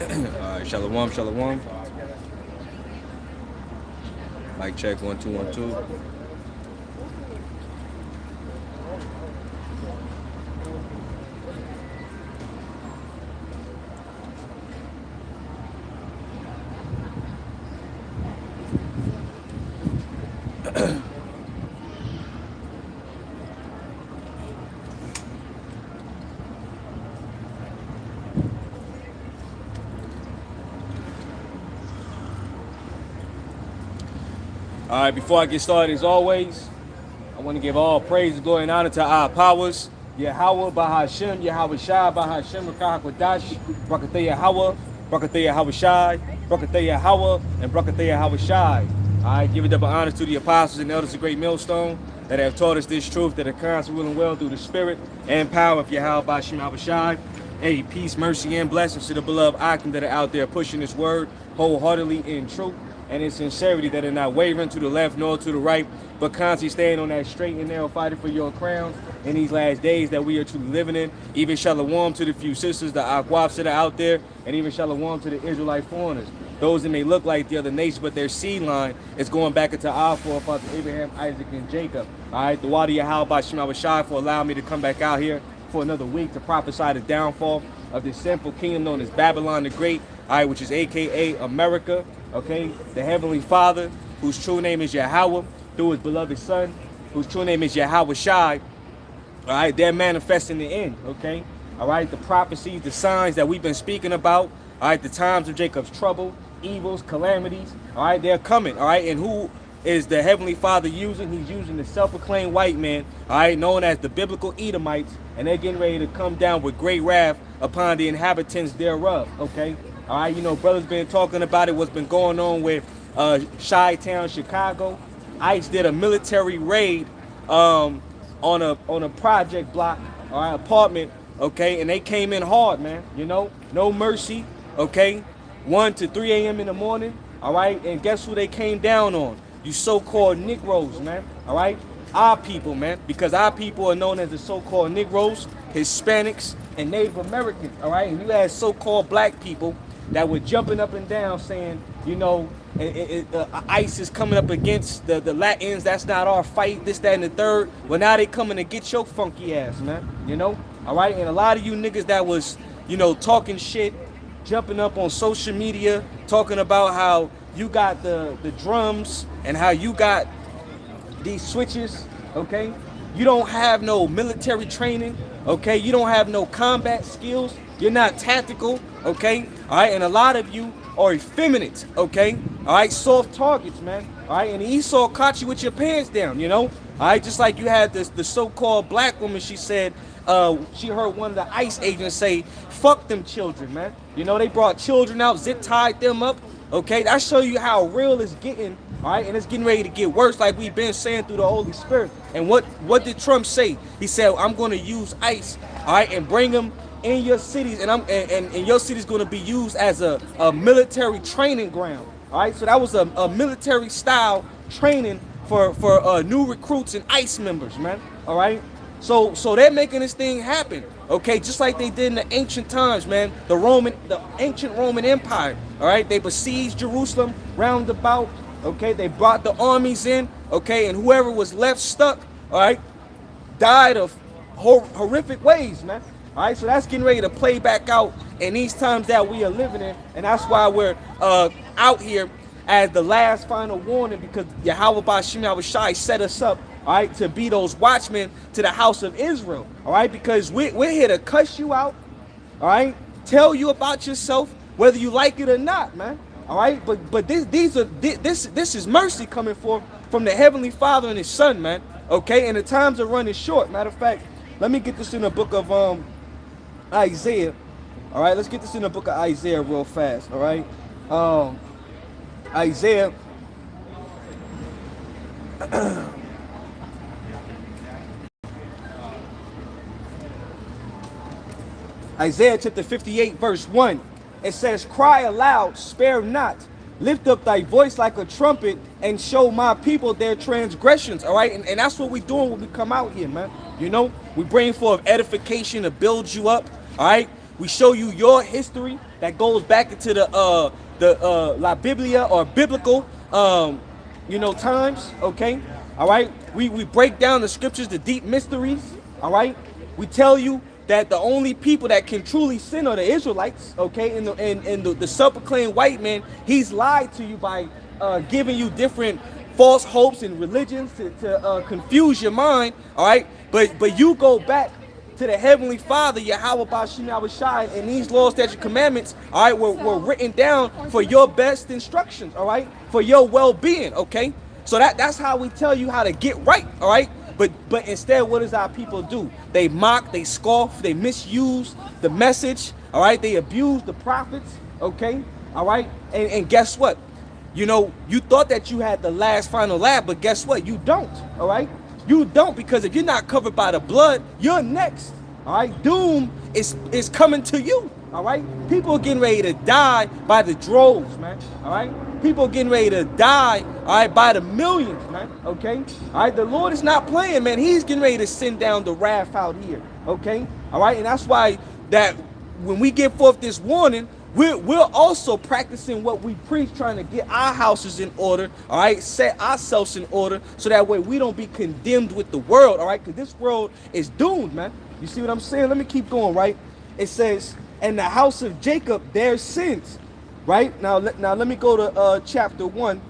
Alright, shalom, shalom. Mic check, 1 2 1 2. Alright, before I get started, as always, I want to give all praise, glory, and honor to our powers. Yahweh, Bahashem, Yahweh Shai, Bahashem, Rakah Kwadash, Brakatah Yahweh, Brakatah Yahweh Shai, Brakatah Yahweh, and Brakatah Yahweh Shai. I give it double honors to the apostles and elders of Great Millstone that have taught us this truth, that are constantly willing well through the spirit and power of Yahweh, Bahashem, Yahweh Shai. Hey, peace, mercy, and blessings to the beloved Akim that are out there pushing this word wholeheartedly in truth and in sincerity, that are not wavering to the left nor to the right, but constantly staying on that straight and narrow, fighting for your crowns in these last days that we are truly living in. Even shalom to the few sisters, the Akwafs that are out there, and even shalom to the Israelite foreigners. Those that may look like the other nations, but their seed line is going back into our forefathers, Abraham, Isaac, and Jacob. All right, the Wadi Yahweh Shema Shai for allowing me to come back out here for another week to prophesy the downfall of this sinful kingdom known as Babylon the Great, all right, which is AKA America. Okay, the Heavenly Father, whose true name is Yahweh, through his beloved Son, whose true name is Yahweh Shai. All right, they're manifesting the end. Okay, all right, the prophecies, the signs that we've been speaking about. All right, the times of Jacob's trouble, evils, calamities. All right, they're coming. All right, and who is the Heavenly Father using? He's using the self-proclaimed white man, all right, known as the biblical Edomites, and they're getting ready to come down with great wrath upon the inhabitants thereof. Okay. All right, you know, brothers been talking about it, what's been going on with Chi-Town, Chicago. ICE did a military raid on a project block, all right, apartment, okay, and they came in hard, man, you know, no mercy, okay, 1 to 3 a.m. in the morning, all right, and guess who they came down on? You so-called Negroes, man, all right, our people, man, because our people are known as the so-called Negroes, Hispanics, and Native Americans, all right, and you had so-called black people that were jumping up and down saying, you know, ICE is coming up against the Latins. That's not our fight, this, that, and the third. Well, now they coming to get your funky ass, man, you know? All right, and a lot of you niggas that was, you know, talking shit, jumping up on social media, talking about how you got the drums and how you got these switches, okay? You don't have no military training, okay? You don't have no combat skills. You're not tactical, okay? All right, and a lot of you are effeminate, okay? All right, soft targets, man. All right, and Esau caught you with your pants down, you know? All right, just like you had the so-called black woman, she said, she heard one of the ICE agents say, fuck them children, man. You know, they brought children out, zip-tied them up, okay? That show you how real it's getting, all right? And it's getting ready to get worse, like we've been saying through the Holy Spirit. And what did Trump say? He said, I'm going to use ICE, all right, and bring them in your cities, and your city is going to be used as a military training ground. All right, so that was a military style training for new recruits and ICE members, man. All right, so they're making this thing happen. Okay, just like they did in the ancient times, man. The ancient Roman Empire. All right, they besieged Jerusalem round about. Okay, they brought the armies in. Okay, and whoever was left stuck, all right, died of horrific ways, man. All right, so that's getting ready to play back out in these times that we are living in, and that's why we're out here as the last final warning, because Yahweh Ba'Shem Yahweh Shai set us up, all right, to be those watchmen to the house of Israel, all right, because we're here to cuss you out, all right, tell you about yourself, whether you like it or not, man, all right, but this is mercy coming forth from the Heavenly Father and His Son, man, okay, and the times are running short. Matter of fact, let me get this in the book of Isaiah. All right, let's get this in the book of Isaiah real fast. All right, Isaiah. Isaiah chapter 58, verse 1. It says, cry aloud, spare not. Lift up thy voice like a trumpet and show my people their transgressions. All right, and that's what we're doing when we come out here, man. You know, we bring forth edification to build you up. All right, We show you your history that goes back into the La Biblia or biblical times. Okay, all right. We break down the scriptures, the deep mysteries. All right. We tell you that the only people that can truly sin are the Israelites. Okay, and the self-proclaimed white man, he's lied to you by giving you different false hopes and religions to confuse your mind. All right, but you go back to the Heavenly Father, Yahweh Bashim Yahushai, and these laws, statutes, commandments, all right, were written down for your best instructions, all right, for your well-being, okay? So that's how we tell you how to get right, all right? But instead, what does our people do? They mock, they scoff, they misuse the message, all right? They abuse the prophets, okay? All right? And guess what? You thought that you had the last final laugh, but guess what? You don't, all right? You don't, because if you're not covered by the blood, you're next. All right, doom is coming to you. All right, people are getting ready to die by the droves, man. All right, people are getting ready to die. All right, by the millions, man. Okay, all right, the Lord is not playing, man. He's getting ready to send down the wrath out here. Okay, all right, and that's why that when we give forth this warning, we're also practicing what we preach, trying to get our houses in order, all right, set ourselves in order, so that way we don't be condemned with the world, all right, because this world is doomed, man. You see what I'm saying? Let me keep going, right? It says, and the house of Jacob, their sins, right? Now let me go to chapter 1,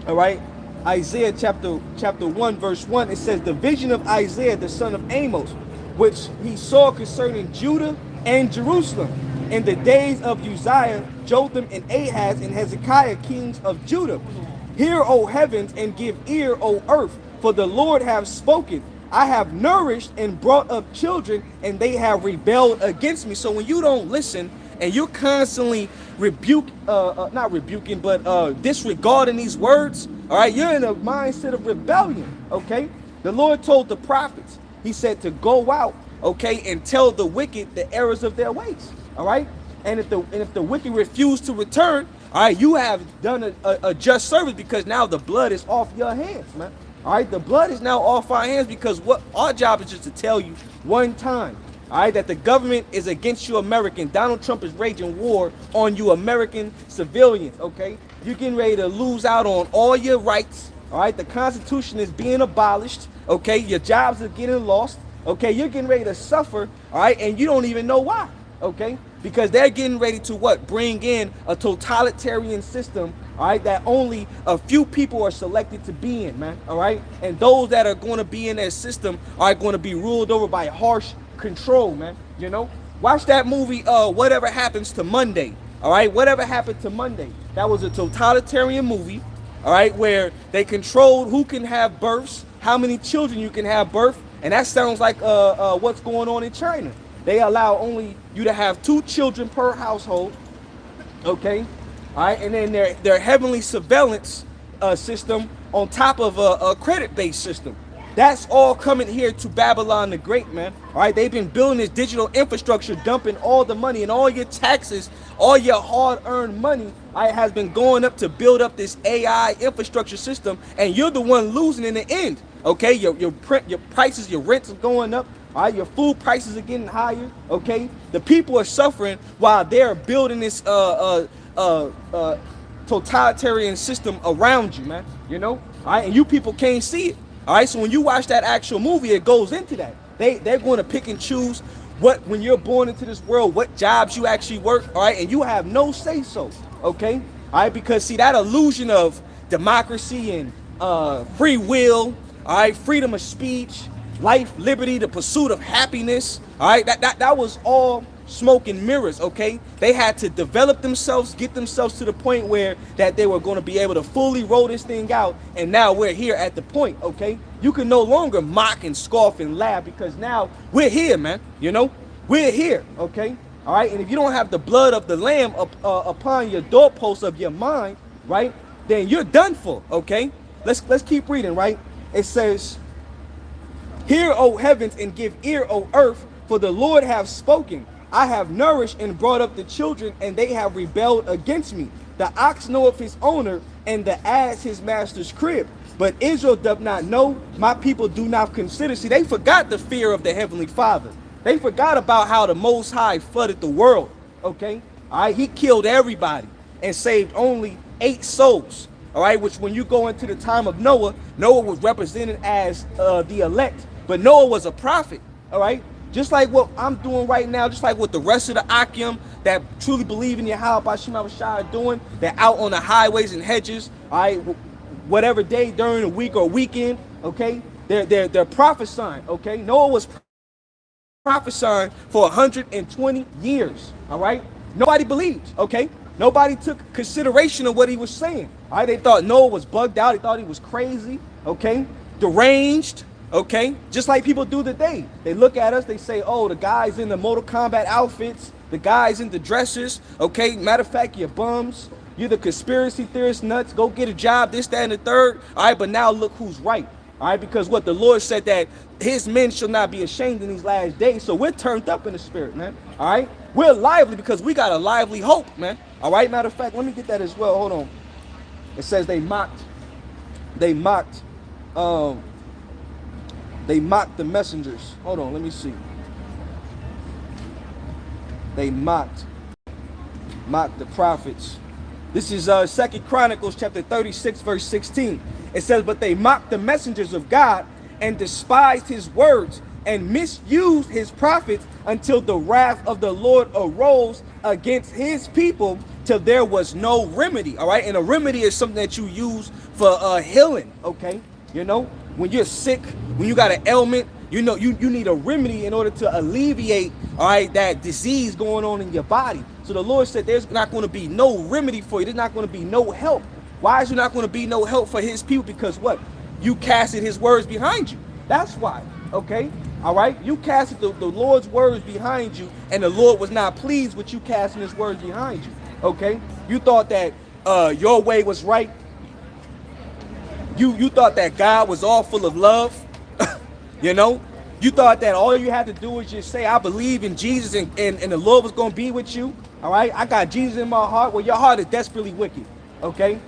all right? Isaiah chapter 1, verse 1, it says, the vision of Isaiah, the son of Amos, which he saw concerning Judah and Jerusalem, in the days of Uzziah, Jotham, and Ahaz, and Hezekiah, kings of Judah. Hear, O heavens, and give ear, O earth, for the Lord hath spoken. I have nourished and brought up children, and they have rebelled against me. So when you don't listen, and you're constantly not rebuking, but disregarding these words, all right, you're in a mindset of rebellion, okay? The Lord told the prophets, he said to go out, okay, and tell the wicked the errors of their ways. All right, and if the wicked refuse to return, all right, you have done a just service, because now the blood is off your hands, man. All right, the blood is now off our hands, because what our job is just to tell you one time, all right, that the government is against you, American. Donald Trump is raging war on you, American civilians. Okay, you're getting ready to lose out on all your rights. All right, the Constitution is being abolished. Okay, your jobs are getting lost. Okay, you're getting ready to suffer. All right, and you don't even know why. Okay, because they're getting ready to what? Bring in a totalitarian system, all right, that only a few people are selected to be in, man, all right? And those that are going to be in that system are going to be ruled over by harsh control, man, Watch that movie, Whatever Happens to Monday, all right? Whatever Happened to Monday. That was a totalitarian movie, all right, where they controlled who can have births, how many children you can have birth, and that sounds like what's going on in China. They allow only you to have 2 children per household, okay? All right, and then their heavenly surveillance system on top of a credit-based system. That's all coming here to Babylon the Great, man. All right, they've been building this digital infrastructure, dumping all the money and all your taxes, all your hard-earned money, all right, has been going up to build up this AI infrastructure system, and you're the one losing in the end, okay? Your prices, your rents are going up. All right, your food prices are getting higher, okay? The people are suffering while they're building this totalitarian system around you, man, All right, and you people can't see it. All right, so when you watch that actual movie, it goes into that. They're going to pick and choose when you're born into this world, what jobs you actually work, all right? And you have no say-so, okay? All right, because see, that illusion of democracy and free will, all right, freedom of speech, life, liberty, the pursuit of happiness, all right, that was all smoke and mirrors, okay? They had to develop themselves, get themselves to the point where that they were going to be able to fully roll this thing out, and now we're here at the point, okay? You can no longer mock and scoff and laugh, because now we're here, man, We're here, okay? All right, and if you don't have the blood of the lamb upon your doorposts of your mind, right, then you're done for, okay? Let's keep reading, right? It says, hear, O heavens, and give ear, O earth, for the Lord hath spoken. I have nourished and brought up the children, and they have rebelled against me. The ox knoweth his owner, and the ass his master's crib. But Israel doth not know, my people do not consider. See, they forgot the fear of the Heavenly Father. They forgot about how the Most High flooded the world, okay? All right, he killed everybody and saved only 8 souls, all right? Which when you go into the time of Noah, Noah was represented as the elect, but Noah was a prophet, all right? Just like what I'm doing right now, just like what the rest of the Akim that truly believe in Yahweh Bashim Abishai are doing, they're out on the highways and hedges, all right, whatever day during the week or weekend, okay? They're prophesying, okay? Noah was prophesying for 120 years, all right? Nobody believed, okay? Nobody took consideration of what he was saying, all right? They thought Noah was bugged out. They thought he was crazy, okay? Deranged, okay? Just like people do today. They look at us, they say, oh, the guys in the Mortal Kombat outfits, the guys in the dresses, okay? Matter of fact, you're bums. You're the conspiracy theorist nuts. Go get a job, this, that, and the third, all right? But now look who's right. All right, because what the Lord said that his men shall not be ashamed in these last days. So we're turned up in the spirit, man. All right, we're lively because we got a lively hope, man. All right, matter of fact, let me get that as well. Hold on. It says they mocked the messengers. Hold on, let me see. They mocked the prophets. This is 2 Chronicles chapter 36, verse 16. It says, but they mocked the messengers of God and despised his words and misused his prophets until the wrath of the Lord arose against his people till there was no remedy. All right. And a remedy is something that you use for healing. OK, you know, when you're sick, when you got an ailment, you know, you need a remedy in order to alleviate, all right, that disease going on in your body. So the Lord said there's not going to be no remedy for you. There's not going to be no help. Why is there not going to be no help for his people? Because what? You casted his words behind you. That's why. Okay? All right? You casted the Lord's words behind you, and the Lord was not pleased with you casting his words behind you. Okay? You thought that your way was right. You thought that God was all full of love. You know? You thought that all you had to do was just say, I believe in Jesus, and the Lord was going to be with you. All right? I got Jesus in my heart. Well, your heart is desperately wicked. Okay?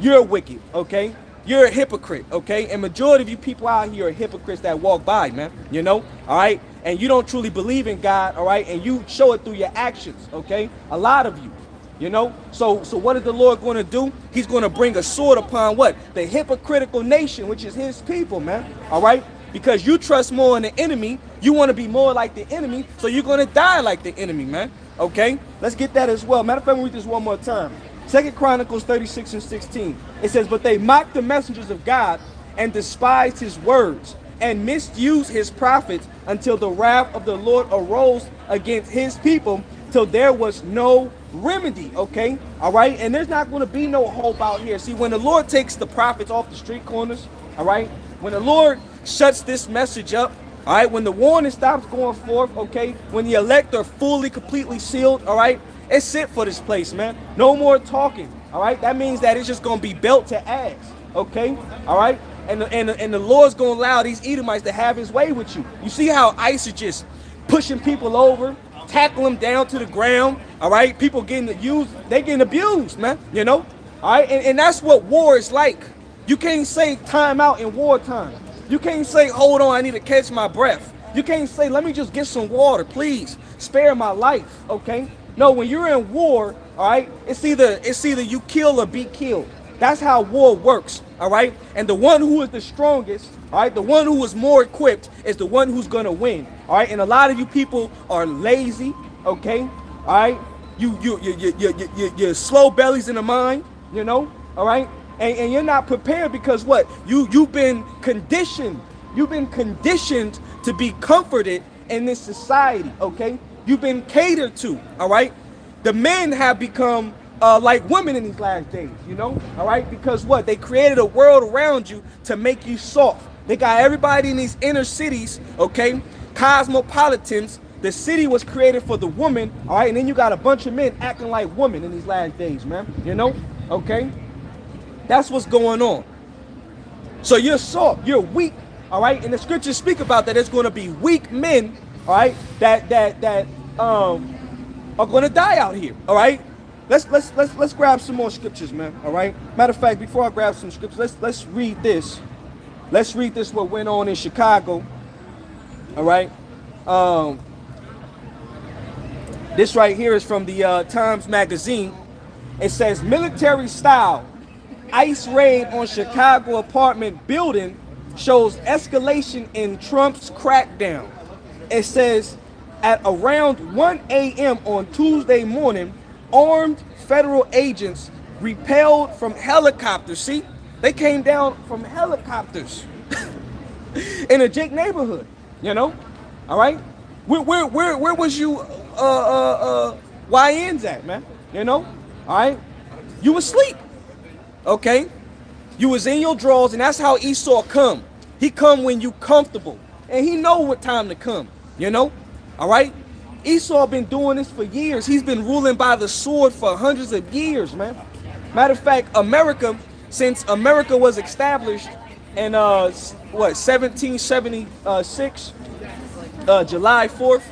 You're wicked, okay? You're a hypocrite, okay? And majority of you people out here are hypocrites that walk by, man, you know, all right? And you don't truly believe in God, all right? And you show it through your actions, okay? A lot of you, you know? So what is the Lord going to do? He's going to bring a sword upon what? The hypocritical nation, which is his people, man, all right? Because you trust more in the enemy. You want to be more like the enemy, so you're going to die like the enemy, man, okay? Let's get that as well. Matter of fact, we'll read this one more time. 2 Chronicles 36 and 16. It says, but they mocked the messengers of God and despised his words and misused his prophets until the wrath of the Lord arose against his people till there was no remedy. Okay? All right? And there's not going to be no hope out here. See, when the Lord takes the prophets off the street corners, all right? When the Lord shuts this message up, all right? When the warning stops going forth, okay? When the elect are fully, completely sealed, all right? It's it for this place, man. No more talking, all right? That means that it's just going to be belt to ass, okay? All right? And the Lord's going to allow these Edomites to have his way with you. You see how ICE is just pushing people over, tackle them down to the ground, all right? People getting abused. They getting abused, man, you know? All right? And that's what war is like. You can't say time out in wartime. You can't say, hold on, I need to catch my breath. You can't say, let me just get some water, please. Spare my life, okay? No, when you're in war, all right, it's either you kill or be killed. That's how war works, all right? And the one who is the strongest, all right, the one who is more equipped is the one who's going to win, all right? And a lot of you people are lazy, okay? All right? You're slow bellies in the mind, you know, all right? And you're not prepared because what? You've been conditioned. You've been conditioned to be comforted in this society, okay? You've been catered to, all right? The men have become like women in these last days, you know, all right? Because what? They created a world around you to make you soft. They got everybody in these inner cities, okay? Cosmopolitans. The city was created for the woman, all right? And then you got a bunch of men acting like women in these last days, man, you know, okay? That's what's going on. So you're soft, you're weak, all right? And the scriptures speak about that. There's going to be weak men, all right, that are going to die out here, all right? Let's grab some more scriptures, man, all right? Matter of fact, before I grab some scriptures, let's read this. Let's read this what went on in Chicago, all right? This right here is from the Times Magazine. It says military style ICE raid on Chicago apartment building shows escalation in Trump's crackdown. It says at around 1 a.m. on Tuesday morning, armed federal agents repelled from helicopters. See, they came down from helicopters in a Jake neighborhood. You know, all right. Where was you YNs at, man? You know, all right. You asleep, okay? You was in your drawers, and that's how Esau come. He come when you comfortable, and he know what time to come. You know, all right. Esau been doing this for years. He's been ruling by the sword for hundreds of years, man. Matter of fact, America, since America was established in what 1776, July 4th,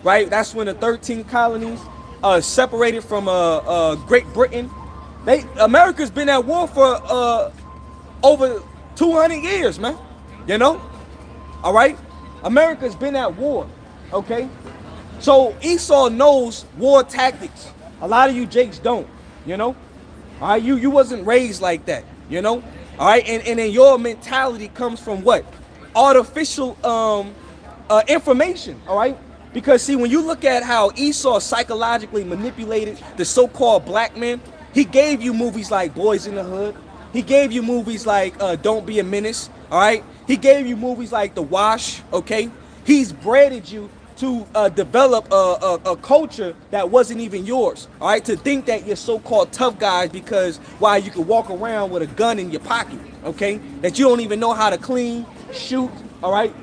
right? That's when the 13 colonies separated from Great Britain. America's been at war for over 200 years, man. You know, all right. America's been at war, okay. So Esau knows war tactics. A lot of you Jakes don't, you know. All right, you wasn't raised like that, you know. All right, and then your mentality comes from what? Artificial information, all right? Because see, when you look at how Esau psychologically manipulated the so-called black man, he gave you movies like Boys in the Hood. He gave you movies like Don't Be a Menace, all right? He gave you movies like The Wash, okay? He's bred you to develop a culture that wasn't even yours, all right? To think that you're so-called tough guys because why you can walk around with a gun in your pocket, okay? That you don't even know how to clean, shoot, all right?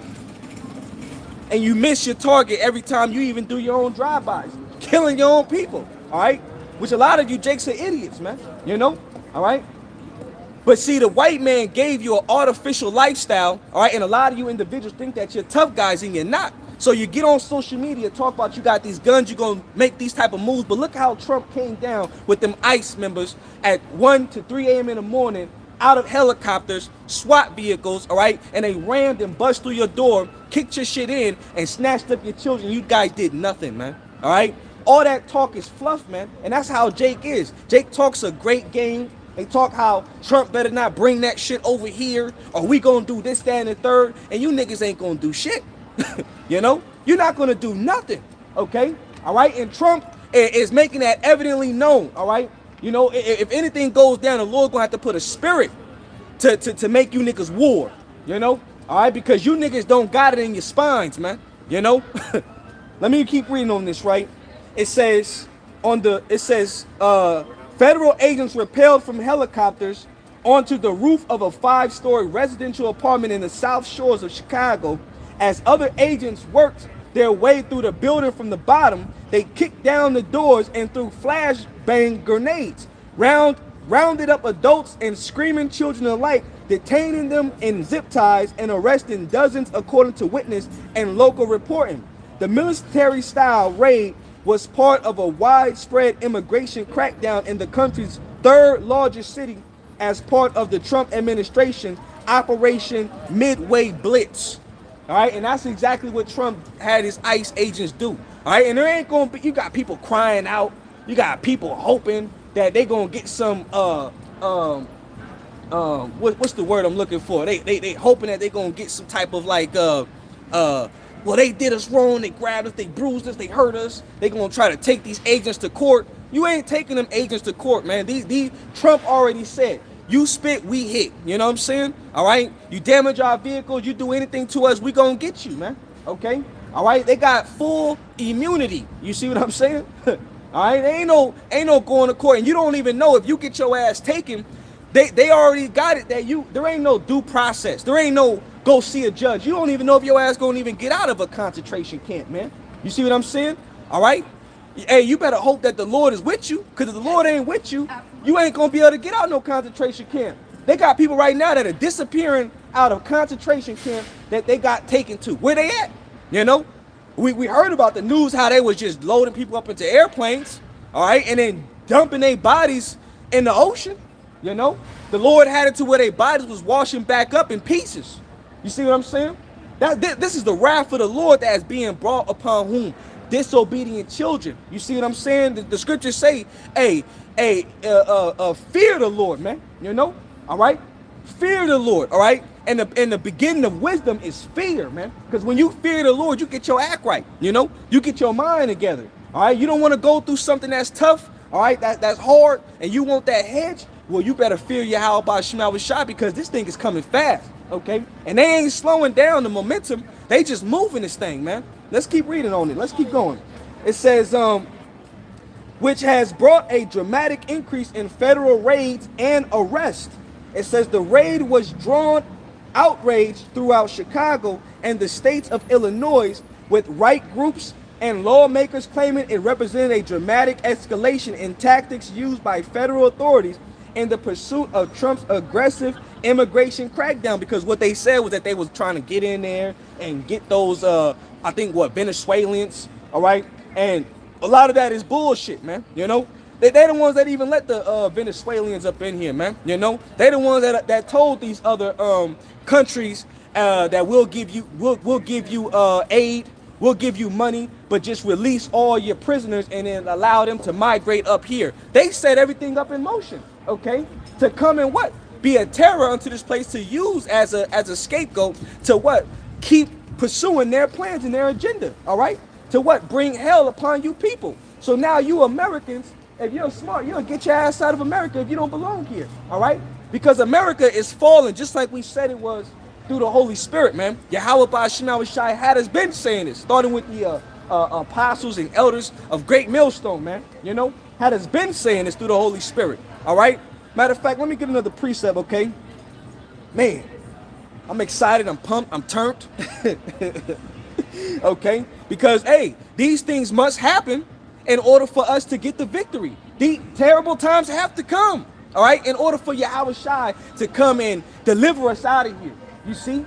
And you miss your target every time you even do your own drive-bys, killing your own people, all right? Which a lot of you Jakes are idiots, man, you know, all right? But see, the white man gave you an artificial lifestyle, all right? And a lot of you individuals think that you're tough guys and you're not. So you get on social media, talk about you got these guns, you're going to make these type of moves. But look how Trump came down with them ICE members at 1 to 3 a.m. in the morning, out of helicopters, SWAT vehicles, all right? And they rammed and bust through your door, kicked your shit in, and snatched up your children. You guys did nothing, man, all right? All that talk is fluff, man. And that's how Jake is. Jake talks a great game. They talk how Trump better not bring that shit over here, or we gonna do this, that, and the third, and you niggas ain't gonna do shit. You know? You're not gonna do nothing, okay? All right? And Trump is making that evidently known, all right? You know, if anything goes down, the Lord gonna have to put a spirit to make you niggas war, you know? All right? Because you niggas don't got it in your spines, man, you know? Let me keep reading on this, right? It says, federal agents repelled from helicopters onto the roof of a 5-story residential apartment in the South Shores of Chicago. As other agents worked their way through the building from the bottom, they kicked down the doors and threw flashbang grenades, rounded up adults and screaming children alike, detaining them in zip ties and arresting dozens, according to witness and local reporting. The military-style raid was part of a widespread immigration crackdown in the country's third largest city as part of the Trump administration Operation Midway Blitz. All right, and that's exactly what Trump had his ICE agents do. All right, and there ain't gonna be, you got people crying out, you got people hoping that they gonna get some what's the word I'm looking for? They hoping that they gonna get some type of like well, they did us wrong, they grabbed us, they bruised us, they hurt us, they gonna try to take these agents to court. You ain't taking them agents to court, man. These Trump already said, you spit, we hit. You know what I'm saying? All right? You damage our vehicles, you do anything to us, we gonna get you, man. Okay? All right? They got full immunity. You see what I'm saying? All right? Ain't no going to court, and you don't even know if you get your ass taken. They already got it that there ain't no due process. There ain't no go see a judge. You don't even know if your ass gonna even get out of a concentration camp, man. You see what I'm saying? All right? Hey, you better hope that the Lord is with you, because if the Lord ain't with you, you ain't gonna be able to get out no concentration camp. They got people right now that are disappearing out of concentration camp that they got taken to. Where they at? You know? We heard about the news how they was just loading people up into airplanes, all right, and then dumping their bodies in the ocean. You know? The Lord had it to where their bodies was washing back up in pieces. You see what I'm saying? This is the wrath of the Lord that is being brought upon whom? disobedient children. You see what I'm saying? The scriptures say, hey, fear the Lord, man. You know, all right? Fear the Lord, all right? And the beginning of wisdom is fear, man. Because when you fear the Lord, you get your act right, you know? You get your mind together, all right? You don't want to go through something that's tough, all right? That's hard, and you want that hedge. Well, you better fear Yahweh Shema Shai, because this thing is coming fast, okay? And they ain't slowing down the momentum. They just moving this thing, man. Let's keep reading on it. Let's keep going. It says, which has brought a dramatic increase in federal raids and arrests. It says the raid was drawn outrage throughout Chicago and the states of Illinois, with right groups and lawmakers claiming it represented a dramatic escalation in tactics used by federal authorities in the pursuit of Trump's aggressive immigration crackdown. Because what they said was that they was trying to get in there and get those, I think, Venezuelans, all right? And a lot of that is bullshit, man, you know? They the ones that even let the Venezuelans up in here, man, you know? They the ones that told these other countries that we'll give you aid, we'll give you money, but just release all your prisoners and then allow them to migrate up here. They set everything up in motion, okay? To come and what? Be a terror unto this place, to use as a scapegoat to what? Keep pursuing their plans and their agenda, all right? To what? Bring hell upon you people. So now you Americans, if you're smart, you'll get your ass out of America if you don't belong here, all right? Because America is falling, just like we said it was through the Holy Spirit, man. Yahweh Ba'ashim Shai had us been saying this, starting with the apostles and elders of Great Millstone, man. You know, had us been saying this through the Holy Spirit, all right? Matter of fact, let me get another precept, okay? Man, I'm excited, I'm pumped, I'm turned. Okay? Because, hey, these things must happen in order for us to get the victory. The terrible times have to come, all right, in order for Yahweh Shai to come and deliver us out of here. You see?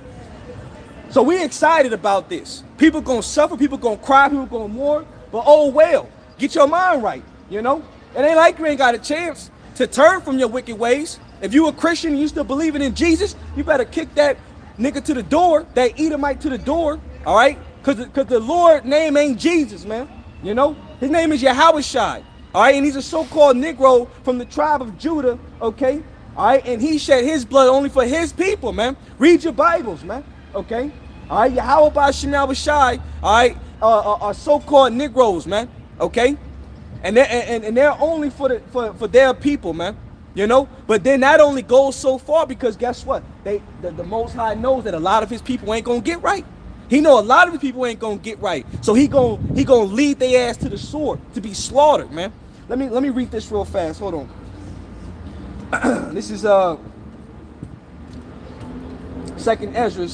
So we excited about this. People gonna suffer, people gonna cry, people gonna mourn, but oh well, get your mind right, you know? It ain't like you ain't got a chance to turn from your wicked ways. If you a Christian and you still believing in Jesus, you better kick that nigga to the door, that Edomite to the door, all right? Because the Lord's name ain't Jesus, man. You know? His name is Yahweh Shai. All right? And he's a so-called Negro from the tribe of Judah, okay? All right? And he shed his blood only for his people, man. Read your Bibles, man. Okay? All right? Yahweh Ba'ashim Shai, all right, are so-called Negroes, man. Okay? And they're only for their people, man. You know? But then that only goes so far, because guess what? The Most High knows that a lot of his people ain't gonna get right. He know a lot of the people ain't gonna get right, so he gonna lead their ass to the sword to be slaughtered, man. Let me read this real fast. Hold on. This is 2nd Ezra,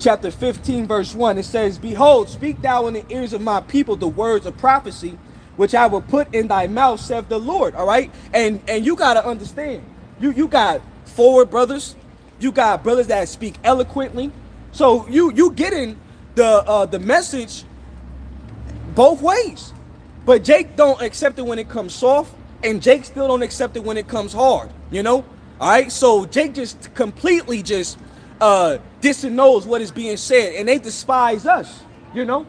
chapter 15, verse 1. It says, "Behold, speak thou in the ears of my people the words of prophecy, which I will put in thy mouth, saith the Lord." All right, and you gotta understand, you got forward brothers, you got brothers that speak eloquently. So you getting the message both ways. But Jake don't accept it when it comes soft, and Jake still don't accept it when it comes hard, you know? All right, so Jake just completely just disown what is being said, and they despise us, you know?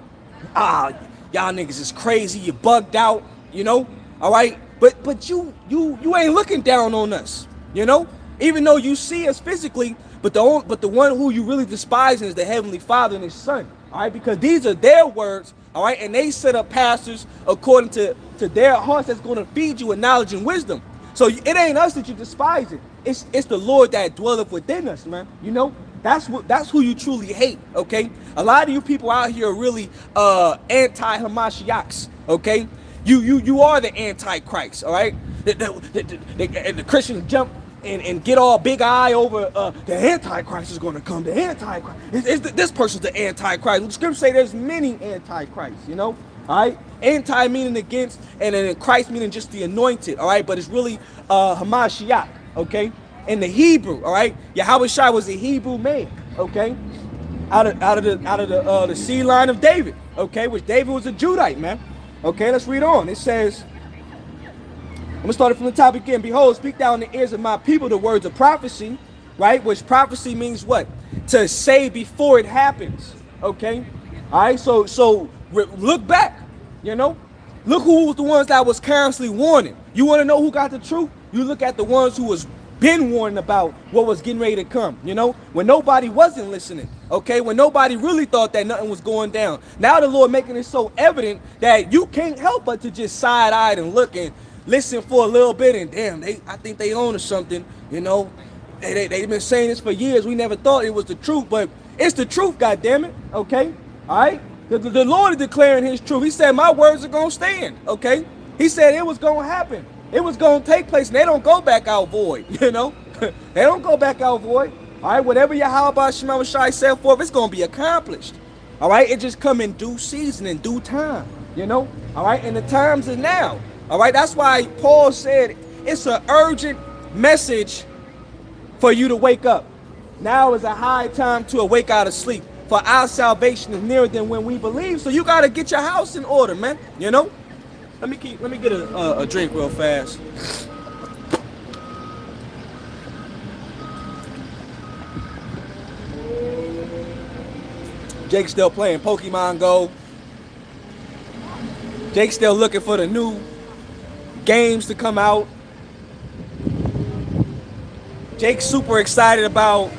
Y'all niggas is crazy, you bugged out, you know? All right, but you ain't looking down on us, you know? Even though you see us physically, but the one who you really despise is the Heavenly Father and His Son. All right, because these are their words. All right, and they set up pastors according to their hearts that's going to feed you with knowledge and wisdom. So it ain't us that you despise it. It's the Lord that dwelleth within us, man. You know, that's who you truly hate. Okay, a lot of you people out here are really anti-Hamashiachs. Okay, you are the Antichrist. All right, the Christians jump and get all big eye over the Antichrist is going to come. The Antichrist, this person's the Antichrist. The scriptures say there's many Antichrists, you know. All right, anti meaning against, and then Christ meaning just the anointed. All right, but it's really Hamashiach. Okay, in the Hebrew. All right, Yahweh Shai was a Hebrew man. Okay, out of the seed line of David. Okay, which David was a Judite, man. Okay, let's read on. It says, I'm gonna start it from the top again. "Behold, speak thou in the ears of my people the words of prophecy," right? Which prophecy means what? To say before it happens. Okay, all right. So Look back, you know. Look who was the ones that was constantly warning. You want to know who got the truth? You look at the ones who was been warning about what was getting ready to come, you know, when nobody wasn't listening, okay, when nobody really thought that nothing was going down. Now the Lord making it so evident that you can't help but to just side-eyed and look and listen for a little bit, and damn, I think they own or something, you know. They've been saying this for years. We never thought it was the truth, but it's the truth, goddammit, okay, all right? The Lord is declaring his truth. He said, my words are going to stand, okay? He said it was going to happen. It was going to take place, and they don't go back out void, you know? They don't go back out void, all right? Whatever Yahweh Shema Shai set forth, it's going to be accomplished, all right? It just come in due season, in due time, you know? All right? And the times are now, all right? That's why Paul said it's an urgent message for you to wake up. Now is a high time to awake out of sleep, for our salvation is nearer than when we believe. So you got to get your house in order, man, you know? Let me get a drink real fast. Jake's still playing Pokemon Go. Jake's still looking for the new games to come out. Jake's super excited about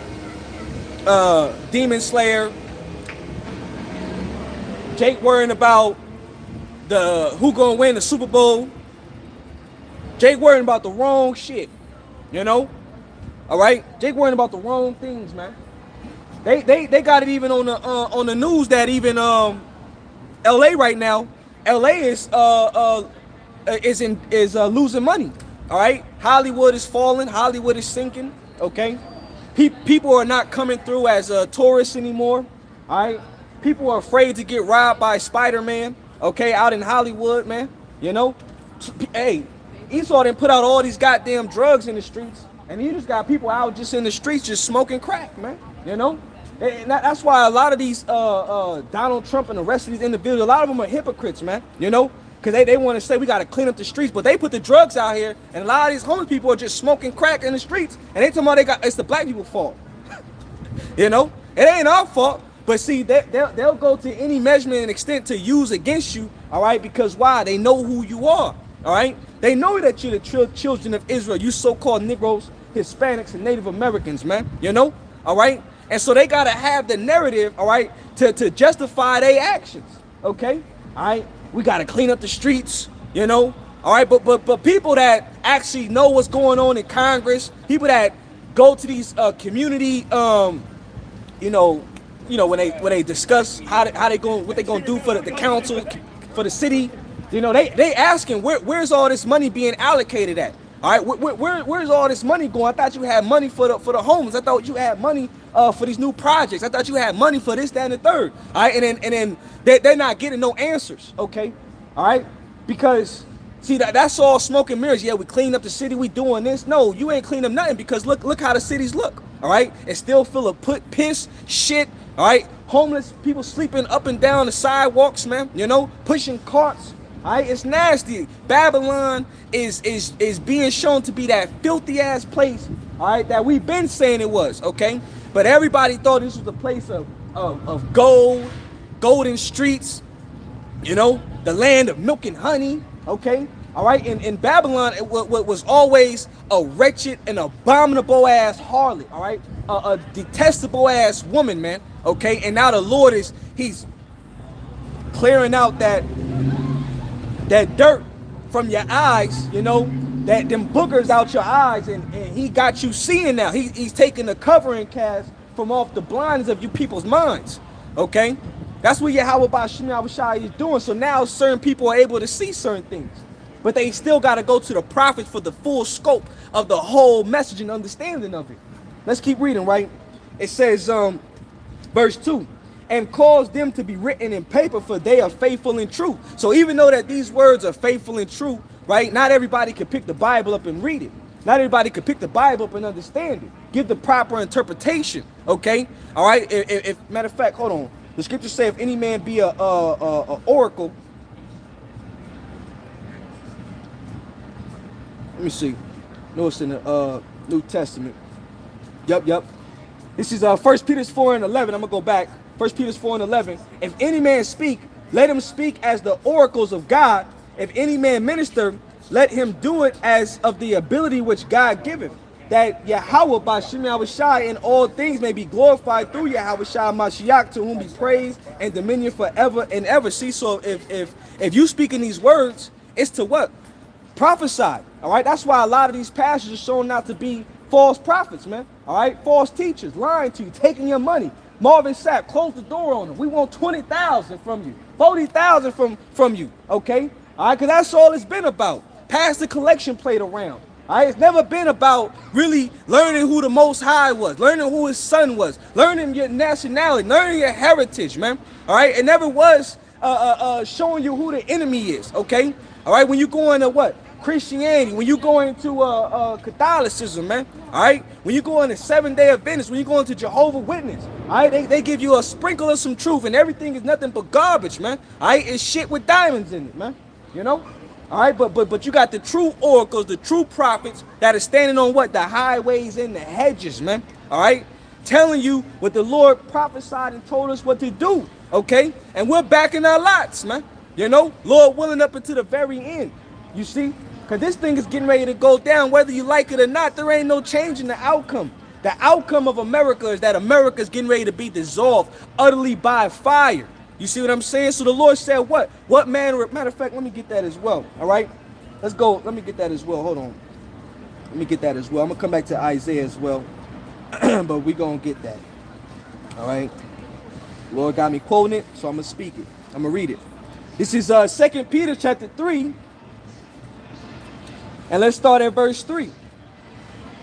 Demon Slayer. Jake worrying about who gonna win the Super Bowl. Jake worrying about the wrong shit, you know. All right, Jake worrying about the wrong things, man. They got it even on the news that even L.A. right now, L.A. is losing money. All right, Hollywood is falling. Hollywood is sinking. Okay, people are not coming through as tourists anymore. All right, people are afraid to get robbed by Spider-Man. Okay, out in Hollywood, man. You know, hey, Esau didn't put out all these goddamn drugs in the streets, and you just got people out just in the streets just smoking crack, man. You know, and that's why a lot of these Donald Trump and the rest of these individuals, a lot of them are hypocrites, man. You know. Because they want to say we got to clean up the streets, but they put the drugs out here, and a lot of these homeless people are just smoking crack in the streets, and they talking about it's the black people's fault. You know, it ain't our fault, but see, they'll go to any measurement and extent to use against you, all right? Because why? They know who you are, all right? They know that you're the children of Israel, you so-called Negroes, Hispanics, and Native Americans, man, you know, all right? And so they got to have the narrative, all right, to justify their actions, okay, all right? We got to clean up the streets, you know, all right? But people that actually know what's going on in Congress, people that go to these community, you know, when they discuss what they gonna do for the council, for the city, you know, they asking where's all this money being allocated at? All right, where's all this money going? I thought you had money for the homeless. I thought you had money for these new projects. I thought you had money for this, that, and the third. All right, and then they're not getting no answers. Okay, all right, because see that's all smoke and mirrors. Yeah, we cleaned up the city. We doing this. No, you ain't cleaned up nothing, because look how the cities look. All right, it's still full of piss, shit. All right, homeless people sleeping up and down the sidewalks, man. You know, pushing carts. All right, it's nasty. Babylon is being shown to be that filthy ass place, all right, that we've been saying it was, okay? But everybody thought this was a place of gold, golden streets, you know, the land of milk and honey, okay? All right, in Babylon, it was always a wretched and abominable ass harlot, all right? A detestable ass woman, man, okay? And now the Lord he's clearing out that dirt from your eyes, you know, that them boogers out your eyes, and he got you seeing now. He's taking the covering cast from off the blindness of you people's minds, okay? That's what Yahweh Ba'Shem Yahushua is doing. So now certain people are able to see certain things, but they still got to go to the prophets for the full scope of the whole message and understanding of it. Let's keep reading, right? It says, verse 2. And cause them to be written in paper, for they are faithful and true. So even though that these words are faithful and true, right? Not everybody can pick the Bible up and read it. Not everybody can pick the Bible up and understand it. Give the proper interpretation, okay? All right. If matter of fact, hold on. The scriptures say, if any man be a oracle. Let me see. No, it's in the New Testament. Yep. This is 1 Peter 4:11. I'm gonna go back. 1 Peter 4:11. If any man speak, let him speak as the oracles of God. If any man minister, let him do it as of the ability which God giveth, that Yahweh by Shem Yahushai in all things may be glorified through Yahweh Shai Mashiach, to whom be praise and dominion forever and ever. See, so if you speaking these words, it's to what? Prophesy. All right, that's why a lot of these pastors are shown out to be false prophets, man. All right, false teachers, lying to you, taking your money. Marvin Sapp, close the door on them. We want 20,000 from you, 40,000 from you. Okay, all right, because that's all it's been about. Pass the collection plate around. All right, it's never been about really learning who the Most High was, learning who His Son was, learning your nationality, learning your heritage, man. All right, it never was showing you who the enemy is. Okay, all right, when you go into what? Christianity, when you go into Catholicism, man, all right, when you go into Seventh-day Adventists, when you go into Jehovah's Witness, all right, they give you a sprinkle of some truth, and everything is nothing but garbage, man. All right, it's shit with diamonds in it, man. You know, all right, but you got the true oracles, the true prophets that are standing on what? The highways and the hedges, man. All right, telling you what the Lord prophesied and told us what to do. Okay, and we're backing our lots, man. You know, Lord willing, up until the very end. You see. Because this thing is getting ready to go down, whether you like it or not. There ain't no change in the outcome. The outcome of America is that America is getting ready to be dissolved utterly by fire. You see what I'm saying? So the Lord said what? What manner? Matter of fact, let me get that as well. All right? Let's go. Let me get that as well. Hold on. Let me get that as well. I'm going to come back to Isaiah as well. But we're going to get that. All right? Lord got me quoting it, so I'm going to speak it. I'm going to read it. This is 2 Peter chapter 3. And let's start at verse 3.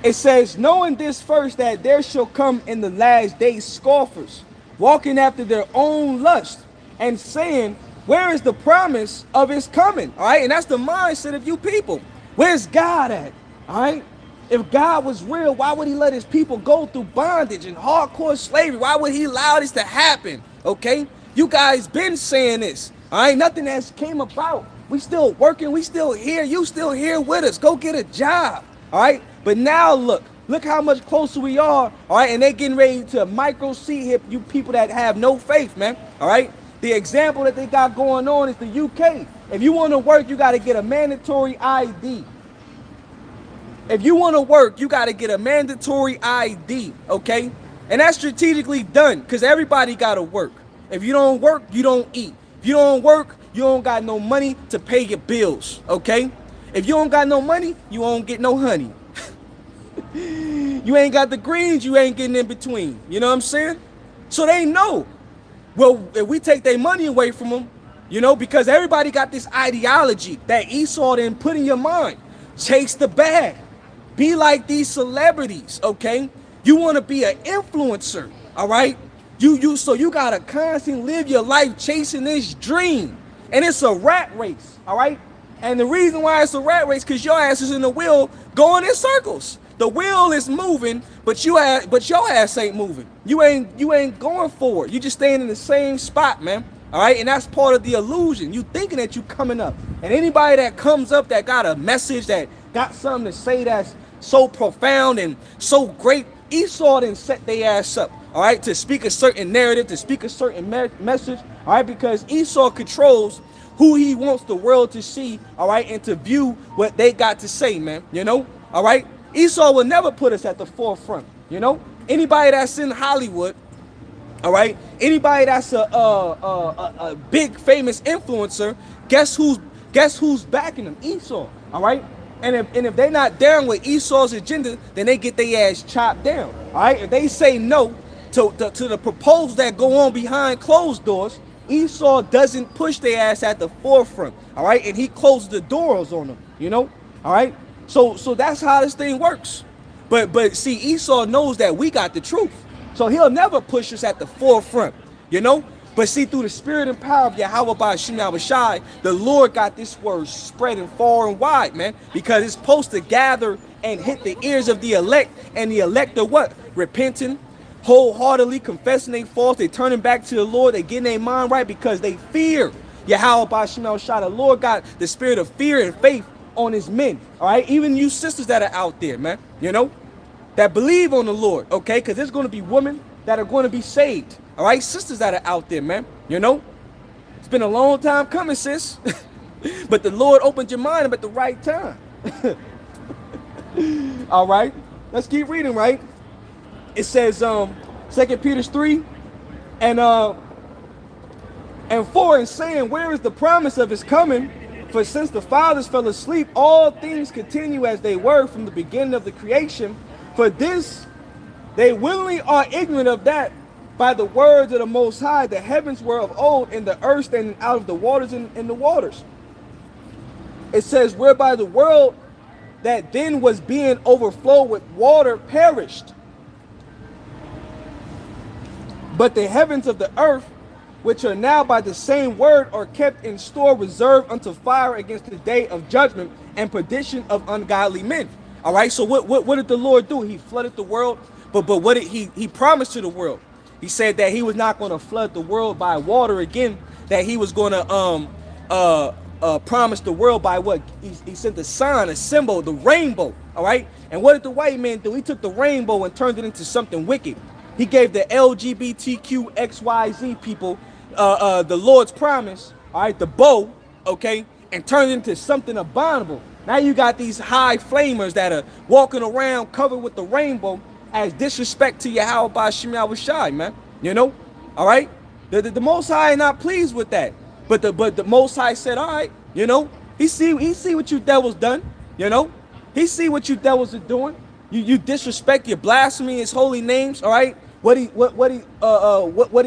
It says, knowing this first, that there shall come in the last days scoffers, walking after their own lust, and saying, where is the promise of his coming? All right, and that's the mindset of you people. Where's God at? All right, if God was real, why would he let his people go through bondage and hardcore slavery? Why would he allow this to happen? Okay, you guys been saying this. All right, nothing has came about. We still working, we still here, you still here with us. Go get a job, all right? But now look how much closer we are, all right? And they getting ready to micro-hip you people that have no faith, man, all right? The example that they got going on is the UK. If you want to work, you got to get a mandatory ID. If you want to work, you got to get a mandatory ID, okay? And that's strategically done because everybody got to work. If you don't work, you don't eat. If you don't work, you don't got no money to pay your bills, okay? If you don't got no money, you won't get no honey. You ain't got the greens, you ain't getting in between. You know what I'm saying? So they know. Well, if we take their money away from them, you know, because everybody got this ideology that Esau didn't put in your mind. Chase the bag. Be like these celebrities, okay? You want to be an influencer, all right? So you got to constantly live your life chasing this dream. And it's a rat race, all right? And the reason why it's a rat race, because your ass is in the wheel going in circles. The wheel is moving, but your ass ain't moving. You ain't going forward. You just staying in the same spot, man. All right, and that's part of the illusion. You thinking that you coming up. And anybody that comes up that got a message, that got something to say that's so profound and so great, Esau didn't set their ass up, all right, to speak a certain narrative, to speak a certain message, all right, because Esau controls who he wants the world to see, all right, and to view what they got to say, man, you know, all right? Esau will never put us at the forefront, you know? Anybody that's in Hollywood, all right, anybody that's a big famous influencer, guess who's backing them? Esau, all right? And if they're not down with Esau's agenda, then they get their ass chopped down, all right? If they say no to the proposals that go on behind closed doors, Esau doesn't push their ass at the forefront, all right? And he closes the doors on them, you know, all right? So that's how this thing works. But see, Esau knows that we got the truth. So he'll never push us at the forefront, you know? But see, through the spirit and power of Yahweh by Shem Yahushai, the Lord got this word spreading far and wide, man, because it's supposed to gather and hit the ears of the elect, and the elect are what? Repenting, wholeheartedly confessing their faults, they turning back to the Lord, they getting their mind right because they fear Yahweh by Shem Yahushai. The Lord got the spirit of fear and faith on his men, all right? Even you sisters that are out there, man, you know, that believe on the Lord, okay? Because there's going to be women that are going to be saved, all right? Sisters that are out there, man, you know? It's been a long time coming, sis. But the Lord opened your mind at the right time. All right, let's keep reading, right? It says, 2 Peter 3, and 4, and saying, where is the promise of his coming? For since the fathers fell asleep, all things continue as they were from the beginning of the creation. For this they willingly are ignorant of that by the words of the Most High, the heavens were of old, and the earth standing out of the waters in the waters. It says, whereby the world that then was being overflowed with water perished. But the heavens of the earth, which are now by the same word, are kept in store, reserved unto fire against the day of judgment and perdition of ungodly men. All right, so what did the Lord do? He flooded the world, but what did he promised to the world? He said that he was not going to flood the world by water again, that he was going to promise the world by what? He sent the sign, a symbol, the rainbow, all right? And what did the white man do? He took the rainbow and turned it into something wicked. He gave the LGBTQ XYZ people the Lord's promise, all right, the bow, okay, and turned it into something abominable. Now you got these high flamers that are walking around covered with the rainbow as disrespect to Yahweh by Shem Yahushai, man. You know, all right. The Most High is not pleased with that, but the Most High said, all right, you know, he see what you devils done, you know, he see what you devils are doing. You disrespect, you blasphemy his holy names, all right. What he's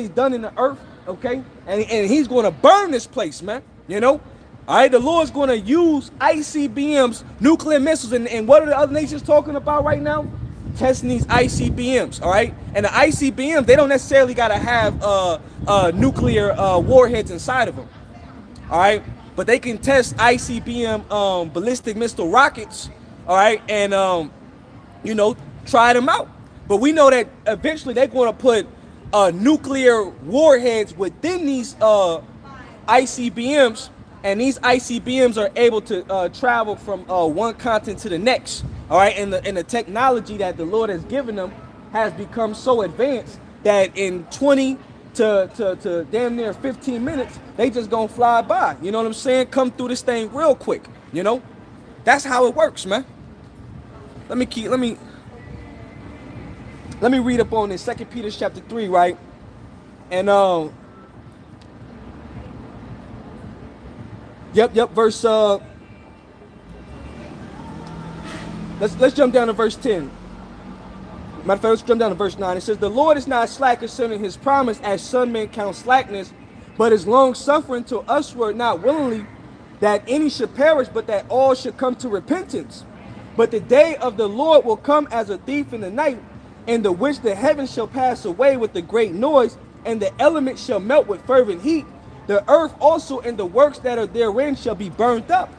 done in the earth, okay, and he's going to burn this place, man. You know. All right, the Lord's going to use ICBMs, nuclear missiles, and what are the other nations talking about right now? Testing these ICBMs, all right? And the ICBMs, they don't necessarily got to have nuclear warheads inside of them, all right? But they can test ICBM ballistic missile rockets, all right, and, you know, try them out. But we know that eventually they're going to put nuclear warheads within these ICBMs, and these ICBMs are able to travel from one continent to the next. All right, and the technology that the Lord has given them has become so advanced that in 20 to damn near 15 minutes, they just gonna fly by. You know what I'm saying? Come through this thing real quick. You know, that's how it works, man. Let me read up on this 2 Peter chapter 3, right? And verse let's jump down to verse 10. Matter of fact, let's jump down to verse 9. It says, the Lord is not slack concerning his promise, as some men count slackness, but is long suffering to usward, not willingly that any should perish, but that all should come to repentance. But the day of the Lord will come as a thief in the night, in the which the heavens shall pass away with a great noise, and the elements shall melt with fervent heat. The earth also and the works that are therein shall be burnt up.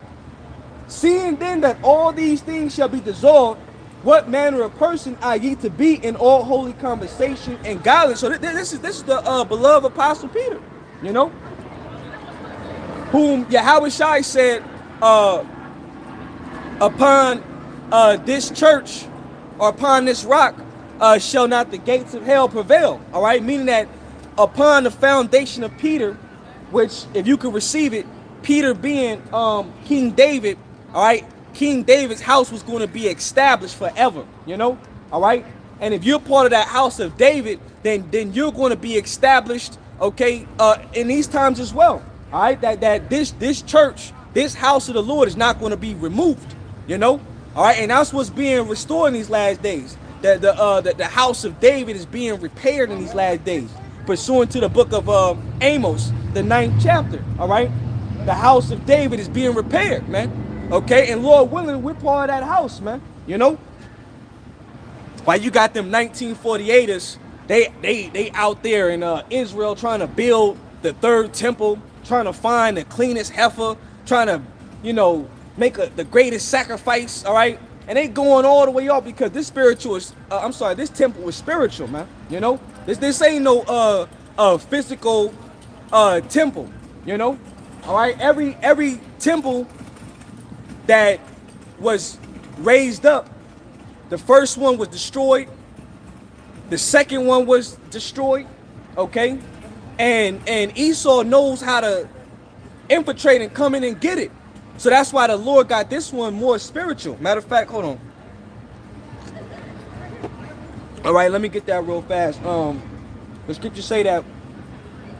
Seeing then that all these things shall be dissolved, what manner of person are ye to be in all holy conversation and godliness? So this is the beloved apostle Peter, you know, whom Yahushua said, upon this church or upon this rock shall not the gates of hell prevail. All right, meaning that upon the foundation of Peter, which, if you could receive it, Peter being King David, all right, King David's house was going to be established forever, you know, all right? And if you're part of that house of David, then you're going to be established, okay, in these times as well, all right? That this church, this house of the Lord is not going to be removed, you know, all right? And that's what's being restored in these last days. That the house of David is being repaired in these last days, pursuant to the book of Amos, the 9th chapter, all right? The house of David is being repaired, man. Okay, and Lord willing, we're part of that house, man. You know? While you got them 1948ers, they out there in Israel trying to build the third temple, trying to find the cleanest heifer, trying to, you know, make the greatest sacrifice, all right? And they going all the way up because this spiritual is, this temple is spiritual, man. You know? This ain't no physical temple, you know? All right, every temple that was raised up, the first one was destroyed, the second one was destroyed, okay? And Esau knows how to infiltrate and come in and get it. So that's why the Lord got this one more spiritual. Matter of fact, hold on. All right, let me get that real fast. The scriptures say that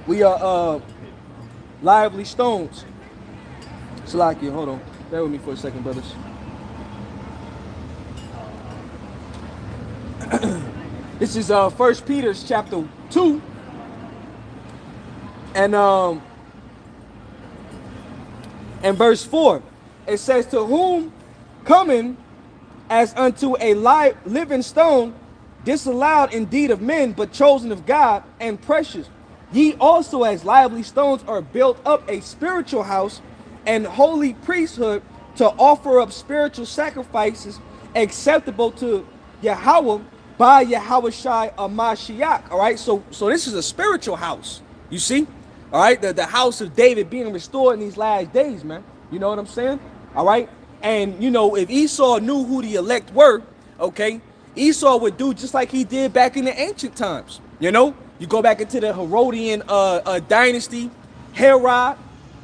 we are lively stones. Salakia, hold on. Bear with me for a second, brothers. This is 1 Peter chapter 2. And verse 4. It says, to whom coming as unto a living stone, disallowed indeed of men, but chosen of God and precious. Ye also as lively stones are built up a spiritual house and holy priesthood to offer up spiritual sacrifices acceptable to Yahweh by Yahweh Shai Mashiach. All right, so this is a spiritual house. You see, all right, the house of David being restored in these last days, man. You know what I'm saying? All right, and you know, if Esau knew who the elect were, okay, Esau would do just like he did back in the ancient times. You know, you go back into the Herodian dynasty, Herod.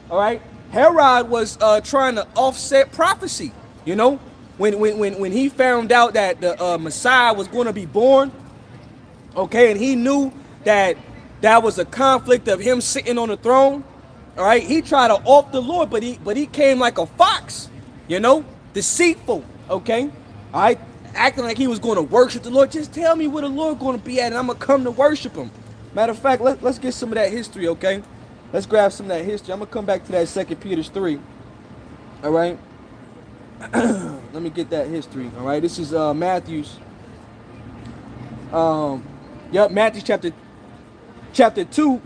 All right, Herod was trying to offset prophecy. You know, when he found out that the Messiah was going to be born, okay, and he knew that that was a conflict of him sitting on the throne. All right, he tried to off the Lord, but he came like a fox. You know, deceitful. Okay, all right, acting like he was going to worship the Lord. Just tell me where the Lord going to be at, and I'm gonna come to worship him. Matter of fact, let's get some of that history. Okay, let's grab some of that history. I'm gonna come back to that 2 Peter 3. All right. Let me get that history. All right, this is Matthew's. Matthew chapter 2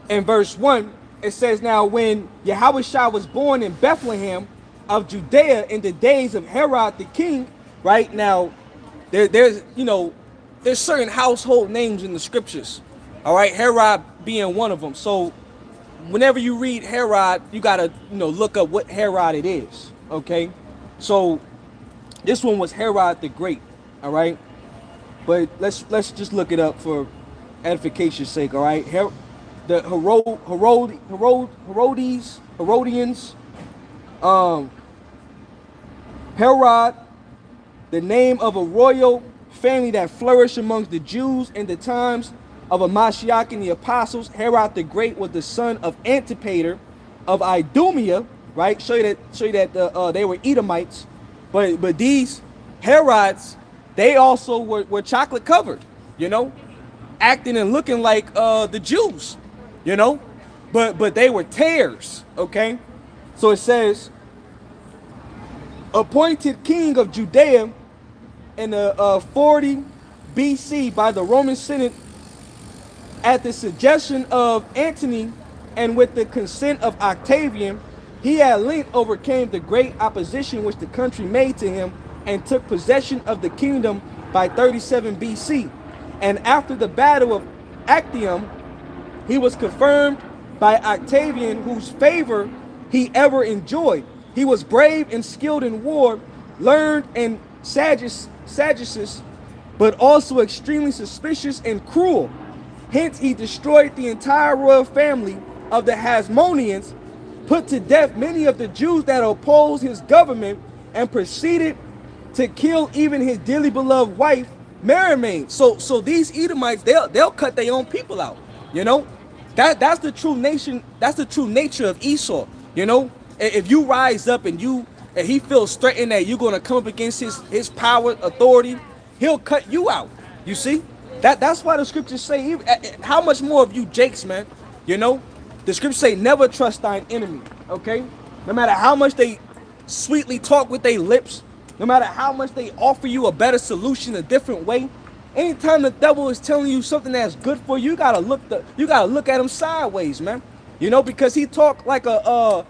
and verse 1. It says, now when Yahushua was born in Bethlehem of Judea in the days of Herod the king, right? Now there's certain household names in the scriptures. All right, Herod being one of them. So whenever you read Herod, you gotta look up what Herod it is. Okay, so this one was Herod the Great. All right, but let's just look it up for edification's sake. All right, the Herodians, Herod, the name of a royal family that flourished amongst the Jews in the times of a Mashiach and the apostles. Herod the Great was the son of Antipater of Idumea. Right, show you that they were Edomites, but these Herods, they also were chocolate covered, acting and looking like the Jews, but they were tares. Okay, so it says, appointed king of Judea in the 40 BC by the Roman Senate at the suggestion of Antony and with the consent of Octavian. He at length overcame the great opposition which the country made to him and took possession of the kingdom by 37 BC. And after the battle of Actium, he was confirmed by Octavian, whose favor he ever enjoyed. He was brave and skilled in war, learned and sagacious, but also extremely suspicious and cruel. Hence, he destroyed the entire royal family of the Hasmoneans, put to death many of the Jews that opposed his government, and proceeded to kill even his dearly beloved wife, Marimain. So these Edomites, they'll cut their own people out. That's the true nation. That's the true nature of Esau. If you rise up and he feels threatened that you're gonna come up against his power, authority, he'll cut you out. You see, that's why the scriptures say, how much more of you Jakes, man? The scriptures say, never trust thine enemy, okay? No matter how much they sweetly talk with their lips, no matter how much they offer you a better solution, a different way, anytime the devil is telling you something that's good for you, you gotta look at him sideways, man. Because he talk like a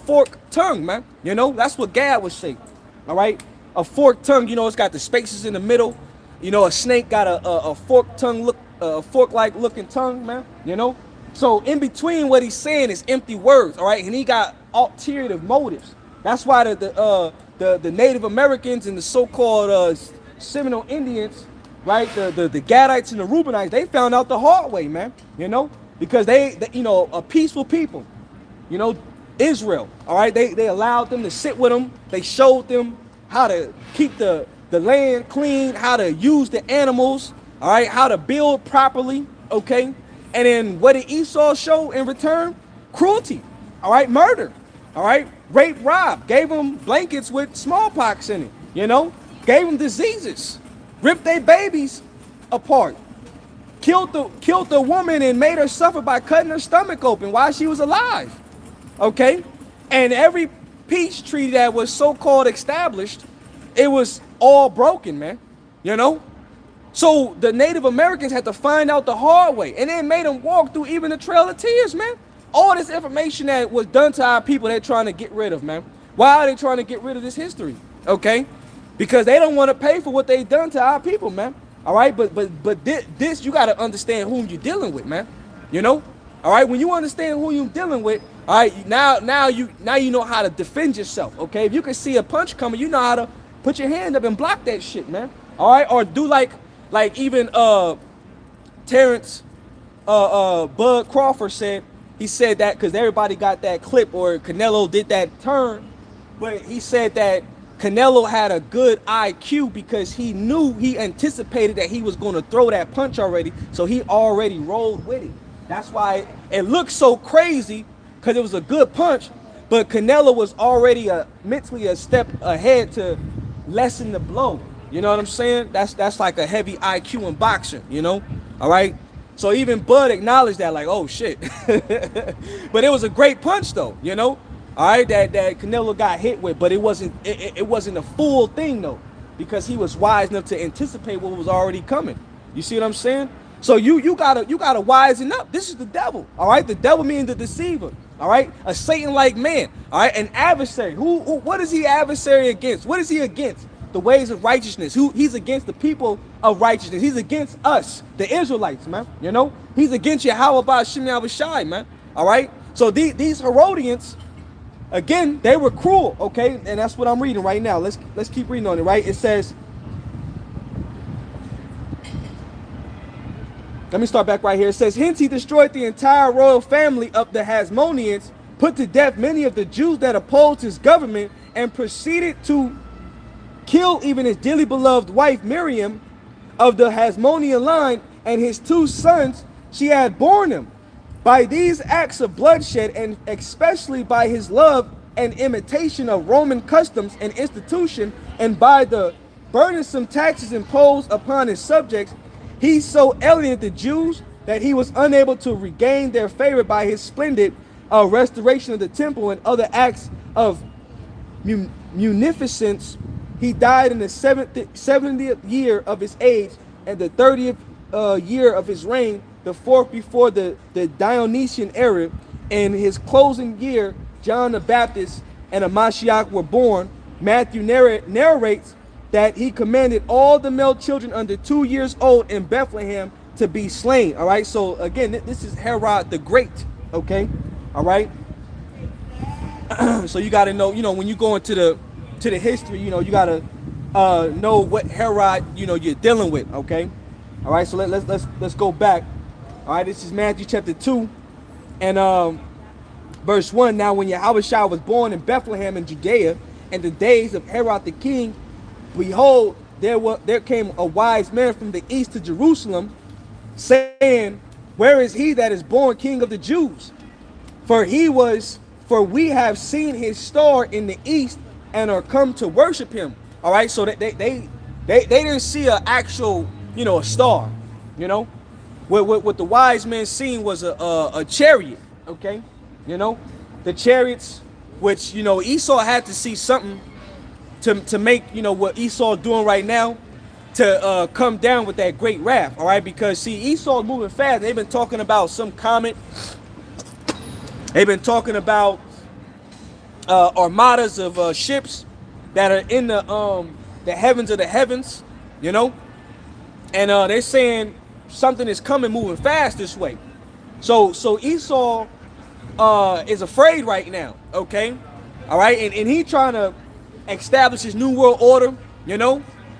forked tongue, man. That's what Gad would say. All right, a forked tongue. It's got the spaces in the middle. A snake got a forked tongue, fork-like looking tongue, man. So in between what he's saying is empty words, all right, and he got ulterior motives. That's why the Native Americans and the so-called Seminole Indians, right? The Gadites and the Reubenites, they found out the hard way, man. You know, because they you know, a peaceful people. You know, Israel, all right? They allowed them to sit with them. They showed them how to keep the land clean, how to use the animals, all right? How to build properly, okay? And then what did Esau show in return? Cruelty, all right? Murder, all right? Rape, rob, gave them blankets with smallpox in it, you know? Gave them diseases, ripped their babies apart, killed the woman and made her suffer by cutting her stomach open while she was alive. Okay? And every peace treaty that was so-called established, it was all broken, man. You know? So the Native Americans had to find out the hard way. And it made them walk through even the Trail of Tears, man. All this information that was done to our people, they're trying to get rid of, man. Why are they trying to get rid of this history? Okay? Because they don't want to pay for what they done to our people, man. All right? But this, you got to understand whom you're dealing with, man. You know? All right? When you understand who you're dealing with, all right, now you know how to defend yourself, okay? If you can see a punch coming, you know how to put your hand up and block that shit, man. All right, or do like even Terrence Bud Crawford said. He said that because everybody got that clip, or Canelo did that turn, but he said that Canelo had a good IQ because he anticipated that he was going to throw that punch already, so he already rolled with it. That's why it looked so crazy, because it was a good punch, but Canelo was already mentally a step ahead to lessen the blow. You know what I'm saying? That's like a heavy IQ in boxing, you know? All right? So even Bud acknowledged that, like, oh shit. But it was a great punch though, you know? All right, that Canelo got hit with, but it wasn't a full thing though, because he was wise enough to anticipate what was already coming. You see what I'm saying? So you gotta wisen up. This is the devil. All right, the devil means the deceiver. All right, a Satan-like man. All right, an adversary. What is he adversary against? What is he against? The ways of righteousness. He's against the people of righteousness. He's against us, the Israelites, man. You know, he's against Yahweh Ba'Shem Yahushai, man. All right. So these Herodians, again, they were cruel. Okay, and that's what I'm reading right now. Let's keep reading on it. Right. It says. Let me start back right here. It says, hence he destroyed the entire royal family of the Hasmoneans, put to death many of the Jews that opposed his government, and proceeded to kill even his dearly beloved wife Miriam of the Hasmonean line, and his 2 sons she had borne him. By these acts of bloodshed, and especially by his love and imitation of Roman customs and institution, and by the burdensome taxes imposed upon his subjects, he so alienated the Jews that he was unable to regain their favor by his splendid restoration of the temple and other acts of munificence. He died in the 70th year of his age, and the 30th year of his reign, the 4th before the Dionysian era. In his closing year, John the Baptist and a Mashiach were born. Matthew narrates that he commanded all the male children under 2 years old in Bethlehem to be slain. All right, so again, this is Herod the Great. Okay, all right. So you got to know, when you go into the history, you got to know what Herod, you're dealing with. Okay, all right. So let's go back. All right, this is Matthew chapter 2, and verse 1. Now, when Yahushua was born in Bethlehem in Judea, in the days of Herod the king, behold, there came a wise man from the east to Jerusalem, saying, where is he that is born King of the Jews? For we have seen his star in the east and are come to worship him. All right, so they didn't see an actual, a star. What the wise men seen was a chariot. Okay, the chariots, which Esau had to see something to make what Esau doing right now to come down with that great wrath. All right, because see, Esau's moving fast. They've been talking about some comet. They've been talking about armadas of ships that are in the heavens of the heavens, and they're saying something is coming, moving fast this way. So Esau is afraid right now. Okay, all right, and he trying to establish his new world order,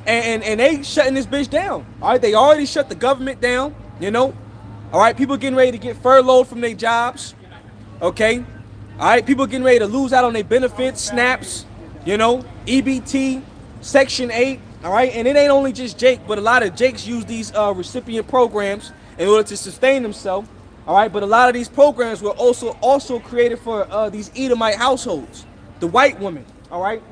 and they shutting this bitch down. All right, they already shut the government down. All right, people getting ready to get furloughed from their jobs. Okay, all right, people getting ready to lose out on their benefits, snaps. EBT, Section 8. All right, and it ain't only just Jake, but a lot of Jakes use these recipient programs in order to sustain themselves. All right, but a lot of these programs were also created for these Edomite households, the white women. All right,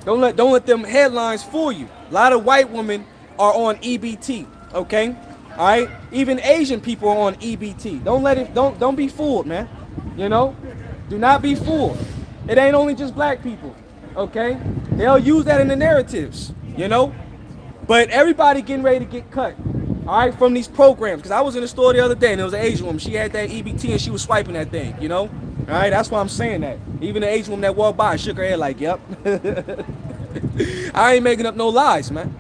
don't let them headlines fool you. A lot of white women are on EBT. Okay, all right, even Asian people are on EBT. Don't be fooled, man. Do not be fooled. It ain't only just black people. Okay, they'll use that in the narratives. But everybody getting ready to get cut. All right, from these programs. Because I was in the store the other day and there was an Asian woman. She had that EBT and she was swiping that thing. All right, that's why I'm saying that. Even the Asian woman that walked by shook her head like, yep. I ain't making up no lies, man.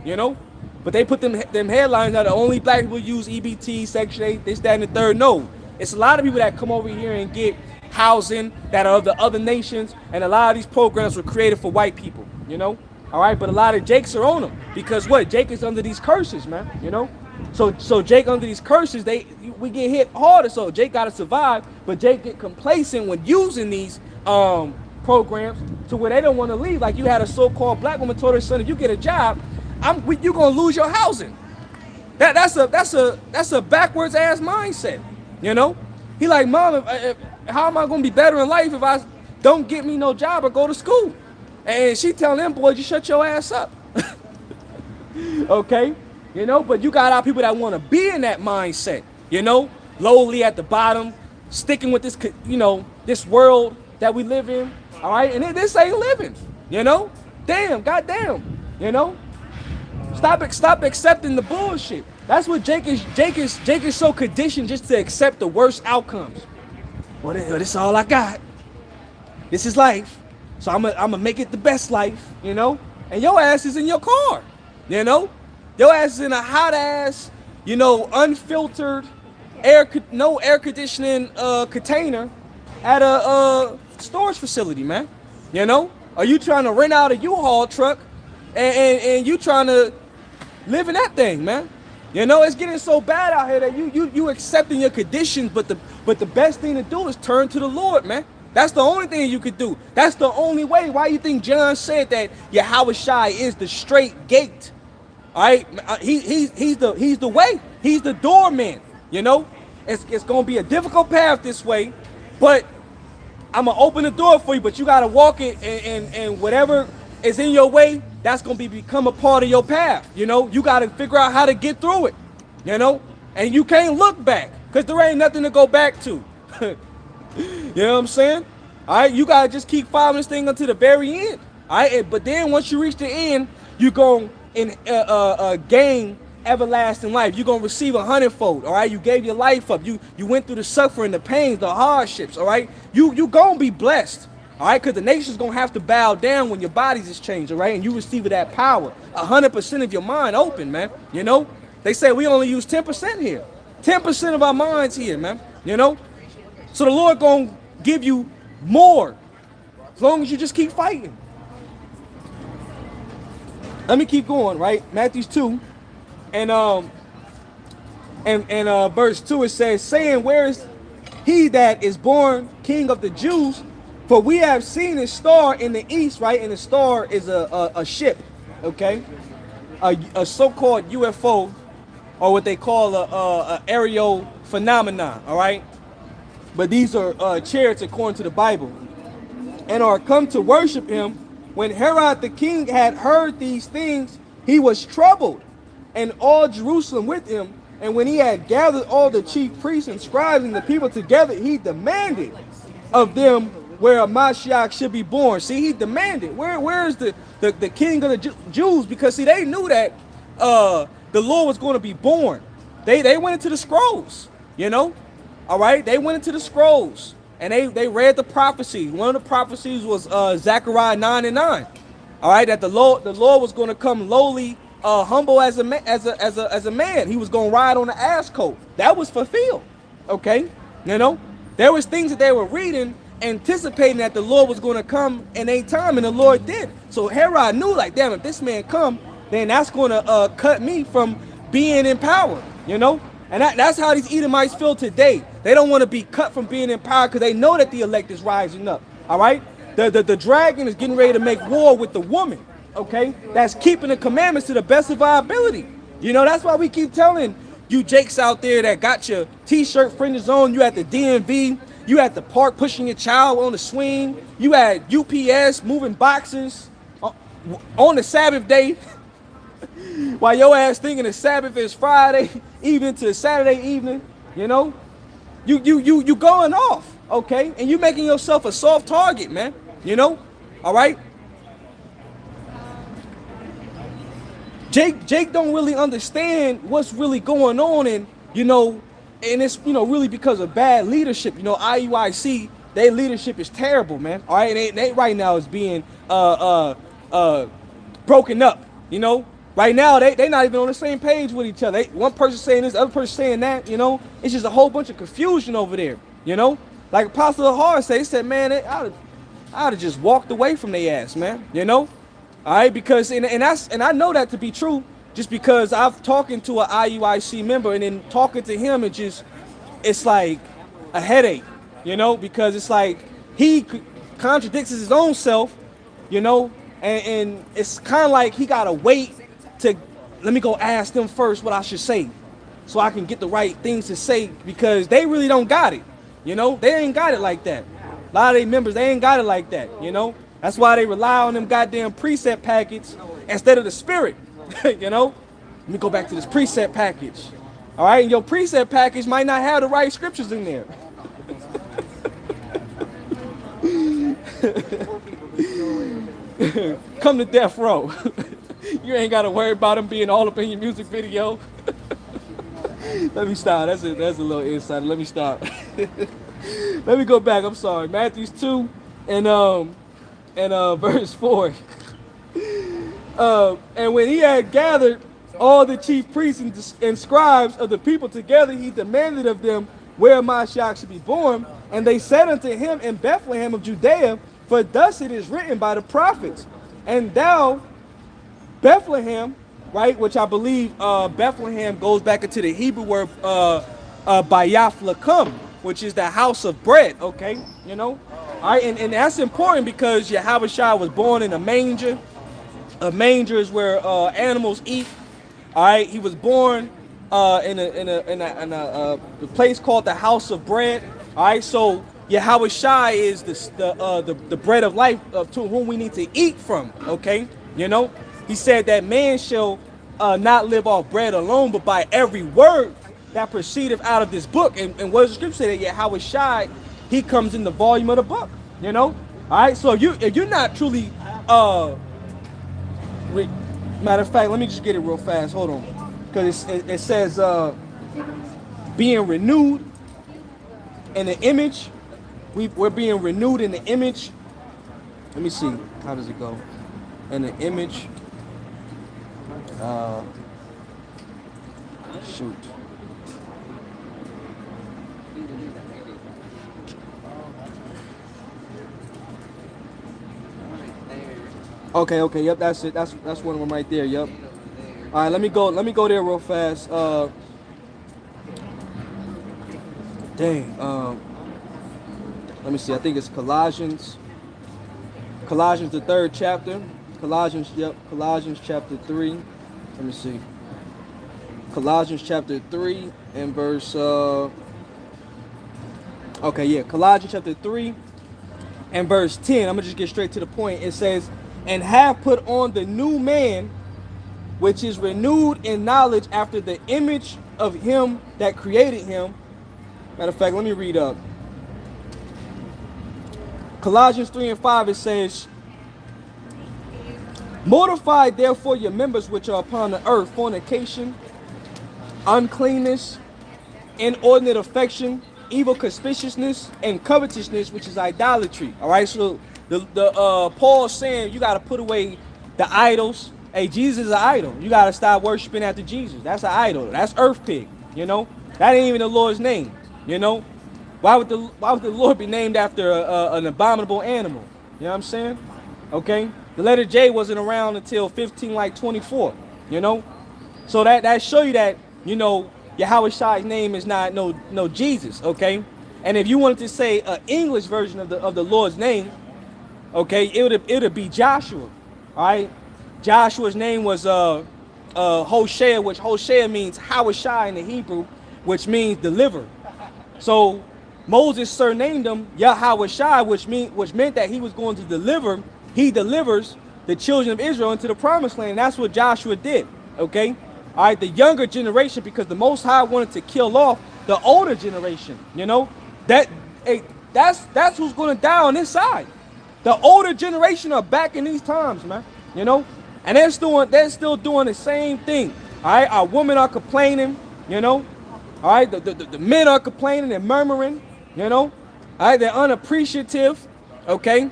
But they put them headlines that only black people use EBT, Section 8, this, that, and the third. No, it's a lot of people that come over here and get housing that are of the other nations, and a lot of these programs were created for white people. All right, but a lot of Jakes are on them because what? Jake is under these curses, man. So Jake under these curses, we get hit harder. So Jake got to survive, but Jake get complacent when using these programs to where they don't want to leave. Like you had a so-called black woman told her son, if you get a job, you're gonna lose your housing. That's a backwards ass mindset. He like, mom, how am I gonna be better in life if I don't get me no job or go to school? And she telling them boys, you shut your ass up. Okay. But you got our people that want to be in that mindset, lowly at the bottom, sticking with this, this world that we live in. All right. And this ain't living, damn, goddamn, stop accepting the bullshit. That's what Jake is so conditioned just to accept the worst outcomes. Well, this is all I got. This is life. So I'm gonna make it the best life, and your ass is in your car, your ass is in a hot ass, unfiltered no air conditioning container at a storage facility, man. Are you trying to rent out a U-Haul truck and you trying to live in that thing, man? It's getting so bad out here that you accepting your conditions, but the best thing to do is turn to the Lord, man. That's the only thing you could do. That's the only way. Why you think John said that Yahushua is the straight gate? All right, he's the way. He's the doorman. It's gonna be a difficult path this way, but I'm gonna open the door for you. But you gotta walk it, and whatever is in your way, that's gonna become a part of your path. You gotta figure out how to get through it. And you can't look back because there ain't nothing to go back to. You know what I'm saying? All right, you gotta just keep following this thing until the very end. All right, but then once you reach the end, you gonna gain everlasting life. You're gonna receive 100-fold. All right, you gave your life up. You went through the suffering, the pains, the hardships. All right, you gonna be blessed. All right, because the nation's gonna have to bow down when your bodies is changed. All right, and you receive that power. 100% of your mind open, man. They say we only use 10% here. 10% of our minds here, man. So the Lord gonna give you more as long as you just keep fighting. Let me keep going, right? Matthew 2, and verse 2 it says, saying, where is he that is born King of the Jews? For we have seen his star in the east, right? And the star is a ship, okay? A so-called UFO, or what they call a aerial phenomenon, all right? But these are chariots according to the Bible, and are come to worship him. When Herod the king had heard these things, he was troubled, and all Jerusalem with him. And when he had gathered all the chief priests and scribes and the people together, he demanded of them where a Mashiach should be born. See, he demanded, where is the king of the Jews? Because see, they knew that the Lord was going to be born. They went into the scrolls, All right, they went into the scrolls and they read the prophecy. One of the prophecies was Zechariah 9:9. All right, that the Lord was going to come lowly, humble as a man. He was going to ride on an ass coat. That was fulfilled. Okay, there was things that they were reading, anticipating that the Lord was going to come in a time, and the Lord did. So Herod knew, like, damn, if this man come, then that's going to cut me from being in power, you know? And that's how these Edomites feel today. They don't want to be cut from being in power because they know that the elect is rising up, all right? The dragon is getting ready to make war with the woman, okay? That's keeping the commandments to the best of our ability. You know, that's why we keep telling you jakes out there that got your t-shirt fringes on, you at the DMV, you at the park pushing your child on the swing, you at UPS moving boxes on the Sabbath day, while your ass thinking the Sabbath is Friday evening to Saturday evening, you know? You going off, okay? And you making yourself a soft target, man, you know? All right? Jake don't really understand what's really going on, and you know, and it's, you know, really because of bad leadership. You know, IUIC, their leadership is terrible, man. All right, and they right now is being broken up. You know, right now they not even on the same page with each other. One person saying this, the other person saying that. You know, it's just a whole bunch of confusion over there. You know, like Apostle Hard said, man, I'd have just walked away from their ass, man. You know. All right, because and I know that to be true, just because I've talking to an IUIC member and then talking to him, it's like a headache, you know, because it's like he contradicts his own self, you know, and it's kind of like he gotta wait to let me go ask them first what I should say, so I can get the right things to say, because they really don't got it, you know, they ain't got it like that. A lot of their members, they ain't got it like that, you know. That's why they rely on them goddamn preset packets instead of the spirit, you know? Let me go back to this preset package. All right, and your preset package might not have the right scriptures in there. Come to death row. You ain't got to worry about them being all up in your music video. Let me stop. That's a little insider. Let me stop. Let me go back. I'm sorry. Matthew 2 and verse 4. And when he had gathered all the chief priests and scribes of the people together, he demanded of them where Mashiach should be born. And they said unto him, in Bethlehem of Judea, for thus it is written by the prophets. And thou, Bethlehem, right, which I believe Bethlehem goes back into the Hebrew word Bayaflakum, which is the house of bread, okay, you know? All right, and that's important because Yahushua was born in a manger. A manger is where animals eat. All right, he was born in a place called the house of bread. All right, so Yahushua is the bread of life to whom we need to eat from. Okay, you know, he said that man shall not live off bread alone, but by every word that proceedeth out of this book. And what does the scripture say? That Yahushua, he comes in the volume of the book, you know? All right, so if you're not truly, matter of fact, let me just get it real fast, hold on. Because it says, being renewed in the image, we're being renewed in the image. Let me see, how does it go? In the image, shoot. Okay, yep, that's it. That's one of them right there, yep. All right, let me go there real fast. Let me see. I think it's Colossians, the 3rd chapter. Colossians chapter 3. Let me see. Colossians chapter 3 and verse Colossians chapter 3 and verse 10. I'm gonna just get straight to the point. It says, and have put on the new man, which is renewed in knowledge after the image of him that created him. Matter of fact, let me read up. Colossians 3 and 5, it says, mortify therefore your members which are upon the earth, fornication, uncleanness, inordinate affection, evil conspicuousness, and covetousness, which is idolatry. All right, so the Paul's saying you got to put away the idols. Hey, Jesus is an idol. You got to stop worshiping after Jesus. That's an idol. That's earth pig. You know, that ain't even the Lord's name. You know, why would the Lord be named after an abominable animal? You know what I'm saying? Okay. The letter J wasn't around until 1524, you know? So that show you that, you know, Yahweh Shai's name is not no Jesus, okay? And if you wanted to say an English version of the Lord's name, okay, it would be Joshua, all right? Joshua's name was Hoshea, which Hoshea means Hawashai in the Hebrew, which means deliver. So Moses surnamed him Yahawashai, which meant that he was going to deliver. He delivers the children of Israel into the promised land. And that's what Joshua did. Okay, all right. The younger generation, because the Most High wanted to kill off the older generation. You know, that's who's going to die on this side. The older generation are back in these times, man. You know, and they're still doing the same thing. All right, our women are complaining. You know, all right. The men are complaining and murmuring. You know, all right. They're unappreciative. Okay.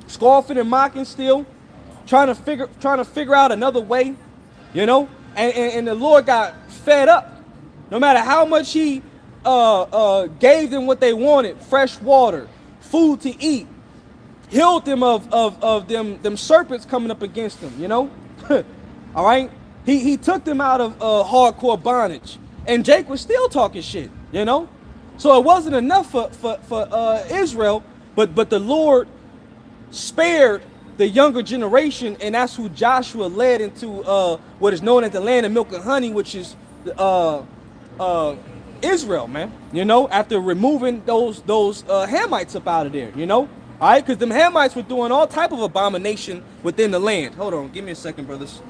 Scoffing and mocking still, trying to figure out another way, you know, and the Lord got fed up. No matter how much He gave them what they wanted, fresh water, food to eat, healed them of them serpents coming up against them, you know. All right, he took them out of hardcore bondage, and Jake was still talking shit, you know. So it wasn't enough for Israel, but the Lord spared the younger generation, and that's who Joshua led into what is known as the land of milk and honey, which is Israel, man. You know, after removing those Hamites up out of there, you know, all right, because them Hamites were doing all type of abomination within the land. Hold on, give me a second, brothers.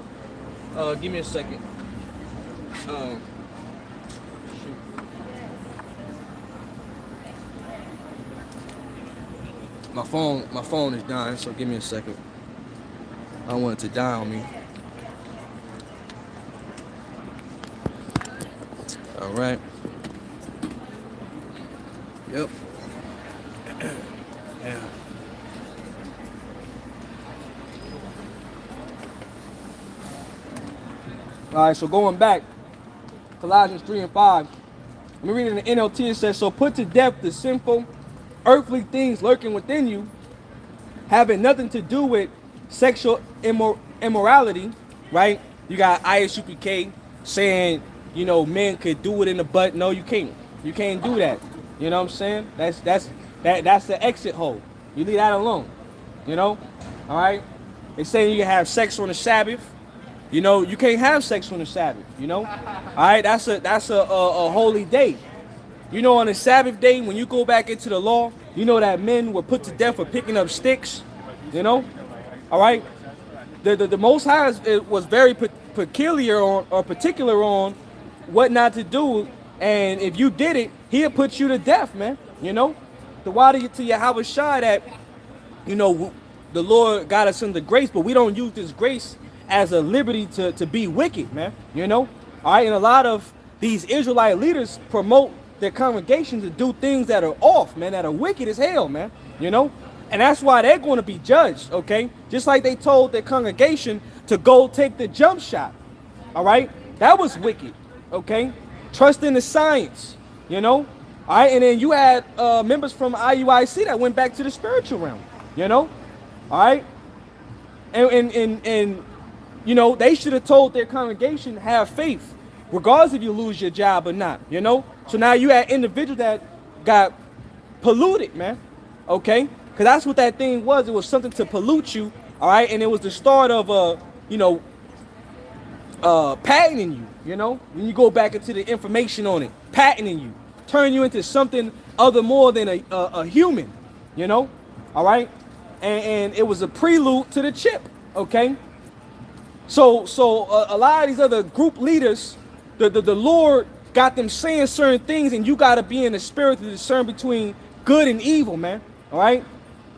Give me a second. My phone is dying, so give me a second. I don't want it to die on me. All right. Yep. Yeah. All right, so going back, Colossians 3 and 5. Let me read it in the NLT. It says, so put to death the sinful earthly things lurking within you, having nothing to do with sexual immorality, right? You got ISUPK saying, you know, men could do it in the butt. No, you can't. You can't do that. You know what I'm saying? That's the exit hole. You leave that alone. You know? All right? They're saying you can have sex on the Sabbath. You know, you can't have sex on the Sabbath, you know? All right, that's a holy day. You know, on the Sabbath day, when you go back into the law, you know that men were put to death for picking up sticks, you know? All right? The Most High was very particular on what not to do, and if you did it, He'll put you to death, man, you know? The water to Yahweh Shai that, you know, the Lord got us into grace, but we don't use this grace as a liberty to be wicked, man, you know? All right, and a lot of these Israelite leaders promote their congregation to do things that are off, man, that are wicked as hell, man, you know? And that's why they're going to be judged, okay? Just like they told their congregation to go take the jump shot, all right? That was wicked, okay? Trust in the science, you know? All right, and then you had members from IUIC that went back to the spiritual realm, you know? All right? And you know, they should have told their congregation, have faith, regardless if you lose your job or not, you know? So now you had individuals that got polluted, man, okay? Because that's what that thing was. It was something to pollute you, all right? And it was the start of, you know, patenting you, you know? When you go back into the information on it, patenting you, turn you into something other more than a human, you know? All right? And it was a prelude to the chip, okay? So a lot of these other group leaders, the Lord got them saying certain things, and you got to be in the spirit to discern between good and evil, man. All right?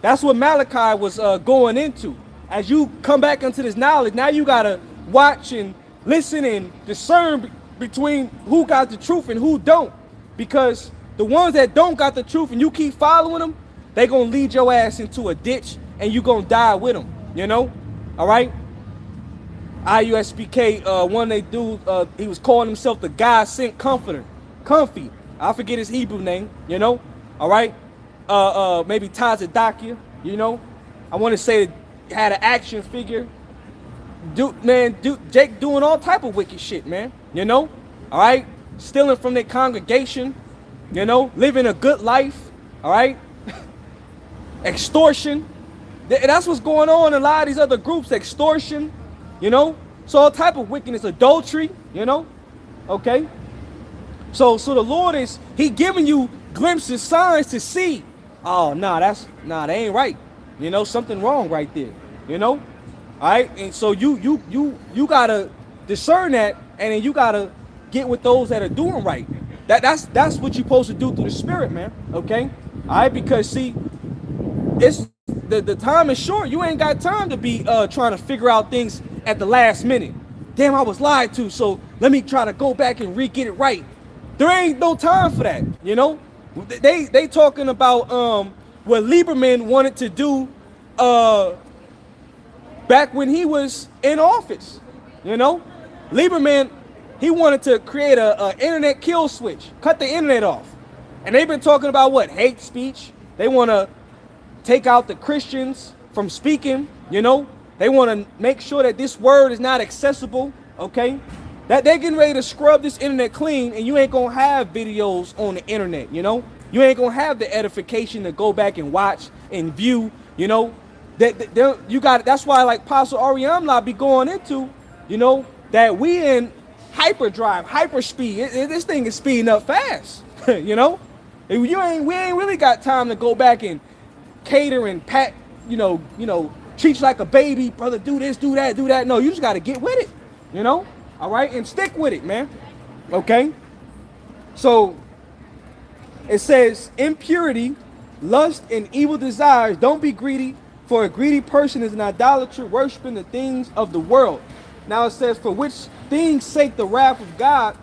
That's what Malachi was going into. As you come back into this knowledge, now you got to watch and listen and discern between who got the truth and who don't. Because the ones that don't got the truth and you keep following them, they going to lead your ass into a ditch and you going to die with them, you know? All right? IUSPK, one they do, he was calling himself the God sent comforter, Comfy. I forget his Hebrew name, you know? All right? Maybe Tazadakia, you know? I want to say had an action figure. Jake doing all type of wicked shit, man. You know, all right, stealing from their congregation. You know, living a good life. All right, extortion. That's what's going on in a lot of these other groups. Extortion. You know, so all type of wickedness, adultery. You know, okay. So the Lord he giving you glimpses, signs to see. Oh, that ain't right. You know, something wrong right there. You know, all right. And so you gotta discern that, and then you gotta get with those that are doing right. That's what you're supposed to do through the Spirit, man. Okay, all right. Because see, it's the time is short. You ain't got time to be trying to figure out things at the last minute. Damn, I was lied to. So let me try to go back and get it right. There ain't no time for that, you know. They talking about what Lieberman wanted to do back when he was in office, you know. Lieberman, he wanted to create a internet kill switch, cut the internet off, and they've been talking about what, hate speech. They want to take out the Christians from speaking, you know. They want to make sure that this word is not accessible, okay. That they're getting ready to scrub this internet clean, and you ain't gonna have videos on the internet, you know? You ain't gonna have the edification to go back and watch and view, you know? That's why, like Apostle Ariamla be going into, you know, that we in hyperdrive, hyperspeed. This thing is speeding up fast, you know? We ain't really got time to go back and cater and pat, you know, treat you like a baby, brother, do this, do that, do that. No, you just gotta get with it, you know? All right, and stick with it, man. Okay? So, it says, impurity, lust, and evil desires. Don't be greedy, for a greedy person is an idolater, worshiping the things of the world. Now it says, for which things sake the wrath of God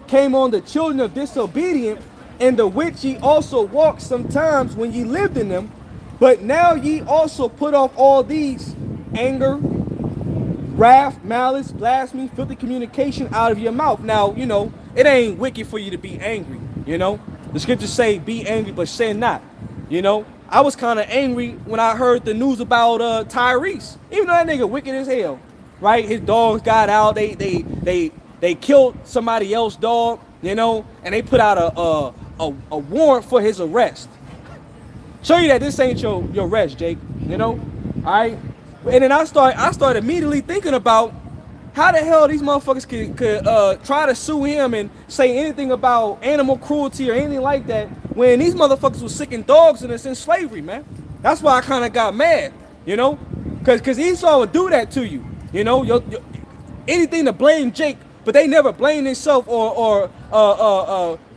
came on the children of disobedience, in the which ye also walked sometimes when ye lived in them. But now ye also put off all these: anger, wrath, malice, blasphemy, filthy communication out of your mouth. Now, you know, it ain't wicked for you to be angry, you know. The scriptures say, be angry, but sin not, you know. I was kind of angry when I heard the news about Tyrese. Even though that nigga wicked as hell, right? His dogs got out. They killed somebody else's dog, you know, and they put out a warrant for his arrest. Show you that this ain't your arrest, Jake, you know, all right? And then I started immediately thinking about how the hell these motherfuckers could try to sue him and say anything about animal cruelty or anything like that when these motherfuckers was sicking dogs in slavery, man. That's why I kind of got mad, you know, because Esau would do that to you, you know, anything to blame Jake, but they never blame themselves or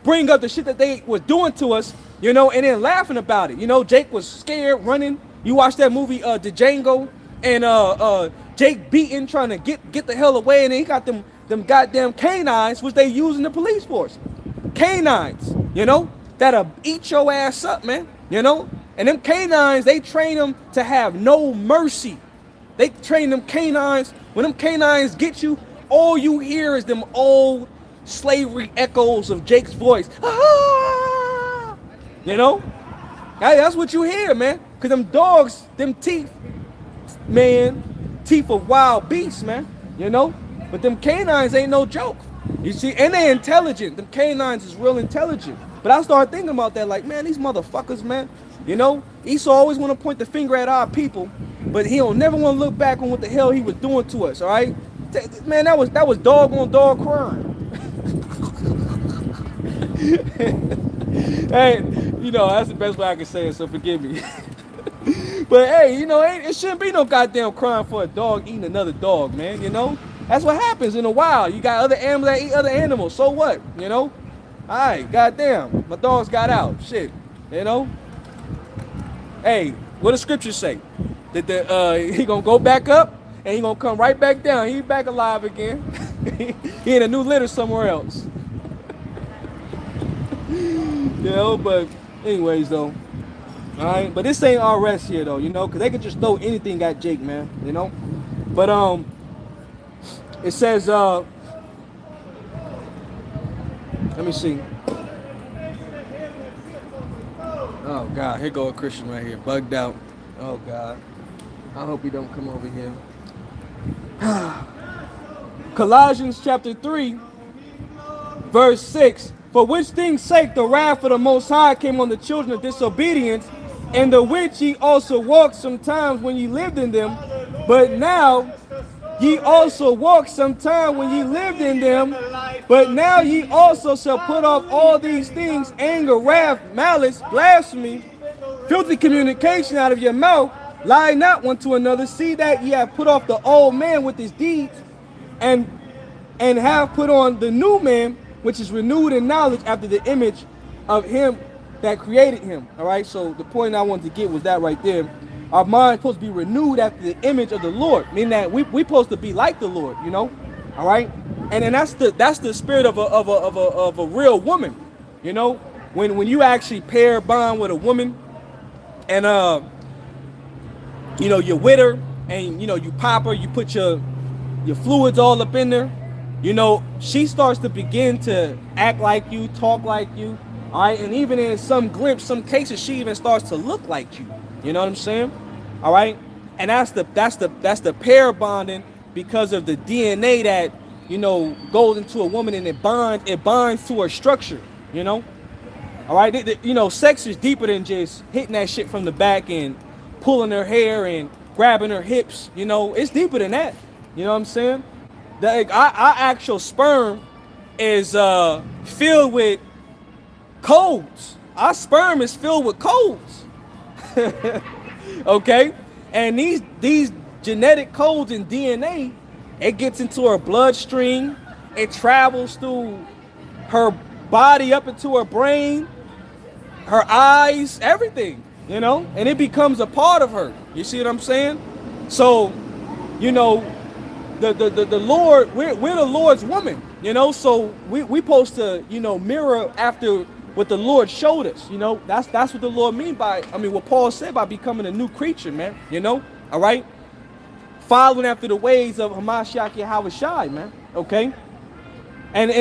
bring up the shit that they was doing to us, you know, and then laughing about it. You know, Jake was scared, running. You watch that movie, The Django. And Jake beating, trying to get the hell away, and then he got them goddamn canines, which they use in the police force. Canines, you know, that'll eat your ass up, man, you know. And them canines, they train them to have no mercy. They train them canines. When them canines get you, all you hear is them old slavery echoes of Jake's voice. Ah! You know, that's what you hear, man. Cause them dogs, them teeth, man, teeth of wild beasts, man, you know. But them canines ain't no joke, you see. And they intelligent. Them canines is real intelligent. But I started thinking about that, like, man, these motherfuckers, man, you know. Esau always want to point the finger at our people, but he don't never want to look back on what the hell he was doing to us. All right, man, that was dog on dog crime. Hey, you know, that's the best way I can say it, so forgive me. But hey, you know, it shouldn't be no goddamn crime for a dog eating another dog, man, you know? That's what happens in the wild. You got other animals that eat other animals, so what, you know? Alright, goddamn, my dogs got out, shit, you know? Hey, what the scriptures say? That he gonna go back up, and he gonna come right back down. He back alive again. He in a new litter somewhere else. You know, but anyways, though. All right, but this ain't our rest here, though, you know, because they could just throw anything at Jake, man, you know. But it says, let me see. Oh God, here go a Christian right here, bugged out. Oh God. I hope he don't come over here. Colossians chapter 3, verse 6. For which things sake the wrath of the Most High came on the children of disobedience, in the which ye also walked sometimes when ye lived in them. But now ye also walked sometime when ye lived in them. But now ye also shall put off all these things: anger, wrath, malice, blasphemy, filthy communication out of your mouth. Lie not one to another. See that ye have put off the old man with his deeds, and have put on the new man, which is renewed in knowledge after the image of him that created him. All right, so the point I wanted to get was that right there. Our mind is supposed to be renewed after the image of the Lord, meaning that we supposed to be like the Lord, you know. All right, and then that's the spirit of a real woman, you know. When you actually pair bond with a woman, and you know, you're with her, and you know, you pop her, you put your fluids all up in there, you know, she starts to begin to act like you, talk like you, all right, and even in some cases, she even starts to look like you. You know what I'm saying? All right, and that's the pair bonding, because of the DNA that, you know, goes into a woman, and it bonds to her structure. You know, all right, you know, sex is deeper than just hitting that shit from the back and pulling her hair and grabbing her hips. You know, it's deeper than that. You know what I'm saying? Our actual sperm is filled with codes. Our sperm is filled with codes. Okay? And these genetic codes in DNA, it gets into her bloodstream. It travels through her body up into her brain, her eyes, everything, you know? And it becomes a part of her. You see what I'm saying? So, you know, the Lord, we're the Lord's woman, you know, so we supposed to, you know, mirror after what the Lord showed us, you know. That's what the Lord mean by, what Paul said by becoming a new creature, man, you know, all right? Following after the ways of Hamashiach Yahushai, man, okay? And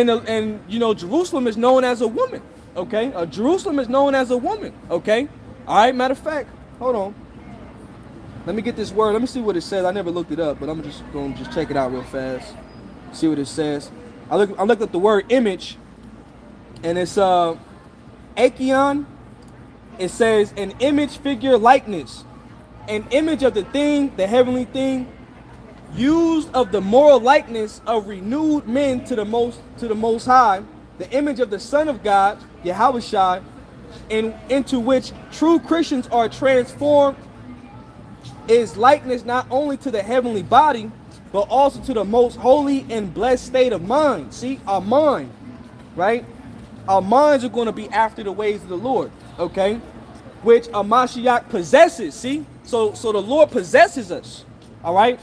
you know, Jerusalem is known as a woman, okay? Jerusalem is known as a woman, okay? All right, matter of fact, hold on. Let me get this word. Let me see what it says. I never looked it up, but I'm just going to check it out real fast. See what it says. I looked up the word image, and it's Achion. It says an image, figure, likeness. An image of the thing, the heavenly thing, used of the moral likeness of renewed men to the most high, the image of the Son of God, Yahushai, into which true Christians are transformed, is likeness not only to the heavenly body, but also to the most holy and blessed state of mind. See, our mind, right? Our minds are going to be after the ways of the Lord, okay? Which a Mashiach possesses, see? So the Lord possesses us, all right?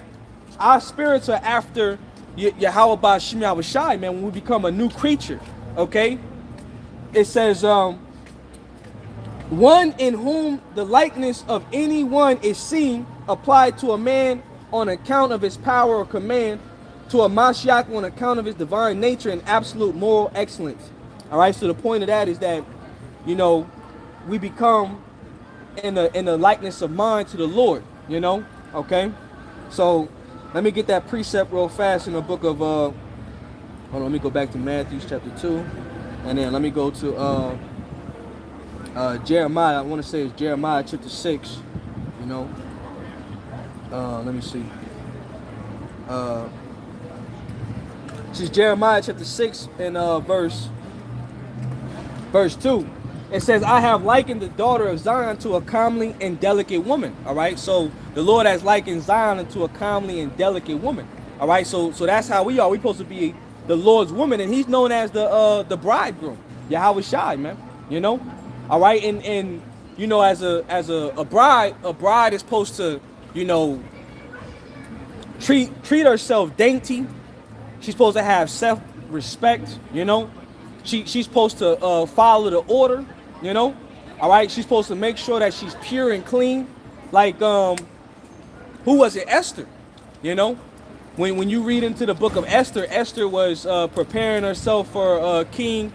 Our spirits are after Yahweh Ba'Shem Yahushai, man, when we become a new creature, okay? It says, one in whom the likeness of any one is seen, applied to a man on account of his power or command, to a Mashiach on account of his divine nature and absolute moral excellence. All right, so the point of that is that, you know, we become in the likeness of mind to the Lord, you know, okay? So let me get that precept real fast in the book of, hold on, let me go back to Matthew chapter 2, and then let me go to Jeremiah. I want to say it's Jeremiah chapter 6, you know. Let me see. This is Jeremiah chapter 6 and verse 2. It says, I have likened the daughter of Zion to a comely and delicate woman. All right, so the Lord has likened Zion into a comely and delicate woman. All right, so that's how we are. We're supposed to be the Lord's woman, and he's known as the bridegroom, Yahushai, man, you know. All right, and you know, as a bride is supposed to, you know, treat herself dainty. She's supposed to have self-respect, you know. She's supposed to follow the order, you know. All right, she's supposed to make sure that she's pure and clean. Like who was it? Esther, you know. When you read into the book of Esther, Esther was preparing herself for King.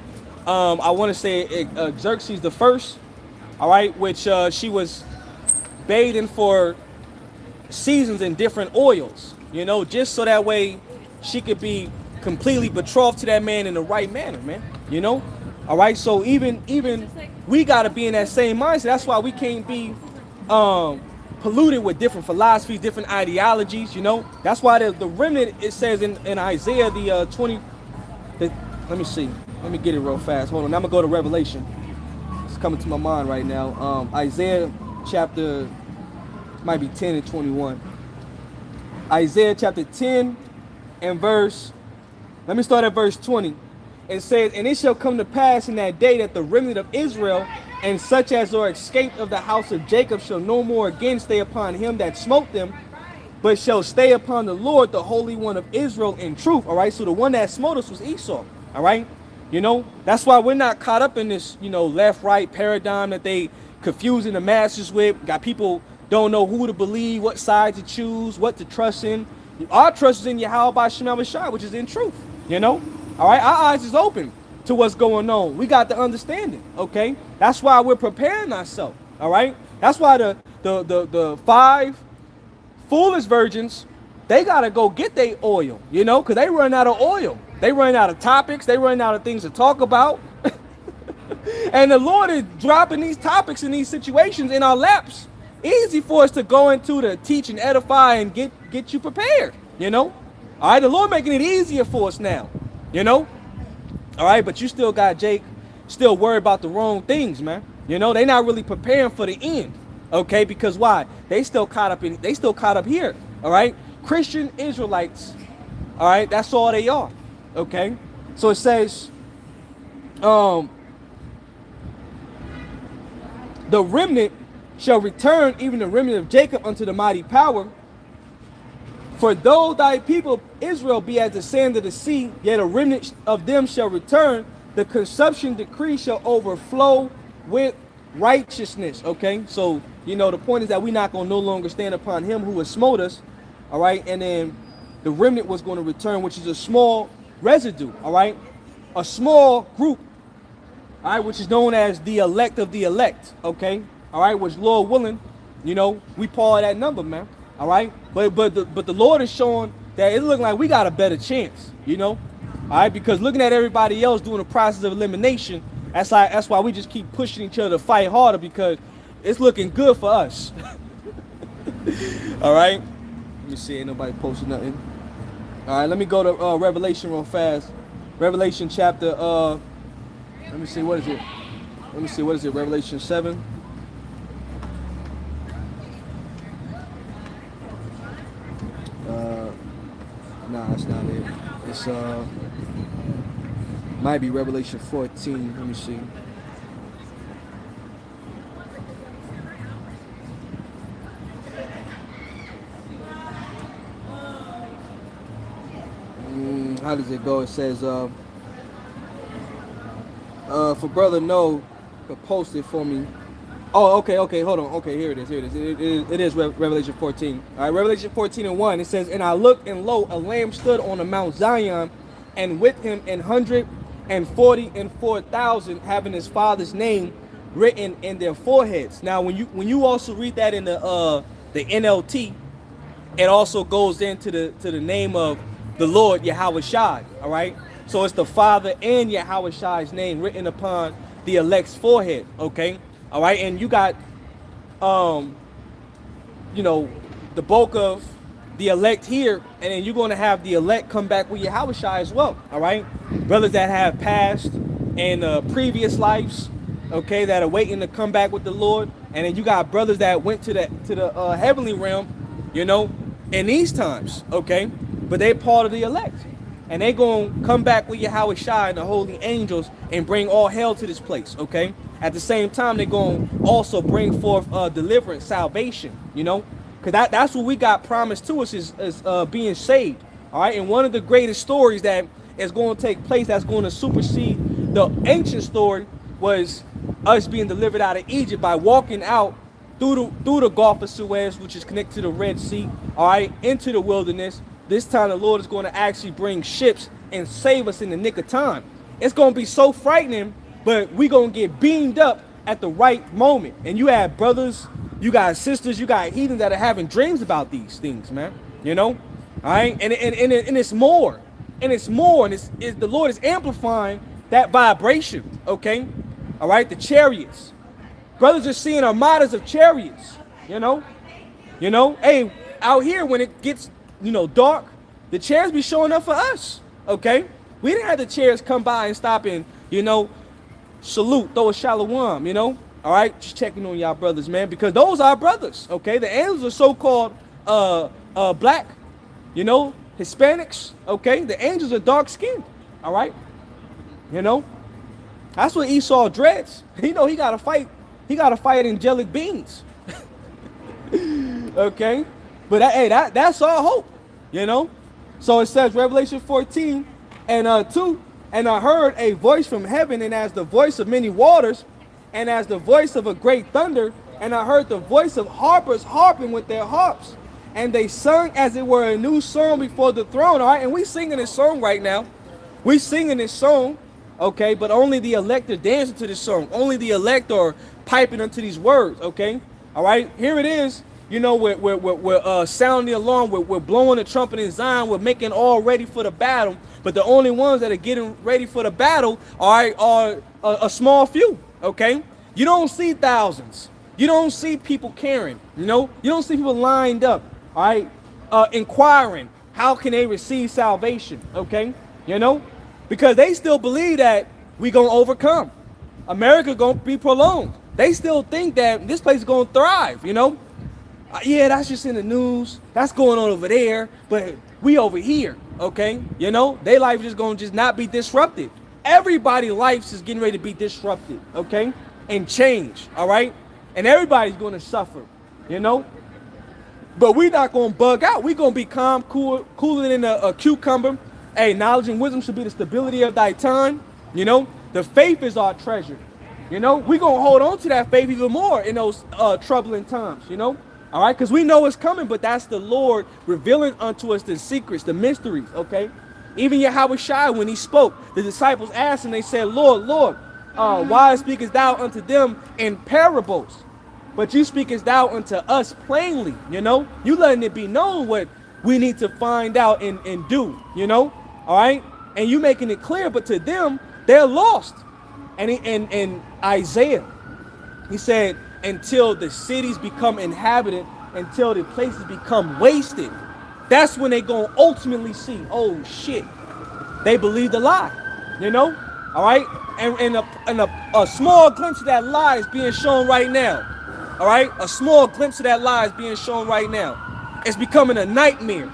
I want to say Xerxes the First. All right, which she was bathing for seasons and different oils, you know, just so that way she could be completely betrothed to that man in the right manner, man. You know? All right. So even we gotta be in that same mindset. That's why we can't be polluted with different philosophies, different ideologies, you know. That's why the remnant, it says in Isaiah the 20, let me see. Let me get it real fast. Hold on. I'm gonna go to Revelation. It's coming to my mind right now. Isaiah chapter might be 10 and 21. Isaiah chapter 10 and verse, let me start at verse 20. It says, and it shall come to pass in that day that the remnant of Israel and such as are escaped of the house of Jacob shall no more again stay upon him that smote them, but shall stay upon the Lord, the Holy One of Israel, in truth. All right, so the one that smote us was Esau. All right, you know, that's why we're not caught up in this, you know, left-right paradigm that they confusing the masses with. Got people don't know who to believe, what side to choose, what to trust in. Our trust is in Yahweh by Shema Shai, which is in truth, you know. All right, our eyes is open to what's going on. We got the understanding, okay? That's why we're preparing ourselves, all right? That's why the 5 foolish virgins, they got to go get their oil, you know, because they run out of oil. They run out of topics. They run out of things to talk about. And the Lord is dropping these topics in these situations in our laps. Easy for us to go into to teach and edify and get you prepared, you know? All right, the Lord making it easier for us now, you know? All right, but you still got Jake still worried about the wrong things, man. You know, they not really preparing for the end, okay? Because why? They still caught up here, all right? Christian Israelites, all right? That's all they are, okay? So it says, the remnant shall return, even the remnant of Jacob, unto the mighty power. For though thy people Israel be as the sand of the sea, yet a remnant of them shall return. The consumption decree shall overflow with righteousness. Okay, so you know the point is that we're not going to no longer stand upon him who has smote us. All right, and then the remnant was going to return, which is a small residue. All right, a small group. All right, which is known as the elect of the elect. Okay, all right, which Lord willing, you know, we part of that number, man. All right, but the Lord is showing that it looking like we got a better chance, you know. All right, because looking at everybody else doing the process of elimination, that's why we just keep pushing each other to fight harder, because it's looking good for us. All right, let me see, ain't nobody posting nothing. All right, let me go to Revelation real fast. Revelation chapter let me see, what is it? Let me see, what is it? Revelation 7. Nah, that's not it. It's might be Revelation 14. Let me see. How does it go? It says for brother No could post it for me. Oh, okay, hold on. Okay, here it is. It is Revelation 14. All right, Revelation 14 and 1. It says, and I looked, and lo, a lamb stood on the Mount Zion, and with him 144,000, having his father's name written in their foreheads. Now, when you also read that in the NLT, it also goes into the name of the Lord Yahweh Shai. All right, so it's the Father and Yahweh Shai's name written upon the elect's forehead. Okay. All right, and you got, you know, the bulk of the elect here, and then you're going to have the elect come back with Yahweh Shai as well. All right, brothers that have passed in previous lives, okay, that are waiting to come back with the Lord, and then you got brothers that went to the heavenly realm, you know, in these times, okay, but they part of the elect, and they gonna come back with Yahweh Shai and the holy angels and bring all hell to this place, okay. At the same time, they're going to also bring forth deliverance, salvation, you know, because that's what we got promised to us is being saved. All right. And one of the greatest stories that is going to take place that's going to supersede the ancient story was us being delivered out of Egypt by walking out through the Gulf of Suez, which is connected to the Red Sea. All right. Into the wilderness. This time the Lord is going to actually bring ships and save us in the nick of time. It's going to be so frightening. But we going to get beamed up at the right moment. And you have brothers You got sisters, you got heathens that are having dreams about these things, man. You know? All right? And it's more. And it's more. And the Lord is amplifying that vibration, okay? All right? The chariots. Brothers are seeing armadas of chariots, you know? You know? Hey, out here when it gets, dark, the chariots be showing up for us, okay? We didn't have the chariots come by and stop and, salute, throw a shalom, All right, just checking on y'all brothers, man, because those are brothers, okay? The angels are so-called black, Hispanics, okay? The angels are dark-skinned, all right? That's what Esau dreads. He gotta fight. He gotta fight angelic beings, okay? But that's our hope, So it says Revelation 14 and 2, and I heard a voice from heaven, and as the voice of many waters, and as the voice of a great thunder, and I heard the voice of harpers harping with their harps, and they sung as it were a new song before the throne. All right, and we singing this song right now. We singing this song, okay, but only the elect are dancing to this song. Only the elect are piping unto these words, okay? All right, here it is. We're sounding the alarm. We're blowing the trumpet in Zion. We're making all ready for the battle. But the only ones that are getting ready for the battle are a small few, okay? You don't see thousands. You don't see people caring, You don't see people lined up, all right, inquiring, how can they receive salvation, okay? Because they still believe that we going to overcome. America going to be prolonged. They still think that this place is going to thrive, Yeah, that's just in the news. That's going on over there, but we over here, okay? Their life is just going to not be disrupted. Everybody's life is getting ready to be disrupted, okay? And change, all right? And everybody's going to suffer, But we're not going to bug out. We're going to be calm, cooler than a cucumber. Hey, knowledge and wisdom should be the stability of thy time, The faith is our treasure, We're going to hold on to that faith even more in those troubling times, All right, because we know it's coming, but that's the Lord revealing unto us the secrets, the mysteries, okay? Even Yahweh Shai, when he spoke, the disciples asked him, they said, Lord, why speakest thou unto them in parables? But you speakest thou unto us plainly, You letting it be known what we need to find out and do, All right? And you making it clear, but to them, they're lost. And in Isaiah, he said, until the cities become inhabited, until the places become wasted, that's when they gonna ultimately see, oh shit, they believed the lie, All right, and a small glimpse of that lie is being shown right now. All right, a small glimpse of that lie is being shown right now. It's becoming a nightmare.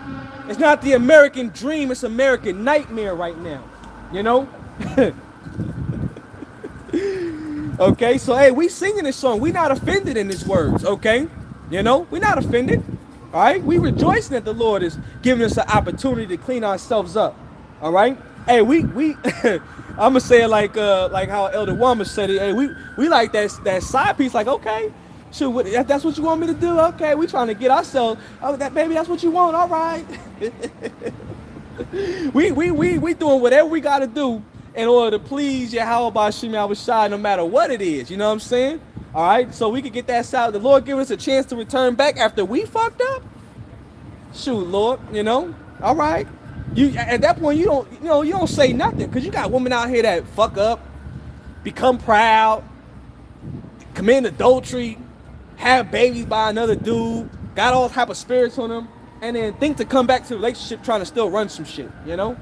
It's not the American dream; it's American nightmare right now. Okay, so hey, we singing this song. We not offended in these words, okay? We're not offended. All right, we rejoicing that the Lord is giving us an opportunity to clean ourselves up. All right, hey, we I'm gonna say it like how Elder Woman said it. Hey, we like that side piece. Like, okay, sure, that's what you want me to do. Okay, we trying to get ourselves. Oh, baby, that's what you want. All right. we doing whatever we got to do in order to please Yahweh Bashim Yahushua, no matter what it is. You know what I'm saying? All right, so we could get that side. The Lord give us a chance to return back after we fucked up. Shoot, Lord, all right. You at that point you don't say nothing, because you got women out here that fuck up, become proud, commit adultery, have babies by another dude, got all type of spirits on them, and then think to come back to the relationship trying to still run some shit. How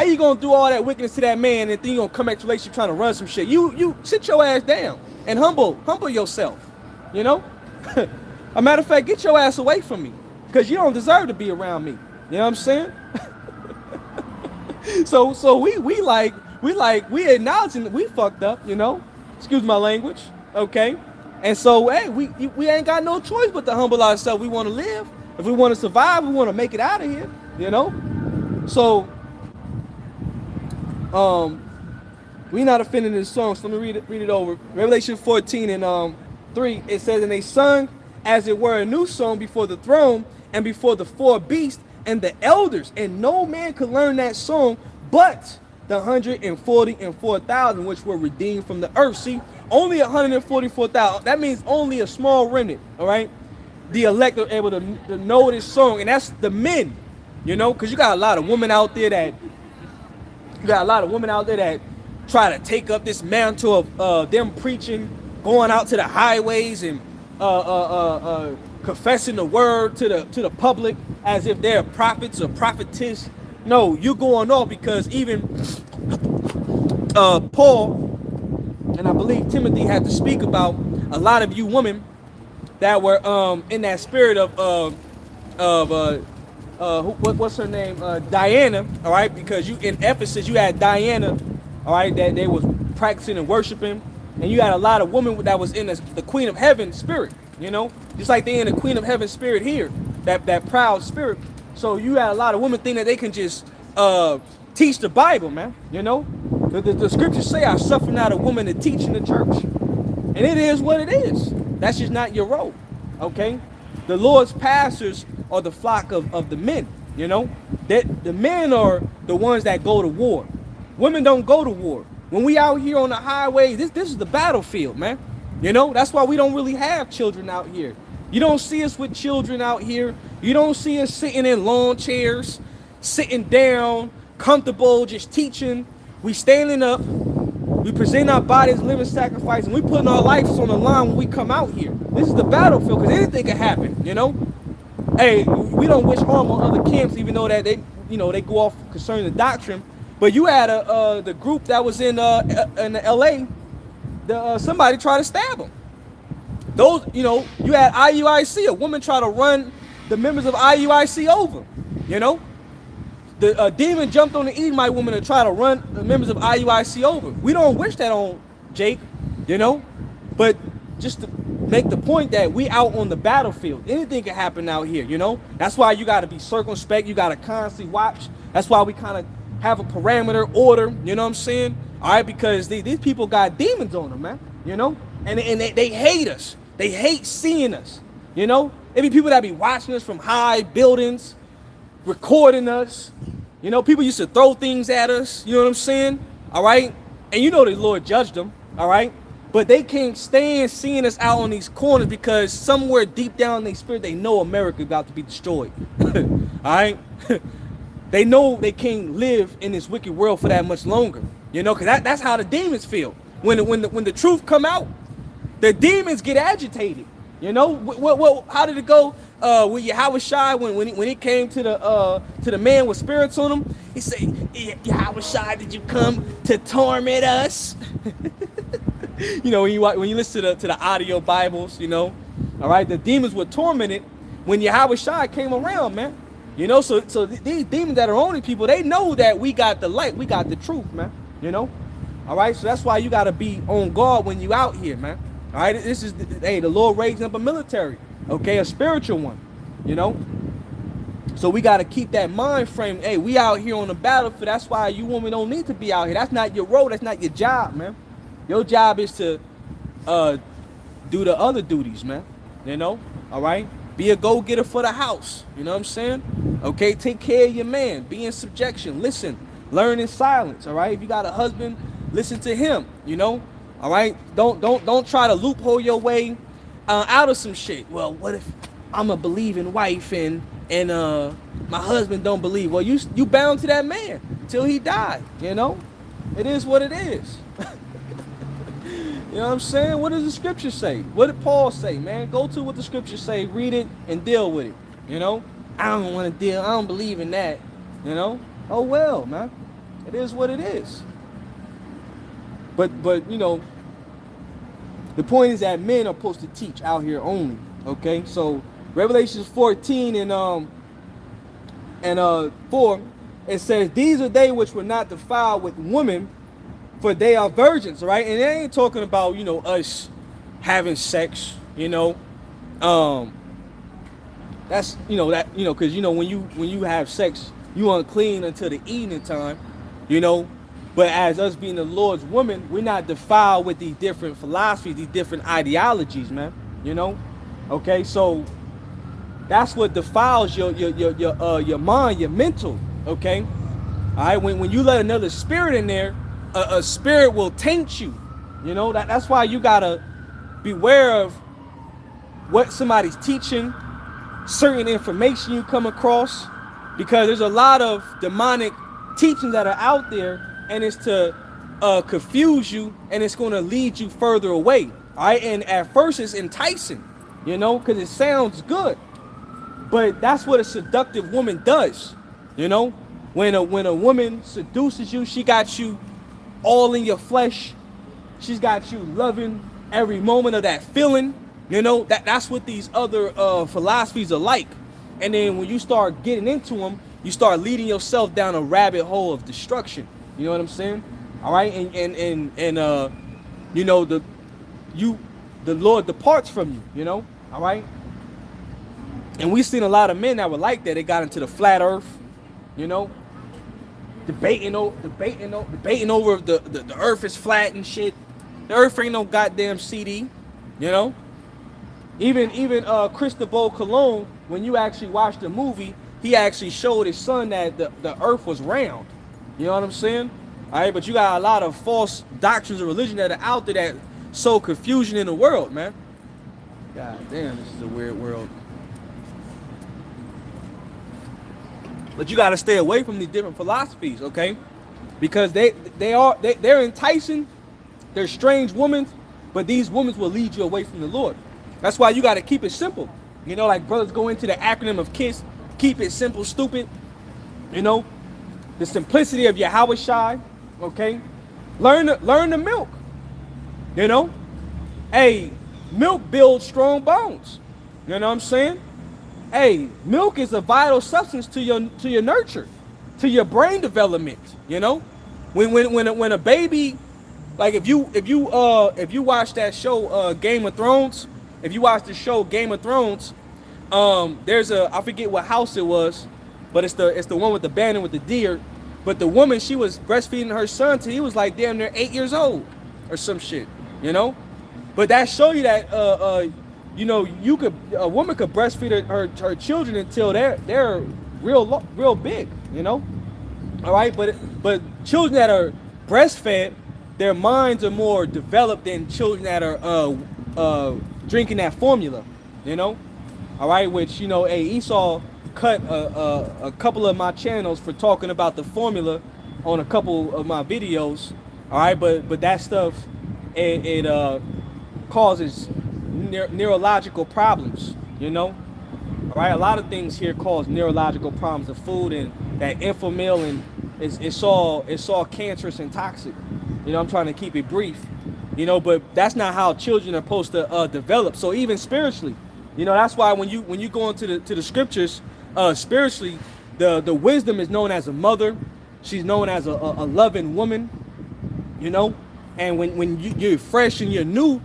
you gonna do all that wickedness to that man and then you gonna come back to the relationship trying to run some shit? You sit your ass down and humble yourself. A matter of fact, get your ass away from me, because you don't deserve to be around me. You know what I'm saying? So we acknowledging that we fucked up, Excuse my language, okay? And so hey, we ain't got no choice but to humble ourselves. We want to live. If we want to survive, we want to make it out of here, So we not offending this song, so let me read it over. Revelation 14 and 3, it says, and they sung as it were a new song before the throne and before the four beasts and the elders, and no man could learn that song but the 144,000 which were redeemed from the earth. See, Only 144,000. That means only a small remnant, all right? The elect are able to know this song, and that's the men, you know, because you got a lot of women out there that try to take up this mantle of them preaching, going out to the highways and confessing the word to the public as if they're prophets or prophetess. No, you're going off because even Paul and I believe Timothy had to speak about a lot of you women that were in that spirit of what's her name, Diana, all right, because you in Ephesus you had Diana, all right, that they was practicing and worshiping, and you had a lot of women that was in the Queen of Heaven spirit, you know, just like they in the Queen of Heaven spirit here, that proud spirit. So you had a lot of women think that they can just teach the Bible, man, you know. The scriptures say, I suffer not a woman to teach in the church. And it is what it is. That's just not your role, okay? The Lord's pastors are the flock of the men, you know? That the men are the ones that go to war. Women don't go to war. When we out here on the highway, this is the battlefield, man. You know, that's why we don't really have children out here. You don't see us with children out here. You don't see us sitting in lawn chairs, sitting down, comfortable, just teaching. We standing up, we present our bodies, living sacrifice, and we putting our lives on the line when we come out here. This is the battlefield, because anything can happen, you know? Hey, we don't wish harm on other camps, even though that they, you know, they go off concerning the doctrine. But you had the group that was in the LA, somebody tried to stab them. Those, you know, you had IUIC, a woman try to run the members of IUIC over, you know? The demon jumped on the Edomite woman to try to run the members of IUIC over. We don't wish that on Jake, you know? But just to make the point that we out on the battlefield. Anything can happen out here, you know? That's why you got to be circumspect. You got to constantly watch. That's why we kind of have a parameter, order, you know what I'm saying? All right, because these people got demons on them, man, you know? And they hate us. They hate seeing us, you know? There be people that be watching us from high buildings, recording us, you know, people used to throw things at us, you know what I'm saying, all right, and you know the Lord judged them, all right, but they can't stand seeing us out on these corners because somewhere deep down in their spirit they know America about to be destroyed. All right. They know they can't live in this wicked world for that much longer, you know, because that's how the demons feel when the truth come out. The demons get agitated, you know. How did it go with Yahushua when it came to the man with spirits on him? He said, Yahushua, did you come to torment us? You know, when you listen to the audio Bibles, you know, all right, the demons were tormented when Yahushua came around, man. You know, so these demons that are owning people, they know that we got the light, we got the truth, man. You know, all right, so that's why you got to be on guard when you out here, man. All right, this is, hey, the Lord raised up a military, okay, a spiritual one, you know. So we got to keep that mind frame. Hey, we out here on the battlefield. That's why you women don't need to be out here. That's not your role. That's not your job, man. Your job is to do the other duties, man. You know, all right. Be a go-getter for the house. You know what I'm saying? Okay, take care of your man. Be in subjection. Listen. Learn in silence. All right. If you got a husband, listen to him. You know. All right. Don't try to loophole your way out of some shit. Well, what if I'm a believing wife and my husband don't believe? Well, you bound to that man till he died. You know. It is what it is. You know what I'm saying? What does the scripture say? What did Paul say, man? Go to what the scriptures say, read it, and deal with it. You know? I don't want to deal. I don't believe in that. You know? Oh, well, man. It is what it is. But you know, the point is that men are supposed to teach out here only. Okay? So, Revelations 14 and 4, it says, these are they which were not defiled with women, for they are virgins, right? And they ain't talking about, you know, us having sex, you know. That's, you know, that, you know, because, you know, when you have sex, you unclean until the evening time, you know. But as us being the Lord's woman, we're not defiled with these different philosophies, these different ideologies, man. You know. Okay, so that's what defiles your mind, your mental. Okay. All right. When you let another spirit in there, a spirit will taint you. You know, that's why you gotta beware of what somebody's teaching, certain information you come across, because there's a lot of demonic teachings that are out there, and it's to confuse you, and it's going to lead you further away. All right, and at first it's enticing, you know, because it sounds good, but that's what a seductive woman does. You know, when a woman seduces you, she got you all in your flesh. She's got you loving every moment of that feeling. You know, that's what these other philosophies are like. And then when you start getting into them, you start leading yourself down a rabbit hole of destruction. You know what I'm saying? All right, and you know, the Lord departs from you. You know, all right. And we've seen a lot of men that were like that. They got into the flat earth. You know, debating over the earth is flat and shit. The earth ain't no goddamn CD. You know. Even Christopher Cologne, when you actually watch the movie, he actually showed his son that the earth was round. You know what I'm saying? All right, but you got a lot of false doctrines of religion that are out there that sow confusion in the world, man. God damn, this is a weird world. But you got to stay away from these different philosophies, okay? Because they're enticing. They're strange women, but these women will lead you away from the Lord. That's why you got to keep it simple. You know, like brothers go into the acronym of KISS, keep it simple, stupid. You know, the simplicity of Yahweh Shai, okay? Learn the milk. You know? Hey, milk builds strong bones. You know what I'm saying? Hey, milk is a vital substance to your nurture, to your brain development, you know? When a baby, like if you watch that show Game of Thrones, if you watch the show Game of Thrones, there's I forget what house it was, but it's the one with the banner with the deer. But the woman, she was breastfeeding her son till he was like damn near 8 years old or some shit, you know. But that show you that you know, a woman could breastfeed her children until they're real big, you know. All right, but children that are breastfed, their minds are more developed than children that are drinking that formula, you know. All right, which, you know, hey, Esau cut a couple of my channels for talking about the formula on a couple of my videos. All right, but that stuff it causes neurological problems, you know. All right, a lot of things here cause neurological problems. The food and that infomil, and it's all cancerous and toxic. You know, I'm trying to keep it brief. You know, but that's not how children are supposed to develop. So even spiritually, you know, that's why when you go into the scriptures, spiritually, the wisdom is known as a mother. She's known as a loving woman. You know, and when you're fresh and you're new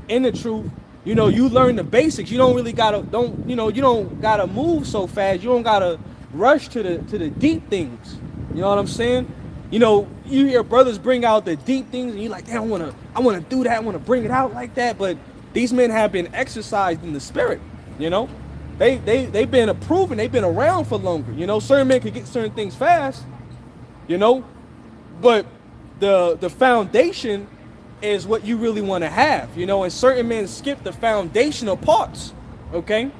in the truth, you know, you learn the basics. You don't gotta move so fast. You don't gotta rush to the deep things. You know what I'm saying? You know, you hear brothers bring out the deep things, and you're like, damn, I wanna do that. I wanna bring it out like that. But these men have been exercised in the spirit. You know, they've been proven. They've been around for longer. You know, certain men can get certain things fast. You know, but the foundation is what you really want to have, you know, and certain men skip the foundational parts, okay?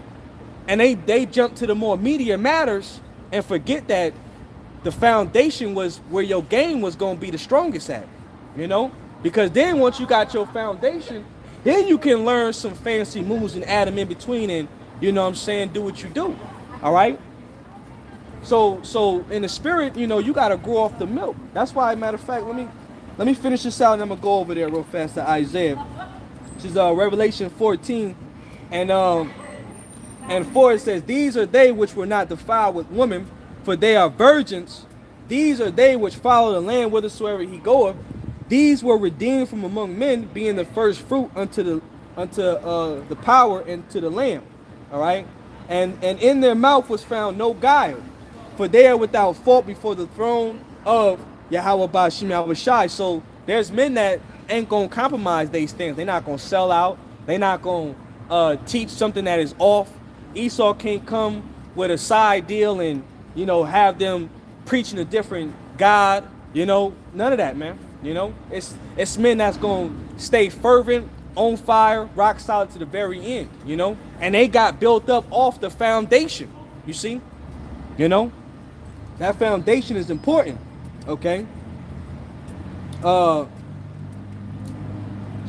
And they jump to the more media matters and forget that the foundation was where your game was going to be the strongest at, you know? Because then once you got your foundation, then you can learn some fancy moves and add them in between and, you know what I'm saying, do what you do, all right? So in the spirit, you know, you got to grow off the milk. That's why, matter of fact, let me finish this out and I'm going to go over there real fast to Isaiah. This is Revelation 14. And 4 it says, these are they which were not defiled with women, for they are virgins. These are they which follow the Lamb whithersoever he goeth. These were redeemed from among men, being the first fruit unto the power and to the Lamb. All right? And in their mouth was found no guile, for they are without fault before the throne of Yahweh Ba'Shem Yahweh Shai. So there's men that ain't gonna compromise these things. They're not gonna sell out. They're not gonna teach something that is off. Esau can't come with a side deal and, you know, have them preaching a different God. You know, none of that, man. You know, it's men that's gonna stay fervent, on fire, rock solid to the very end. You know, and they got built up off the foundation. You see, you know, that foundation is important. Okay. So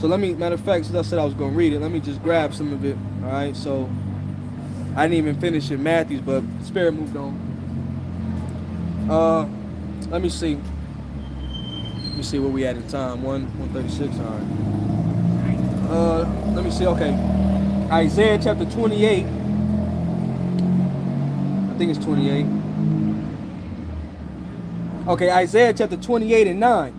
let me, matter of fact, since I said I was gonna read it, let me just grab some of it. All right. So I didn't even finish in Matthews, but Spirit moved on. Let me see. Let me see where we at in time. 1:36. All right. Let me see. Okay. Isaiah chapter 28. I think it's 28. Okay, Isaiah chapter 28 and 9.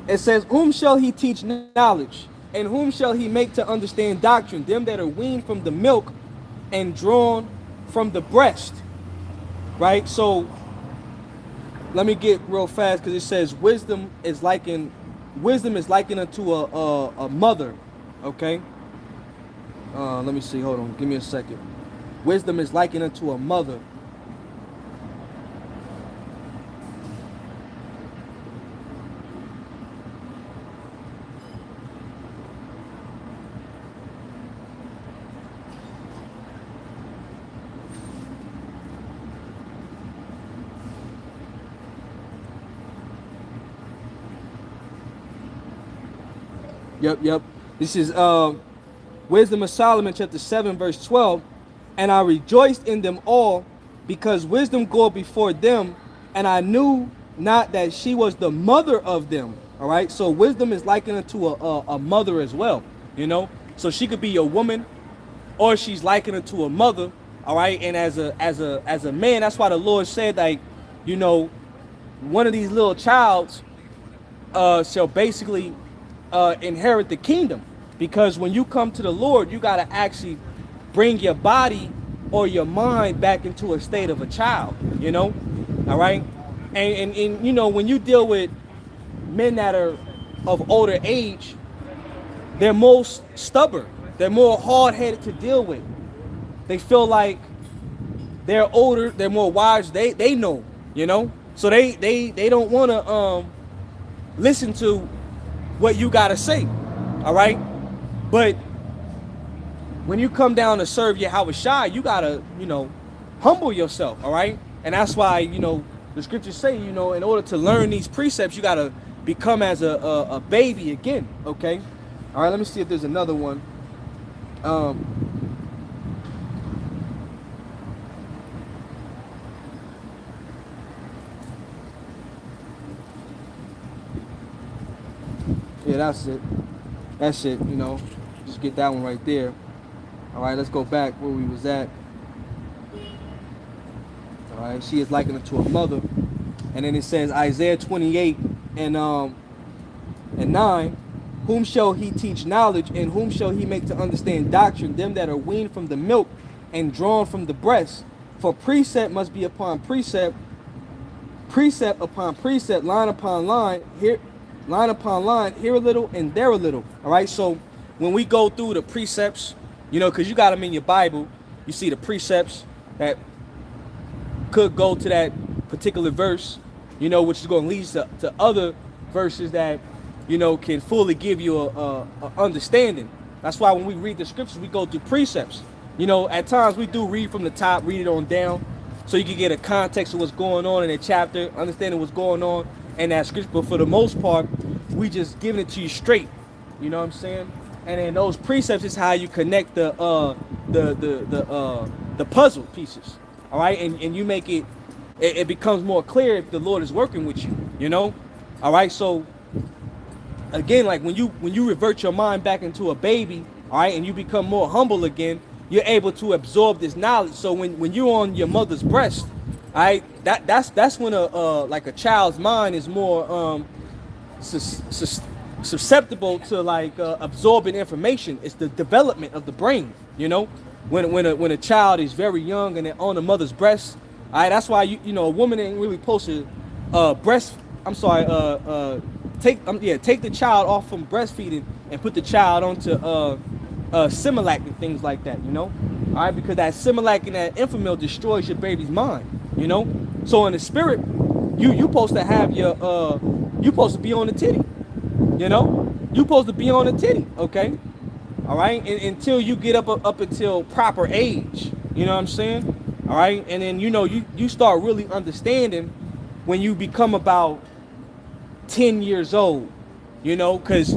It says, whom shall he teach knowledge? And whom shall he make to understand doctrine? Them that are weaned from the milk and drawn from the breast. Right? So let me get real fast, because it says wisdom is likened unto a mother. Okay? Let me see. Hold on. Give me a second. Wisdom is likened unto a mother. Yep. This is Wisdom of Solomon chapter 7 verse 12. And I rejoiced in them all, because wisdom goeth before them, and I knew not that she was the mother of them. All right. So wisdom is likened unto a mother as well. You know. So she could be a woman, or she's likened unto a mother. All right. And as a man, that's why the Lord said, like, you know, one of these little childs shall basically inherit the kingdom. Because when you come to the Lord, you got to actually bring your body or your mind back into a state of a child, you know. All right. And you know, when you deal with men that are of older age, they're most stubborn, they're more hard-headed to deal with. They feel like they're older, they're more wise, they know, you know. So they don't want to listen to what you gotta say. All right. But when you come down to serve Yahweh Shai, you gotta, you know, humble yourself. All right. And that's why, you know, the scriptures say, you know, in order to learn these precepts, you gotta become as a baby again. Okay. All right. Let me see if there's another one. Yeah, that's it, you know. Just get that one right there. All right, let's go back where we was at. All right, she is likened unto a mother. And then it says Isaiah 28 and 9, whom shall he teach knowledge, and whom shall he make to understand doctrine? Them that are weaned from the milk and drawn from the breast. For precept must be upon precept, precept upon precept, line upon line, line upon line, here a little and there a little. All right. So when we go through the precepts, you know, because you got them in your Bible, you see the precepts that could go to that particular verse, you know, which is going to lead to other verses that, you know, can fully give you a understanding. That's why when we read the scriptures, we go through precepts. You know, at times we do read from the top, read it on down, so you can get a context of what's going on in a chapter, understanding what's going on in that scripture. But for the most part, we just giving it to you straight. You know what I'm saying? And then those precepts is how you connect the puzzle pieces. All right, and you make it becomes more clear if the Lord is working with you. You know, all right. So again, like when you revert your mind back into a baby, all right, and you become more humble again, you're able to absorb this knowledge. So when you're on your mother's breast, all right, that's when a child's mind is more susceptible to like absorbing information. It's the development of the brain. You know, when a child is very young and they're on the mother's breast, all right, that's why you know a woman ain't really supposed to take the child off from breastfeeding and put the child onto Similac and things like that, you know, all right, because that Similac and that Infamil destroys your baby's mind, you know. So in the spirit, you supposed to have your You supposed to be on the titty. You know, you supposed to be on the titty. Okay, all right, until you get up until proper age. You know what I'm saying? All right, and then you start really understanding when you become about 10 years old. You know, because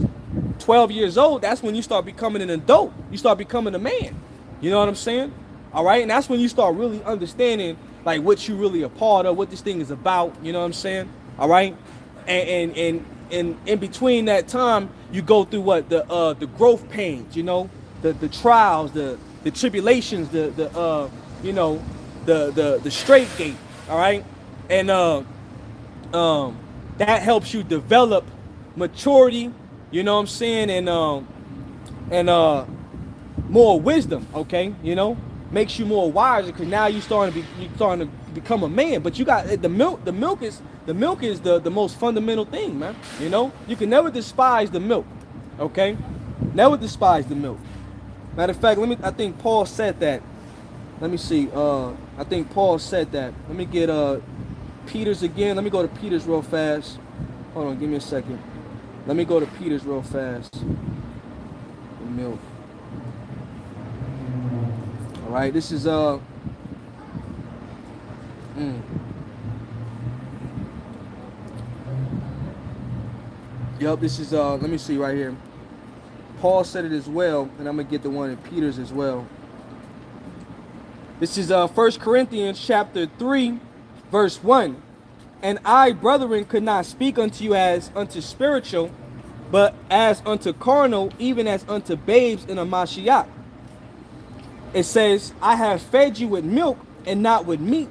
12 years old, that's when you start becoming an adult. You start becoming a man. You know what I'm saying? All right, and that's when you start really understanding like what you really a part of, what this thing is about. You know what I'm saying? All right, and in between that time, you go through what the growth pains. You know, the trials, the tribulations, the straight gate. All right, and that helps you develop maturity. You know what I'm saying? And more wisdom, okay? You know, makes you more wiser because now you're starting to become a man. But you got the milk. The milk is the most fundamental thing, man. You know, you can never despise the milk, okay? Never despise the milk. Matter of fact, I think Paul said that. Let me see. I think Paul said that. Let me get Peter's again. Let me go to Peter's real fast. Hold on, give me a second. Let me go to Peter's real fast. The milk. All right, this is Yep, this is let me see right here. Paul said it as well, and I'm gonna get the one in Peter's as well. This is 1 Corinthians chapter 3, verse 1. And I, brethren, could not speak unto you as unto spiritual, but as unto carnal, even as unto babes in a Mashiach. It says, I have fed you with milk and not with meat,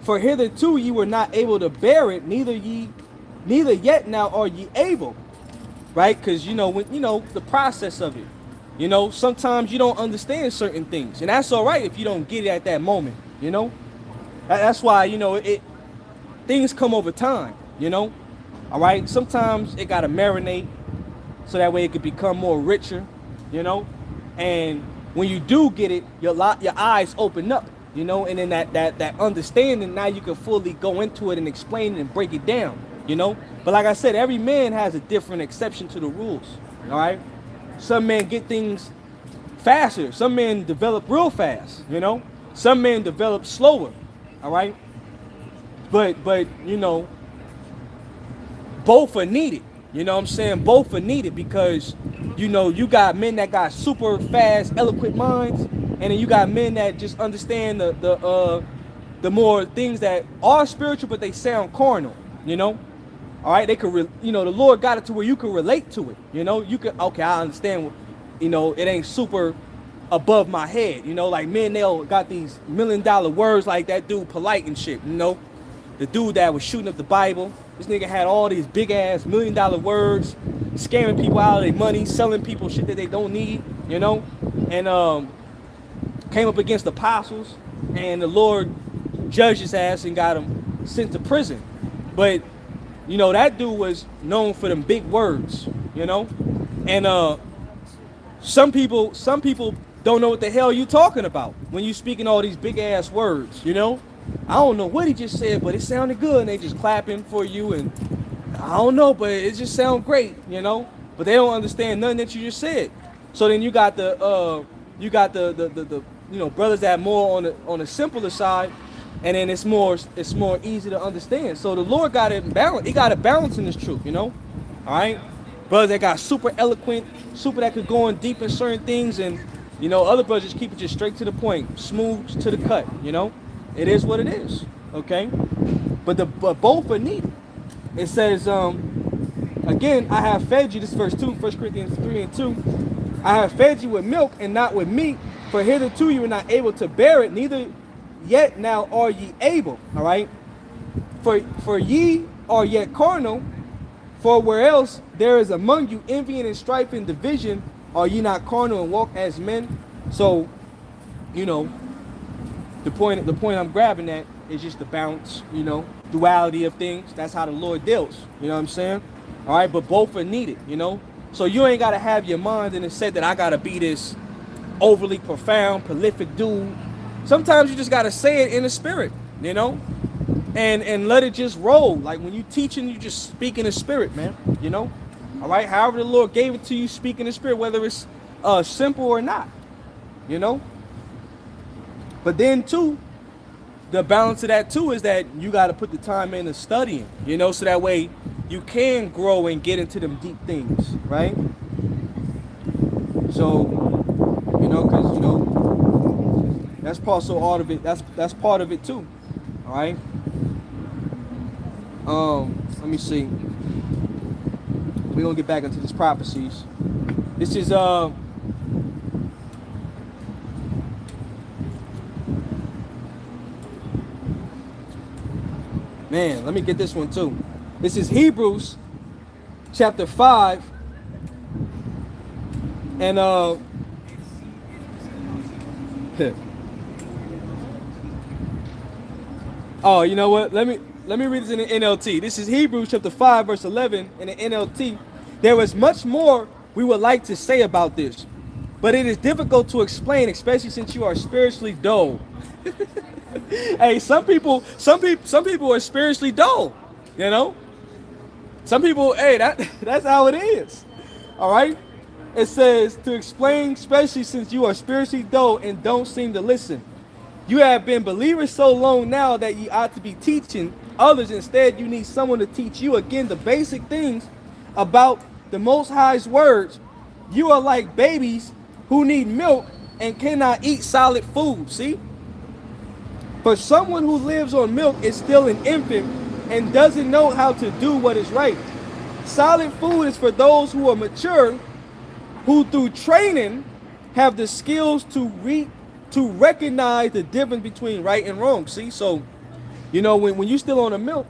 for hitherto ye were not able to bear it, neither yet now are ye able. Right? Because the process of it. You know, sometimes you don't understand certain things, and that's all right if you don't get it at that moment. You know, that's why things come over time. You know, all right. Sometimes it gotta marinate, so that way it could become more richer. You know, and when you do get it, your eyes open up. You know, and then that understanding, now you can fully go into it and explain it and break it down. You know, but like I said, every man has a different exception to the rules. All right. Some men get things faster. Some men develop real fast, you know. Some men develop slower, all right? But both are needed. You know what I'm saying? Both are needed because, you got men that got super fast, eloquent minds, and then you got men that just understand the more things that are spiritual, but they sound carnal, you know? All right, they could, the Lord got it to where you can relate to it. You know, you can, okay, I understand. It ain't super above my head. You know, like men, they got these $1 million words like that dude Polite and shit. You know, the dude that was shooting up the Bible. This nigga had all these big ass $1 million words, scamming people out of their money, selling people shit that they don't need. You know, and came up against apostles, and the Lord judged his ass and got him sent to prison. But that dude was known for them big words, and some people don't know what the hell you talking about when you speaking all these big ass words, I don't know what he just said, but it sounded good, and they just clapping for you, and I don't know, but it just sound great, but they don't understand nothing that you just said. So then you got the brothers that more on the simpler side. And then it's more easy to understand. So the Lord got it balanced. He got it balanced in this truth, All right, brothers that got super eloquent, super that could go in deep in certain things, and other brothers just keep it just straight to the point, smooth to the cut. It is what it is. Okay, but both are needed. It says again, I have fed you. This is verse 2, 1 Corinthians 3 and 2. I have fed you with milk and not with meat, for hitherto you were not able to bear it, neither yet now are ye able. All right, for ye are yet carnal, for where else there is among you envying and strife and division, are ye not carnal and walk as men? So the point I'm grabbing at is just the balance, duality of things. That's how the Lord deals, you know what I'm saying? All right, but both are needed, so you ain't got to have your mind in the set that I got to be this overly profound, prolific dude. Sometimes you just got to say it in the spirit, and let it just roll. Like when you teaching, you just speak in the spirit, man. You know, all right. However the Lord gave it to you, speak in the spirit, whether it's simple or not. You know. But then too, the balance of that too is that you got to put the time into studying. You know, so that way you can grow and get into them deep things, right? So, you know, because you know that's also part of it. That's part of it too. All right. Let me see. We're gonna get back into these prophecies. This is man, let me get this one too. This is Hebrews chapter 5. And oh, you know what? Let me read this in the NLT. This is Hebrews chapter 5, verse 11 in the NLT. There is much more we would like to say about this, but it is difficult to explain, especially since you are spiritually dull. Hey, some people are spiritually dull. You know, some people. Hey, that's how it is. All right. It says to explain, especially since you are spiritually dull and don't seem to listen. You have been believers so long now that you ought to be teaching others. Instead, you need someone to teach you again the basic things about the Most High's words. You are like babies who need milk and cannot eat solid food. See? For someone who lives on milk is still an infant and doesn't know how to do what is right. Solid food is for those who are mature, who through training have the skills to recognize the difference between right and wrong. See, so you know when you're still on the milk,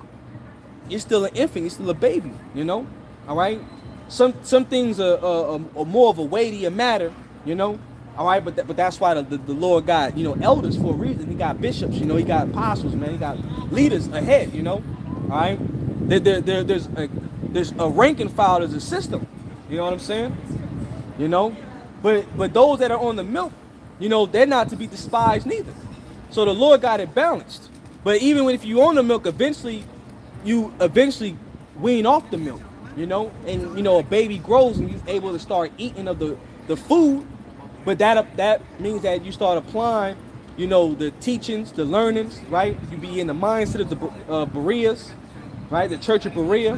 you're still an infant, you're still a baby. You know, all right. Some things are more of a weightier matter. You know, all right. But that's why the Lord got elders for a reason. He got bishops. You know, he got apostles. Man, he got leaders ahead. You know, all right. There's a rank and file. There's a system. You know what I'm saying? You know, but those that are on the milk, they're not to be despised neither. So the Lord got it balanced. But even if you on the milk, you eventually wean off the milk, and a baby grows and he's able to start eating of the food. But that means that you start applying, the teachings, the learnings, right? You be in the mindset of the Bereans, right? The Church of Berea,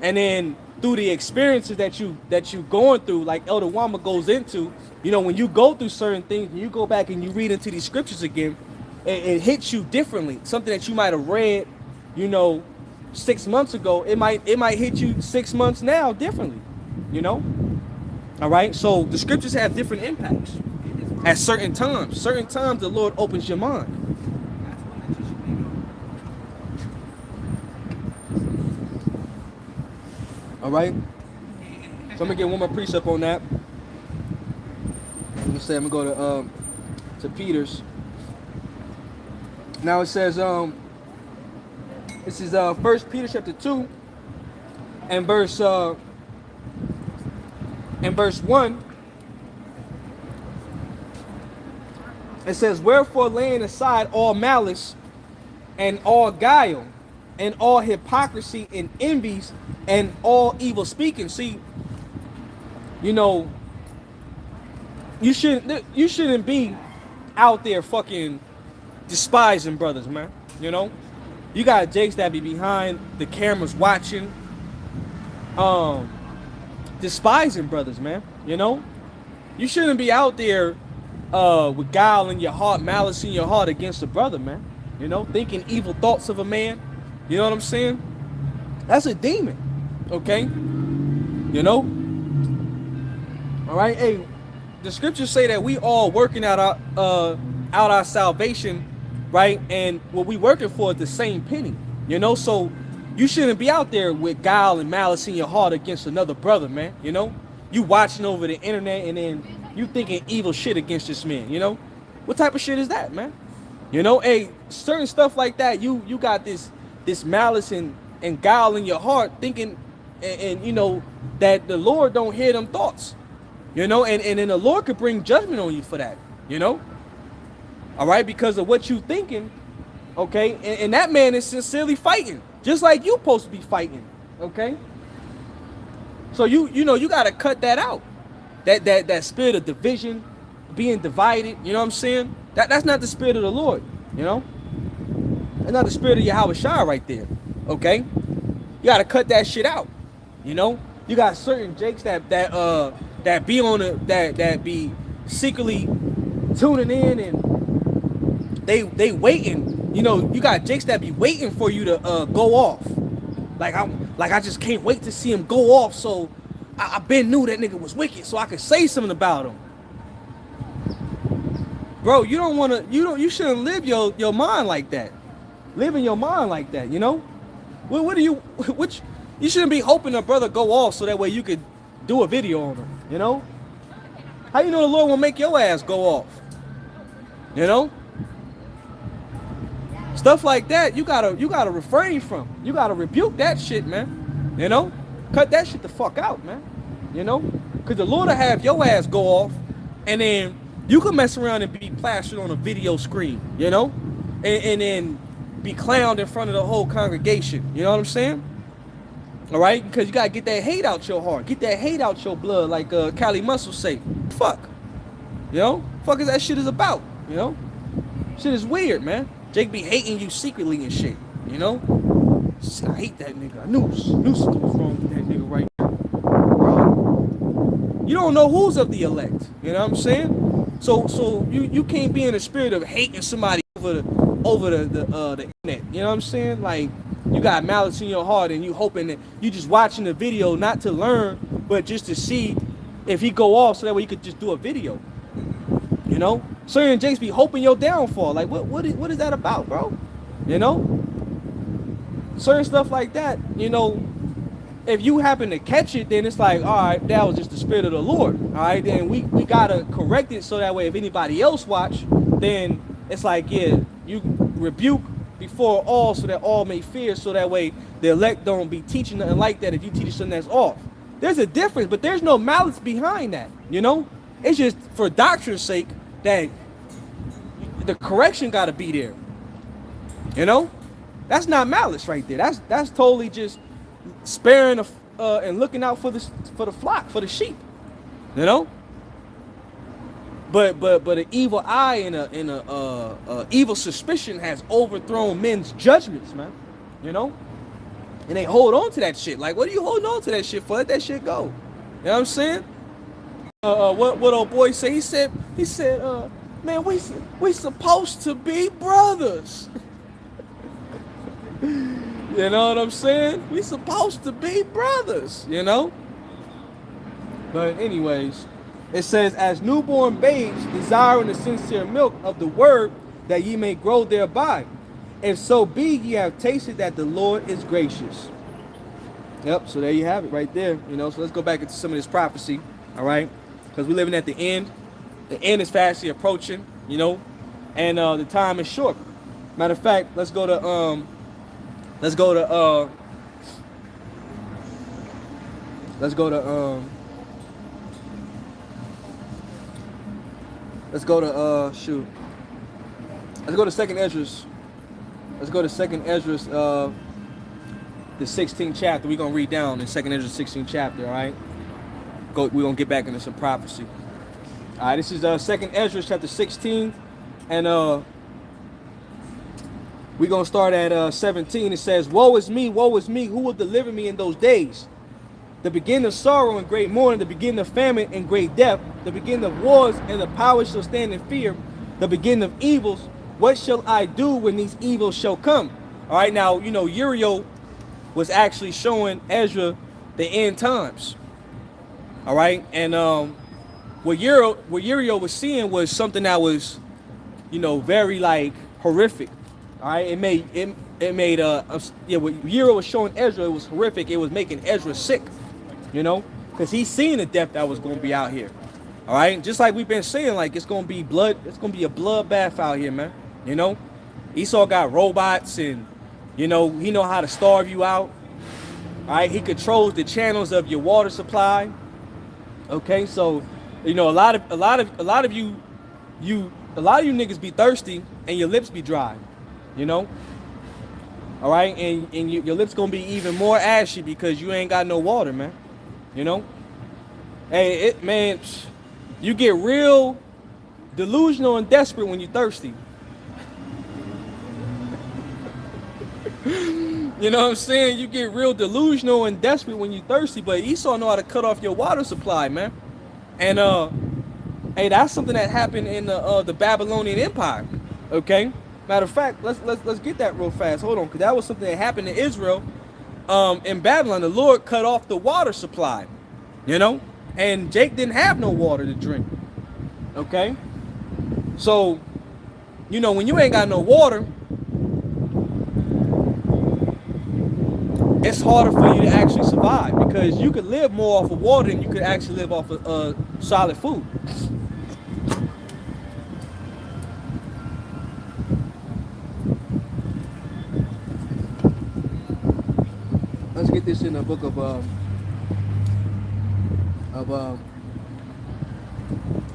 and then through the experiences that you going through, like Elder Wama goes into, when you go through certain things, when you go back and you read into these scriptures again, it hits you differently. Something that you might have read, 6 months ago, it might hit you 6 months now differently, All right. So the scriptures have different impacts at certain times. Certain times the Lord opens your mind. All right, so I'm gonna get one more precept on that. I'm gonna go to Peter's. Now it says this is 1 Peter chapter 2 and verse 1. It says, wherefore laying aside all malice and all guile and all hypocrisy and envies and all evil speaking. See, you shouldn't be out there fucking despising brothers, man. You got Jakes that be behind the cameras watching, despising brothers, man. You shouldn't be out there with guile in your heart, malice in your heart against a brother, man. Thinking evil thoughts of a man. You know what I'm saying? That's a demon. Okay? All right. Hey, the scriptures say that we all working out our salvation, right? And what we working for is the same penny. So you shouldn't be out there with guile and malice in your heart against another brother, man. You watching over the internet and then you thinking evil shit against this man. What type of shit is that, man? Hey, certain stuff like that, you got this malice and guile in your heart, thinking and that the Lord don't hear them thoughts, and then the Lord could bring judgment on you for that, all right, because of what you thinking, Okay, and that man is sincerely fighting, just like you supposed to be fighting. Okay, so you know you gotta cut that out. That spirit of division, being divided. You know what I'm saying? That's not the spirit of the Lord. You know, that's not the spirit of Yahweh Shai right there. Okay, you gotta cut that shit out. You know, you got certain jakes that be on the that be secretly tuning in, and they waiting. You know, you got jakes that be waiting for you to go off. I just can't wait to see him go off. So I been knew that nigga was wicked, so I could say something about him. Bro, you don't wanna you shouldn't live your mind like that. Live in your mind like that, you know? What do you which you shouldn't be hoping a brother go off so that way you could do a video on him, you know? How you know the Lord will make your ass go off? You know? Stuff like that, you gotta refrain from. You gotta rebuke that shit, man. You know? Cut that shit the fuck out, man. You know? Cause the Lord will have your ass go off, and then you can mess around and be plastered on a video screen, you know? And then be clowned in front of the whole congregation. You know what I'm saying? All right? Because you gotta get that hate out your heart. Get that hate out your blood, like Cali Muscle say. Fuck. You know? Fuck is that shit is about, you know? Shit is weird, man. Jake be hating you secretly and shit, you know? I hate that nigga. I knew something was wrong with that nigga right now. Bro. You don't know who's of the elect. You know what I'm saying? So you can't be in the spirit of hating somebody over the internet. You know what I'm saying? Like, you got malice in your heart and you hoping that you just watching the video not to learn, but just to see if he go off so that way you could just do a video. You know? Certain Jakes be hoping your downfall. Like, what is that about, bro? You know? Certain stuff like that, you know, if you happen to catch it, then it's like, all right, that was just the spirit of the Lord. All right, then we gotta correct it so that way if anybody else watch, then it's like, yeah, you rebuke before all so that all may fear, so that way the elect don't be teaching nothing like that if you teach something that's off. There's a difference, but there's no malice behind that, you know? It's just for doctrine's sake that the correction gotta be there. You know? That's not malice right there. That's totally just sparing and looking out for the flock, for the sheep. You know? But an evil eye and a evil suspicion has overthrown men's judgments, man. You know? And they hold on to that shit. Like, what are you holding on to that shit for? Let that shit go. You know what I'm saying? What old boy say? He said, man, we supposed to be brothers. You know what I'm saying? We supposed to be brothers, you know? But anyways, it says, as newborn babes desiring the sincere milk of the word, that ye may grow thereby. If so be ye have tasted that the Lord is gracious. Yep, so there you have it right there. You know, so let's go back into some of this prophecy, all right? Because we're living at the end. The end is fastly approaching, you know, and the time is short. Matter of fact, let's go to second Esdras. Let's go to second Esdras, the 16th chapter. We're gonna read down in second Esdras 16th chapter, all right? We're gonna get back into some prophecy. All right, this is second Esdras chapter 16, and we're going to start at 17. It says, woe is me, who will deliver me in those days? The beginning of sorrow and great mourning, the beginning of famine and great death, the beginning of wars, and the powers shall stand in fear, the beginning of evils. What shall I do when these evils shall come? All right, now, you know, Uriel was actually showing Ezra the end times. All right, and what Uriel was seeing was something that was, you know, very, like, horrific. All right, what Uriel was showing Ezra, it was horrific. It was making Ezra sick, you know, because he's seeing the death that was going to be out here. All right, just like we've been saying, like, it's going to be blood. It's going to be a bloodbath out here, man. You know, Esau got robots, and you know he know how to starve you out. All right, he controls the channels of your water supply. Okay, so you know a lot of you niggas be thirsty and your lips be dry. you know. All right, and your lips gonna be even more ashy because you ain't got no water, man. You know. Hey, man, you get real delusional and desperate when you're thirsty. You know what I'm saying? You get real delusional and desperate when you're thirsty, but Esau know how to cut off your water supply, man. And hey, that's something that happened in the Babylonian Empire. Okay? Matter of fact, let's get that real fast. Hold on, because that was something that happened in Israel. In Babylon, the Lord cut off the water supply. You know? And Jake didn't have no water to drink. Okay? So, you know, when you ain't got no water, it's harder for you to actually survive because you could live more off of water than you could actually live off of solid food. Let's get this in the book of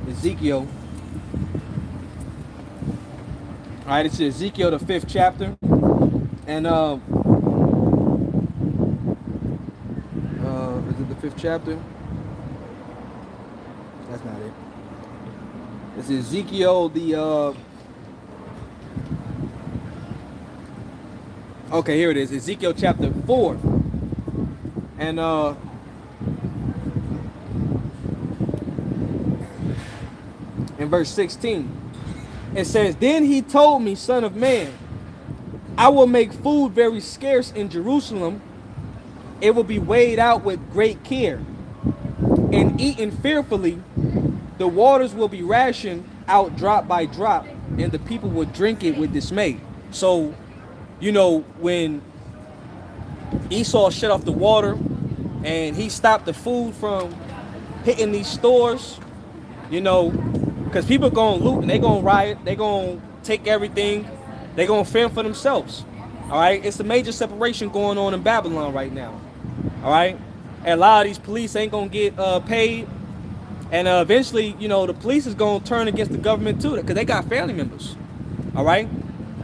Ezekiel. All right, it's Ezekiel, the 5th chapter, and is it the 5th chapter? That's not it. It's Ezekiel, the okay, here it is. Ezekiel chapter 4, and in verse 16, it says, "Then he told me, son of man, I will make food very scarce in Jerusalem. It will be weighed out with great care and eaten fearfully. The waters will be rationed out drop by drop, and the people will drink it with dismay." So, you know, when Esau shut off the water and he stopped the food from hitting these stores, you know, because people gonna loot and they gonna riot, they gonna take everything, they gonna fend for themselves. All right, it's a major separation going on in Babylon right now. All right, and a lot of these police ain't gonna get paid, and eventually, you know, the police is gonna turn against the government too, because they got family members. All right,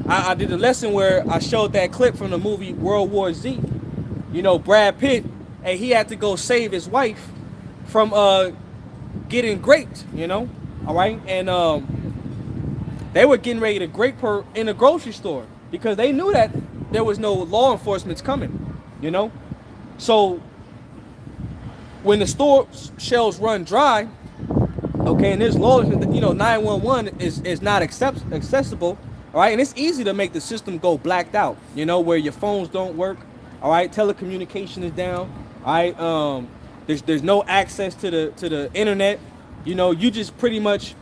I did a lesson where I showed that clip from the movie World War Z. You know, Brad Pitt, and he had to go save his wife from getting raped. You know, all right, and they were getting ready to grape her in a grocery store because they knew that there was no law enforcement coming. You know, so when the store shelves run dry, okay, and there's laws, you know, 911 is not accessible. All right, and it's easy to make the system go blacked out, you know, where your phones don't work. All right, telecommunication is down. All right, there's no access to the internet. You know, you just pretty much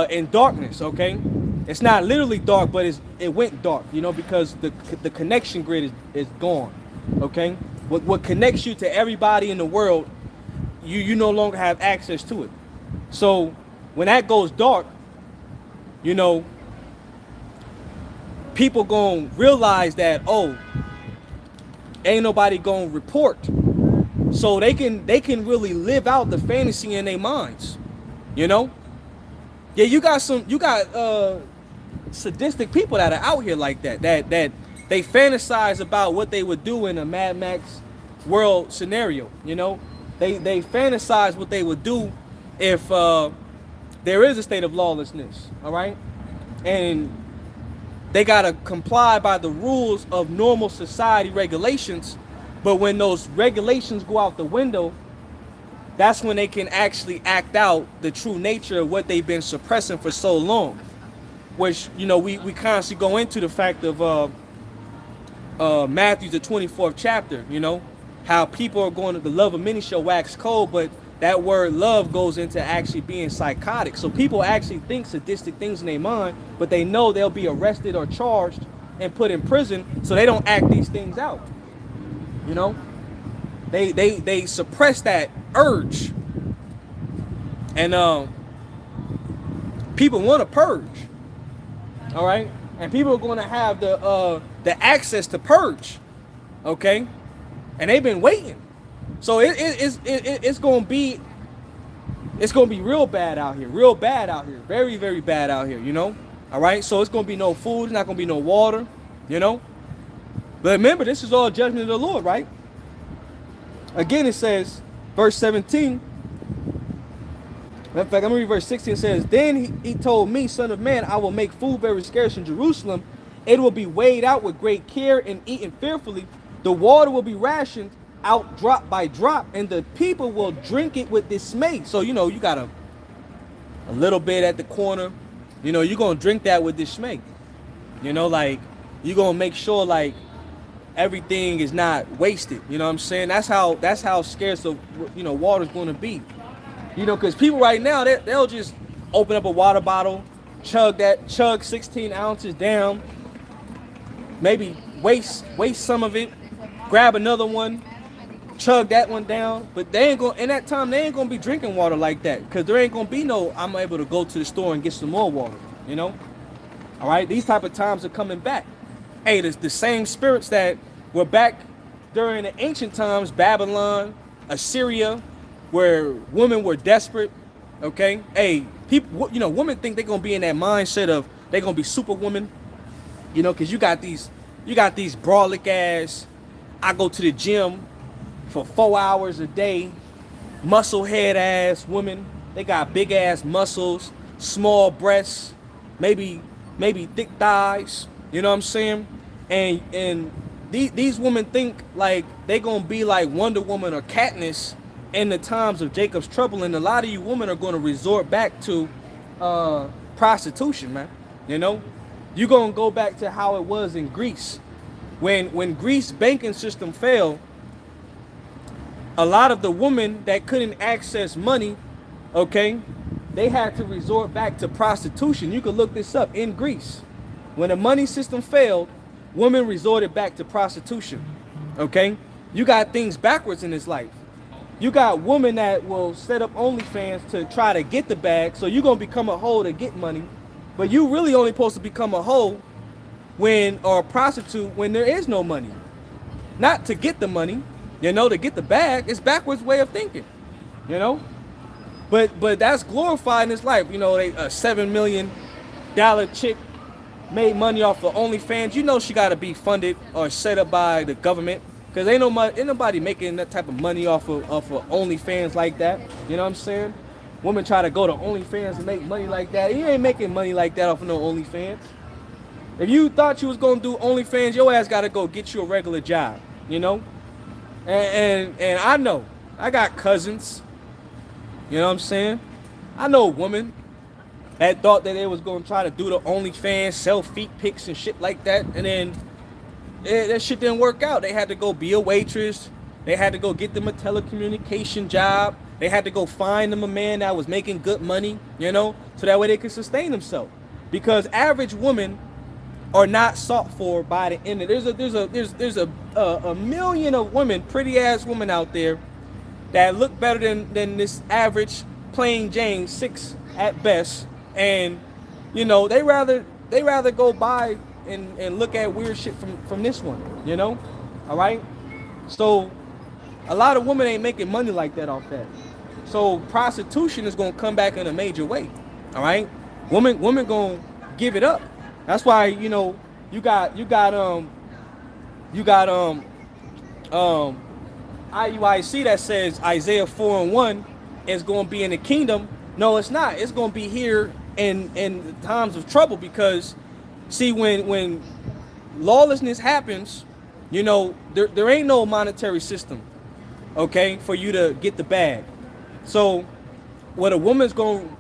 in darkness. Okay, it's not literally dark, but it went dark. You know, because the connection grid is gone. Okay, what connects you to everybody in the world, you no longer have access to it. So when that goes dark, you know, people gonna realize that, oh, ain't nobody gonna report, so they can really live out the fantasy in their minds, you know. Yeah, you got sadistic people that are out here like that they fantasize about what they would do in a Mad Max world scenario. You know, they fantasize what they would do if there is a state of lawlessness. All right, and they gotta comply by the rules of normal society regulations, but when those regulations go out the window, that's when they can actually act out the true nature of what they've been suppressing for so long. Which, you know, we constantly go into the fact of Matthew the 24th chapter, you know, how people are going to, the love of many shall wax cold, but that word love goes into actually being psychotic. So people actually think sadistic things in their mind, but they know they'll be arrested or charged and put in prison, so they don't act these things out. You know, they suppress that urge, and people want to purge. All right, and people are going to have the access to purge. Okay, and they've been waiting. So it's gonna be real bad out here, very, very bad out here, you know. All right, so it's gonna be no food, it's not gonna be no water. you know. But remember, this is all judgment of the Lord, right? Again, it says, verse 17. In fact, I'm going to read verse 16. It says, then he told me, son of man, I will make food very scarce in Jerusalem. It will be weighed out with great care and eaten fearfully. The water will be rationed out drop by drop, and the people will drink it with dismay. So, you know, you got a little bit at the corner. You know, you're going to drink that with dismay. You know, like, you're going to make sure, like, everything is not wasted. You know what I'm saying? That's how scarce of, you know, water is going to be. You know, because people right now, they'll just open up a water bottle, chug 16 ounces down, maybe waste some of it, grab another one, chug that one down. But they ain't going, in that time, they ain't going to be drinking water like that, because there ain't going to be no, I'm able to go to the store and get some more water, you know? All right, these type of times are coming back. Hey, the same spirits that were back during the ancient times, Babylon, Assyria, where women were desperate, okay? Hey, people, you know, women think they're gonna be in that mindset of they're gonna be superwoman, you know, because you got these brolic ass, I go to the gym for 4 hours a day, muscle head ass women. They got big ass muscles, small breasts, maybe thick thighs, you know what I'm saying? And these women think like they gonna be like Wonder Woman or Katniss in the times of Jacob's trouble, and a lot of you women are going to resort back to prostitution, man. You know, you're going to go back to how it was in Greece. When Greece's banking system failed, a lot of the women that couldn't access money, okay, they had to resort back to prostitution. You can look this up in Greece. When the money system failed, women resorted back to prostitution, okay? You got things backwards in this life. You got women that will set up OnlyFans to try to get the bag, so you're going to become a hoe to get money. But you really only supposed to become a hoe or a prostitute when there is no money. Not to get the money, you know, to get the bag. It's backwards way of thinking, you know. But that's glorified in this life. You know, a $7 million chick made money off of OnlyFans. You know she got to be funded or set up by the government. Because ain't nobody making that type of money off of OnlyFans like that. You know what I'm saying? Women try to go to OnlyFans and make money like that. You ain't making money like that off of no OnlyFans. If you thought you was going to do OnlyFans, your ass got to go get you a regular job. You know? And I know. I got cousins. You know what I'm saying? I know women that thought that they was going to try to do the OnlyFans, sell feet pics and shit like that. And then that shit didn't work out. They had to go be a waitress. They had to go get them a telecommunication job. They had to go find them a man that was making good money, you know, so that way they could sustain themselves. Because average women are not sought for by the internet. There's a million of women, pretty ass women out there that look better than this average plain Jane 6 at best, and you know they rather go buy and look at weird shit from this one, you know? All right? So a lot of women ain't making money like that off that. So prostitution is going to come back in a major way. All right? Women going to give it up. That's why, you know, you got IUIC that says Isaiah 4:1 is going to be in the kingdom. No, it's not. It's going to be here in times of trouble, because see, when lawlessness happens, you know, there ain't no monetary system, okay, for you to get the bag. So what a woman's going to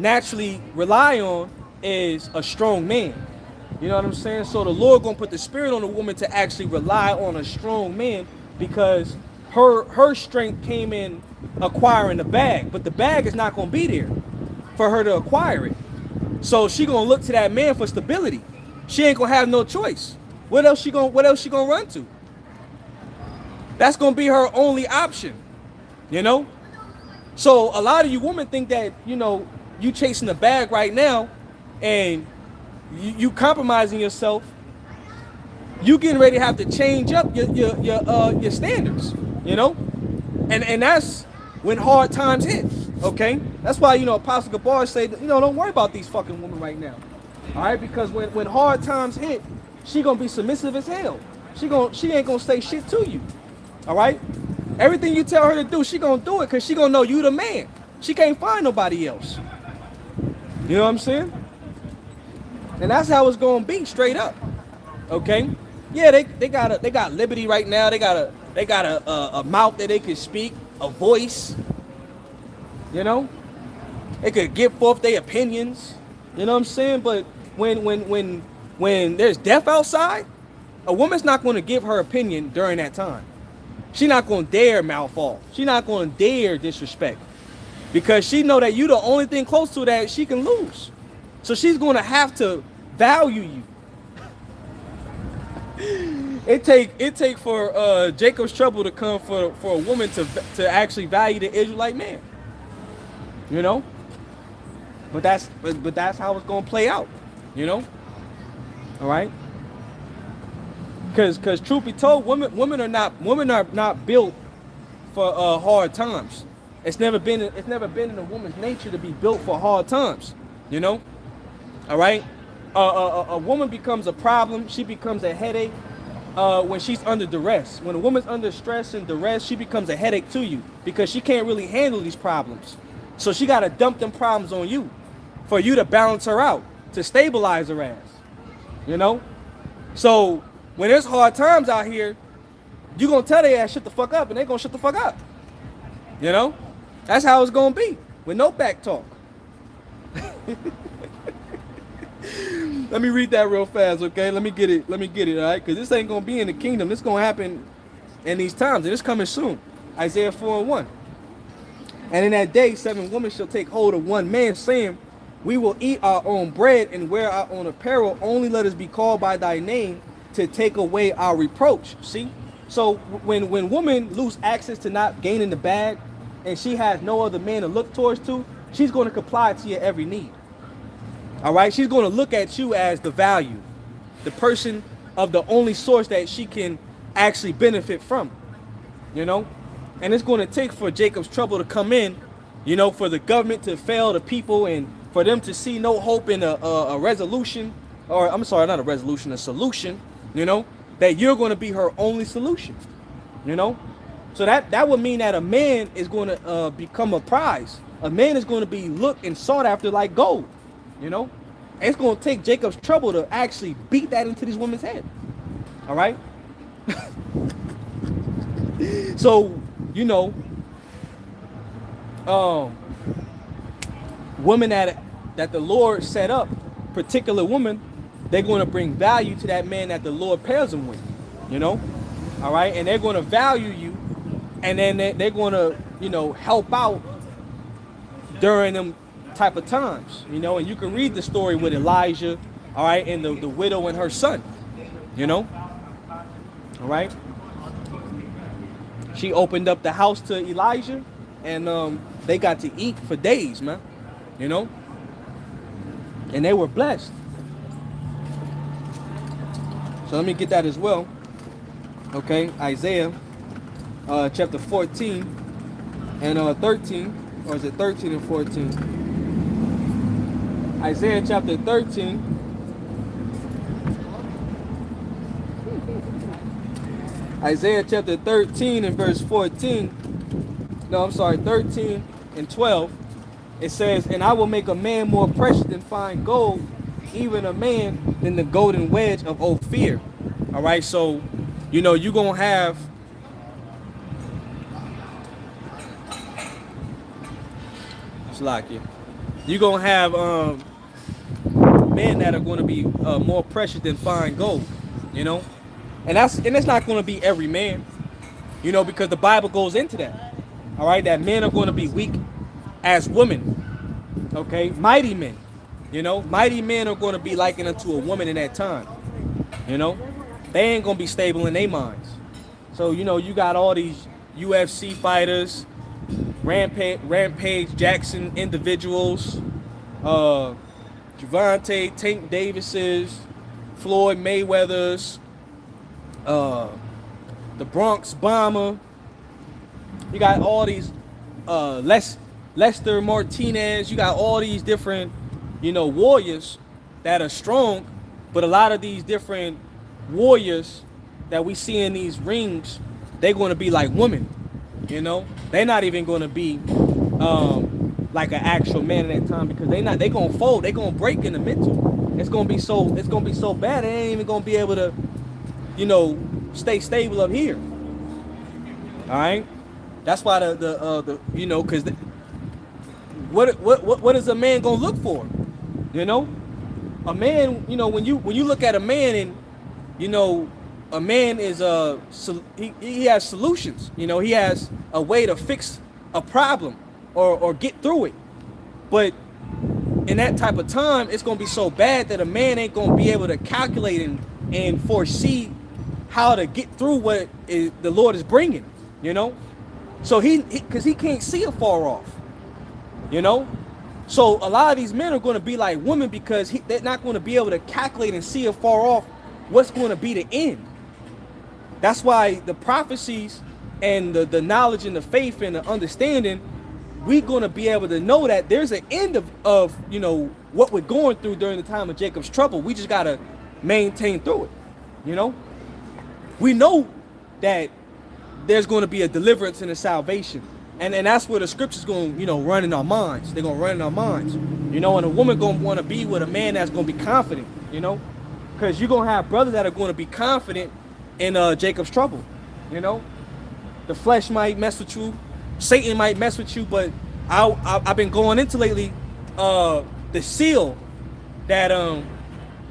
naturally rely on is a strong man. You know what I'm saying? So the Lord going to put the spirit on the woman to actually rely on a strong man, because her strength came in acquiring the bag, but the bag is not going to be there for her to acquire it. So she gonna look to that man for stability. She ain't gonna have no choice. What else she gonna run to? That's gonna be her only option, you know? So a lot of you women think that, you know, you chasing the bag right now and you compromising yourself. You getting ready to have to change up your standards, you know? And that's when hard times hit, okay? That's why, you know, Apostle Gabar said, you know, don't worry about these fucking women right now, all right? Because when hard times hit, she gonna be submissive as hell. She ain't gonna say shit to you. All right? Everything you tell her to do, she gonna do it because she gonna know you the man. She can't find nobody else. You know what I'm saying? And that's how it's gonna be, straight up. Okay? Yeah, they got liberty right now. They got a mouth that they can speak, a voice. You know? They could give forth their opinions. You know what I'm saying? But when there's death outside, a woman's not gonna give her opinion during that time. She's not gonna dare mouth off. She's not gonna dare disrespect. Because she know that you the only thing close to that she can lose. So she's gonna have to value you. It take for Jacob's trouble to come for a woman to actually value the Israelite man. You know? But that's how it's gonna play out. You know? Alright? Cause truth be told, women are not built for hard times. It's never been in a woman's nature to be built for hard times. You know? Alright? A woman becomes a problem, she becomes a headache when she's under duress. When a woman's under stress and duress, she becomes a headache to you because she can't really handle these problems. So she gotta dump them problems on you for you to balance her out, to stabilize her ass. You know? So when there's hard times out here, you gonna tell their ass shut the fuck up and they gonna shut the fuck up. You know? That's how it's gonna be, with no back talk. Let me read that real fast, okay? Let me get it, all right? Because this ain't gonna be in the kingdom. This gonna happen in these times, and it's coming soon. Isaiah 4:1. And in that day, 7 women shall take hold of one man, saying, we will eat our own bread and wear our own apparel. Only let us be called by thy name to take away our reproach. See? So when women lose access to not gaining the bag, and she has no other man to look towards to, she's going to comply to your every need. All right? She's going to look at you as the value, the person of the only source that she can actually benefit from. You know? And it's going to take for Jacob's trouble to come in, you know, for the government to fail the people and for them to see no hope in a resolution, or I'm sorry, not a resolution, a solution, you know, that you're going to be her only solution, you know? So that would mean that a man is going to become a prize. A man is going to be looked and sought after like gold, you know? And it's going to take Jacob's trouble to actually beat that into these women's head. All right? So, you know, women that the Lord set up, particular women, they're going to bring value to that man that the Lord pairs them with, you know? All right? And they're going to value you, and then they're going to, you know, help out during them type of times, you know? And you can read the story with Elijah, all right, and the widow and her son, you know? All right? She opened up the house to Elijah, and they got to eat for days, man, you know? And they were blessed. So let me get that as well. Okay, Isaiah chapter 14 and 13, or is it 13 and 14? Isaiah chapter 13. Isaiah chapter 13 and verse 14. No, I'm sorry, 13 and 12. It says, and I will make a man more precious than fine gold, even a man than the golden wedge of Ophir. All right, so, you know, you're going to have you're going to have men that are going to be more precious than fine gold, you know? And it's not going to be every man, you know, because the Bible goes into that. All right, that men are going to be weak as women. Okay, mighty men, you know, mighty men are going to be likened unto a woman in that time. You know, they ain't going to be stable in their minds. So, you know, you got all these UFC fighters, Rampage Jackson individuals, Javante Tank Davises, Floyd Mayweathers, the Bronx Bomber. You got all these Lester Martinez. You got all these different, you know, warriors that are strong, but a lot of these different warriors that we see in these rings, they're going to be like women. You know, they're not even going to be like an actual man at that time, because they gonna fold, they gonna break in the mental. It's gonna be so bad, they ain't even gonna be able to, you know, stay stable up here. All right, that's why the you know, because what is a man gonna look for? You know, a man, you know, when you look at a man, and you know, a man is he has solutions. You know, he has a way to fix a problem or get through it. But in that type of time, it's gonna be so bad that a man ain't gonna be able to calculate and foresee how to get through what the Lord is bringing. You know, so because he can't see it far off. You know, so a lot of these men are going to be like women, because they're not going to be able to calculate and see it far off what's going to be the end. That's why the prophecies and the knowledge and the faith and the understanding, we're going to be able to know that there's an end of you know, what we're going through during the time of Jacob's trouble. We just got to maintain through it. You know, we know that there's going to be a deliverance and a salvation. And that's where the scripture's going to, you know, run in our minds. They're going to run in our minds. You know, and a woman going to want to be with a man that's going to be confident, you know. Because you're going to have brothers that are going to be confident in Jacob's trouble, you know. The flesh might mess with you. Satan might mess with you. But I've been going into lately the seal that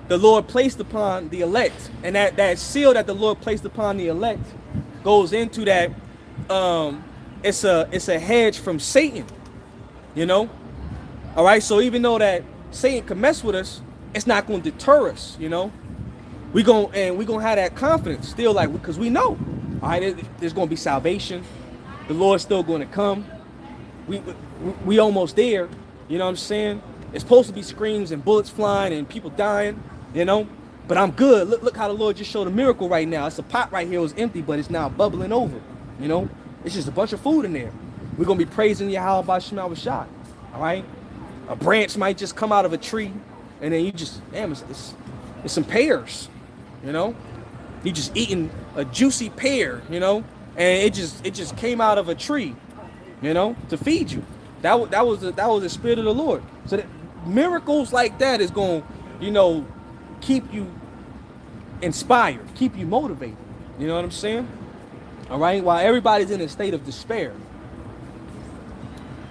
the Lord placed upon the elect. And that seal that the Lord placed upon the elect goes into that... it's a hedge from Satan, you know. All right, so even though that Satan can mess with us, it's not going to deter us, you know. We're gonna have that confidence still, like, because we know, all right, there's going to be salvation. The Lord's still going to come. We almost there, you know what I'm saying? It's supposed to be screams and bullets flying and people dying, you know. But I'm good. Look how the Lord just showed a miracle right now. It's a pot right here. It was empty, but it's now bubbling over, you know. It's just a bunch of food in there. We're going to be praising Yahweh by Shema Rashad. All right? A branch might just come out of a tree, and then you just, damn, it's some pears, you know? You just eating a juicy pear, you know? And it just came out of a tree, you know, to feed you. That was the spirit of the Lord. So that miracles like that is going to, you know, keep you inspired, keep you motivated. You know what I'm saying? All right, while everybody's in a state of despair.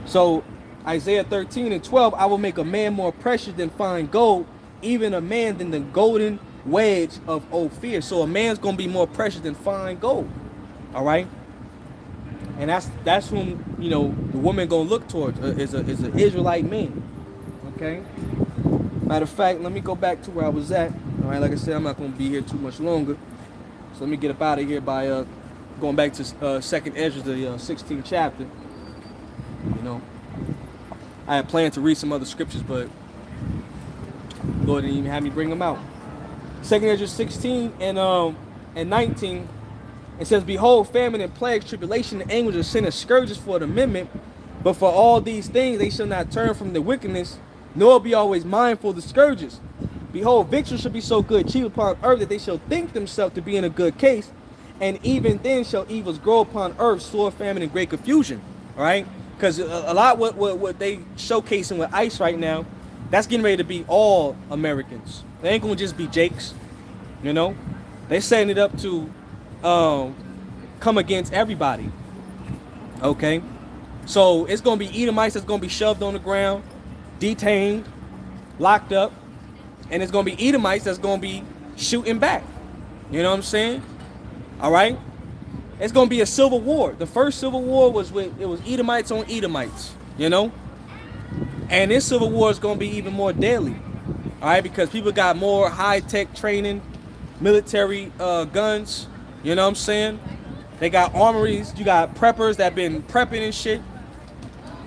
So Isaiah 13:12, I will make a man more precious than fine gold, even a man than the golden wedge of Ophir. So a man's going to be more precious than fine gold. All right, and that's whom, you know, the woman going to look towards is an Israelite man. Okay. Matter of fact, let me go back to where I was at. All right, like I said, I'm not going to be here too much longer. So let me get up out of here by going back to Second Ezra, the 16th chapter. You know, I had planned to read some other scriptures, but Lord didn't even have me bring them out. Second Ezra 16 and 19, it says, "Behold, famine and plagues, tribulation and anguish of sin and scourges for the amendment. But for all these things they shall not turn from their wickedness, nor be always mindful of the scourges. Behold, victory shall be so good, chief upon earth, that they shall think themselves to be in a good case. And even then shall evils grow upon earth, sore famine and great confusion." All right? Because a lot what they showcasing with ICE right now, that's getting ready to be all Americans. They ain't going to just be Jakes. You know? They're setting it up to come against everybody. Okay? So it's going to be Edomites that's going to be shoved on the ground, detained, locked up. And it's going to be Edomites that's going to be shooting back. You know what I'm saying? All right, it's gonna be a civil war. The first civil war was it was Edomites on Edomites, you know, and this civil war is gonna be even more deadly. All right, because people got more high-tech training, military guns. You know what I'm saying? They got armories. You got preppers that been prepping and shit.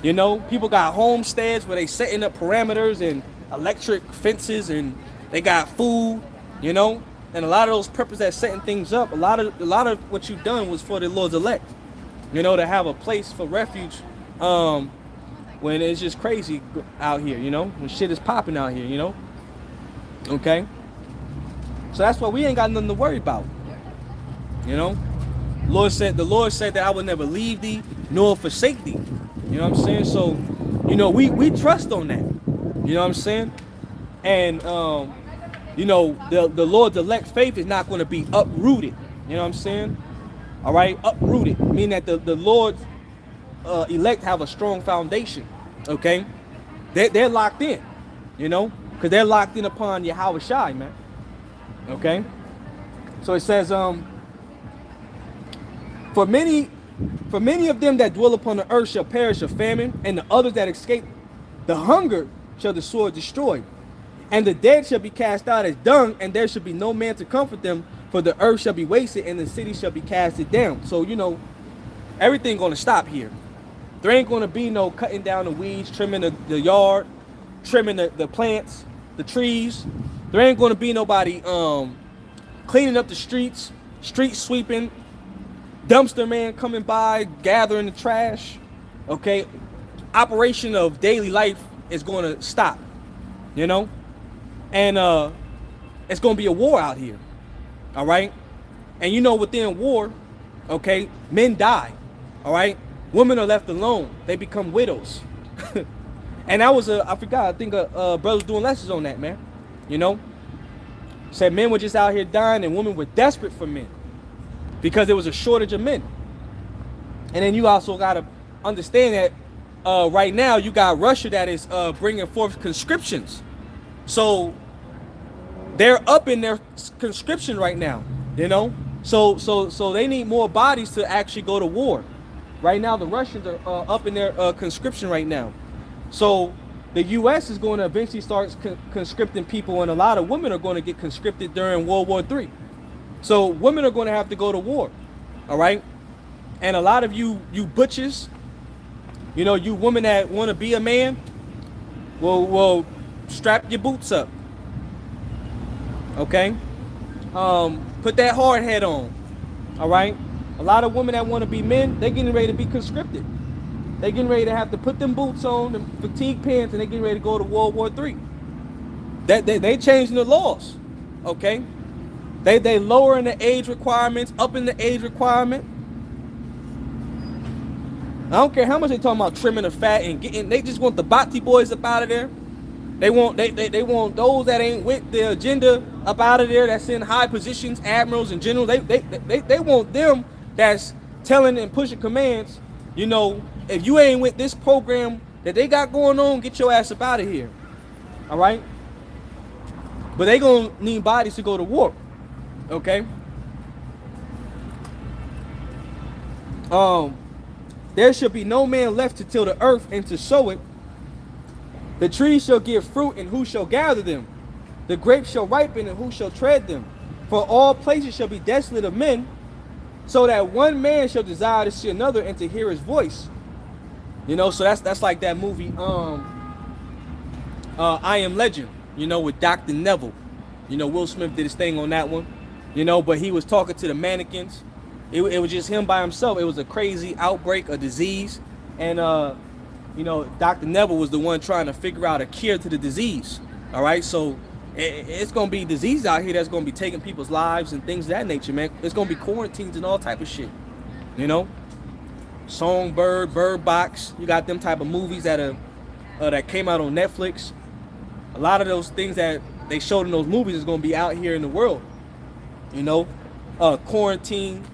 You know, people got homesteads where they setting up parameters and electric fences, and they got food. You know. And a lot of those preppers that setting things up, a lot of what you've done was for the Lord's elect, you know, to have a place for refuge when it's just crazy out here, you know, when shit is popping out here, you know. Okay. So that's why we ain't got nothing to worry about. You know, the Lord said that I would never leave thee nor forsake thee. You know what I'm saying? So, you know, we trust on that. You know what I'm saying? And you know, the Lord's elect faith is not going to be uprooted. You know what I'm saying? All right, uprooted, meaning that the Lord's elect have a strong foundation. Okay, they're locked in. You know, because they're locked in upon Yahweh Shai, man. Okay, so it says, for many of them that dwell upon the earth shall perish of famine, and the others that escape the hunger shall the sword destroy. And the dead shall be cast out as dung, and there shall be no man to comfort them, for the earth shall be wasted, and the city shall be casted down. So, you know, everything gonna stop here. There ain't gonna be no cutting down the weeds, trimming the yard, trimming the plants, the trees. There ain't gonna be nobody cleaning up the streets, street sweeping, dumpster man coming by, gathering the trash. Okay, operation of daily life is gonna stop, you know, and it's gonna be a war out here. All right, and you know, within war, okay, men die. All right, women are left alone, they become widows. And that was I forgot, I think brothers doing lessons on that, man. You know, said men were just out here dying, and women were desperate for men because there was a shortage of men. And then you also got to understand that right now you got Russia that is bringing forth conscriptions. So they're up in their conscription right now, you know. So they need more bodies to actually go to war. Right now the Russians are up in their conscription right now. So the U.S. is going to eventually start conscripting people, and a lot of women are going to get conscripted during World War III. So women are going to have to go to war, all right? And a lot of you butchers, you know, you women that want to be a man, will strap your boots up, okay? Put that hard head on, all right? A lot of women that want to be men, they're getting ready to be conscripted. They're getting ready to have to put them boots on, them fatigue pants, and they're getting ready to go to World War III. They changing the laws, okay? They lowering the age requirements, upping the age requirement. I don't care how much they talking about trimming the fat and getting. They just want the Bati boys up out of there. They want those that ain't with the agenda up out of there. That's in high positions, admirals and generals. They want them that's telling and pushing commands. You know, if you ain't with this program that they got going on, get your ass up out of here. All right. But they gonna need bodies to go to war. Okay. There shall be no man left to till the earth and to sow it. The trees shall give fruit, and who shall gather them? The grapes shall ripen, and who shall tread them? For all places shall be desolate of men, so that one man shall desire to see another and to hear his voice. You know, so that's like that movie, I Am Legend, you know, with Dr. Neville. You know, Will Smith did his thing on that one, you know, but he was talking to the mannequins. It was just him by himself. It was a crazy outbreak, a disease. And, you know, Dr. Neville was the one trying to figure out a cure to the disease. All right. So it's going to be disease out here that's going to be taking people's lives and things of that nature, man. It's going to be quarantines and all type of shit. You know, Songbird, Bird Box. You got them type of movies that came out on Netflix. A lot of those things that they showed in those movies is going to be out here in the world. You know, quarantine.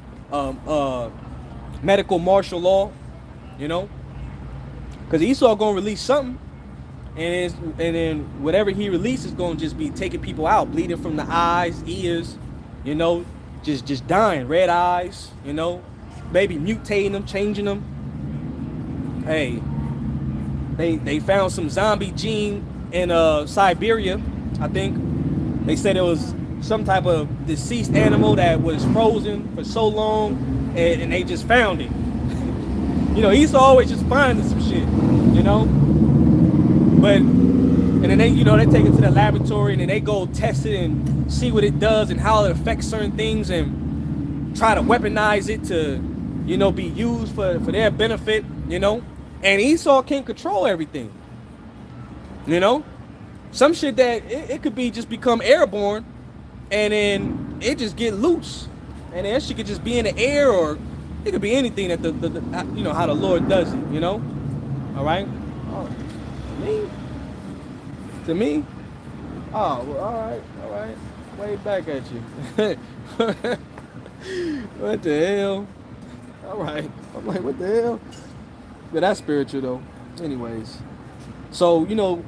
Medical martial law, you know, because Esau gonna release something, and then whatever he releases is gonna just be taking people out, bleeding from the eyes, ears, you know, just dying, red eyes, you know, maybe mutating them, changing them. Hey, they found some zombie gene in Siberia, I think. They said it was some type of deceased animal that was frozen for so long, and they just found it. You know, Esau always just finding some shit, you know. But and then they, you know, they take it to the laboratory and then they go test it and see what it does and how it affects certain things and try to weaponize it to, you know, be used for their benefit, you know. And Esau can't control everything, you know. Some shit that it could be just become airborne. and then it just get loose, and then she could just be in the air, or it could be anything that the you know how the Lord does it, you know. All right. Oh, me? To me? Oh, well, all right. Wave back at you. What the hell? All right. I'm like, what the hell? But that's spiritual though. Anyways, so you know,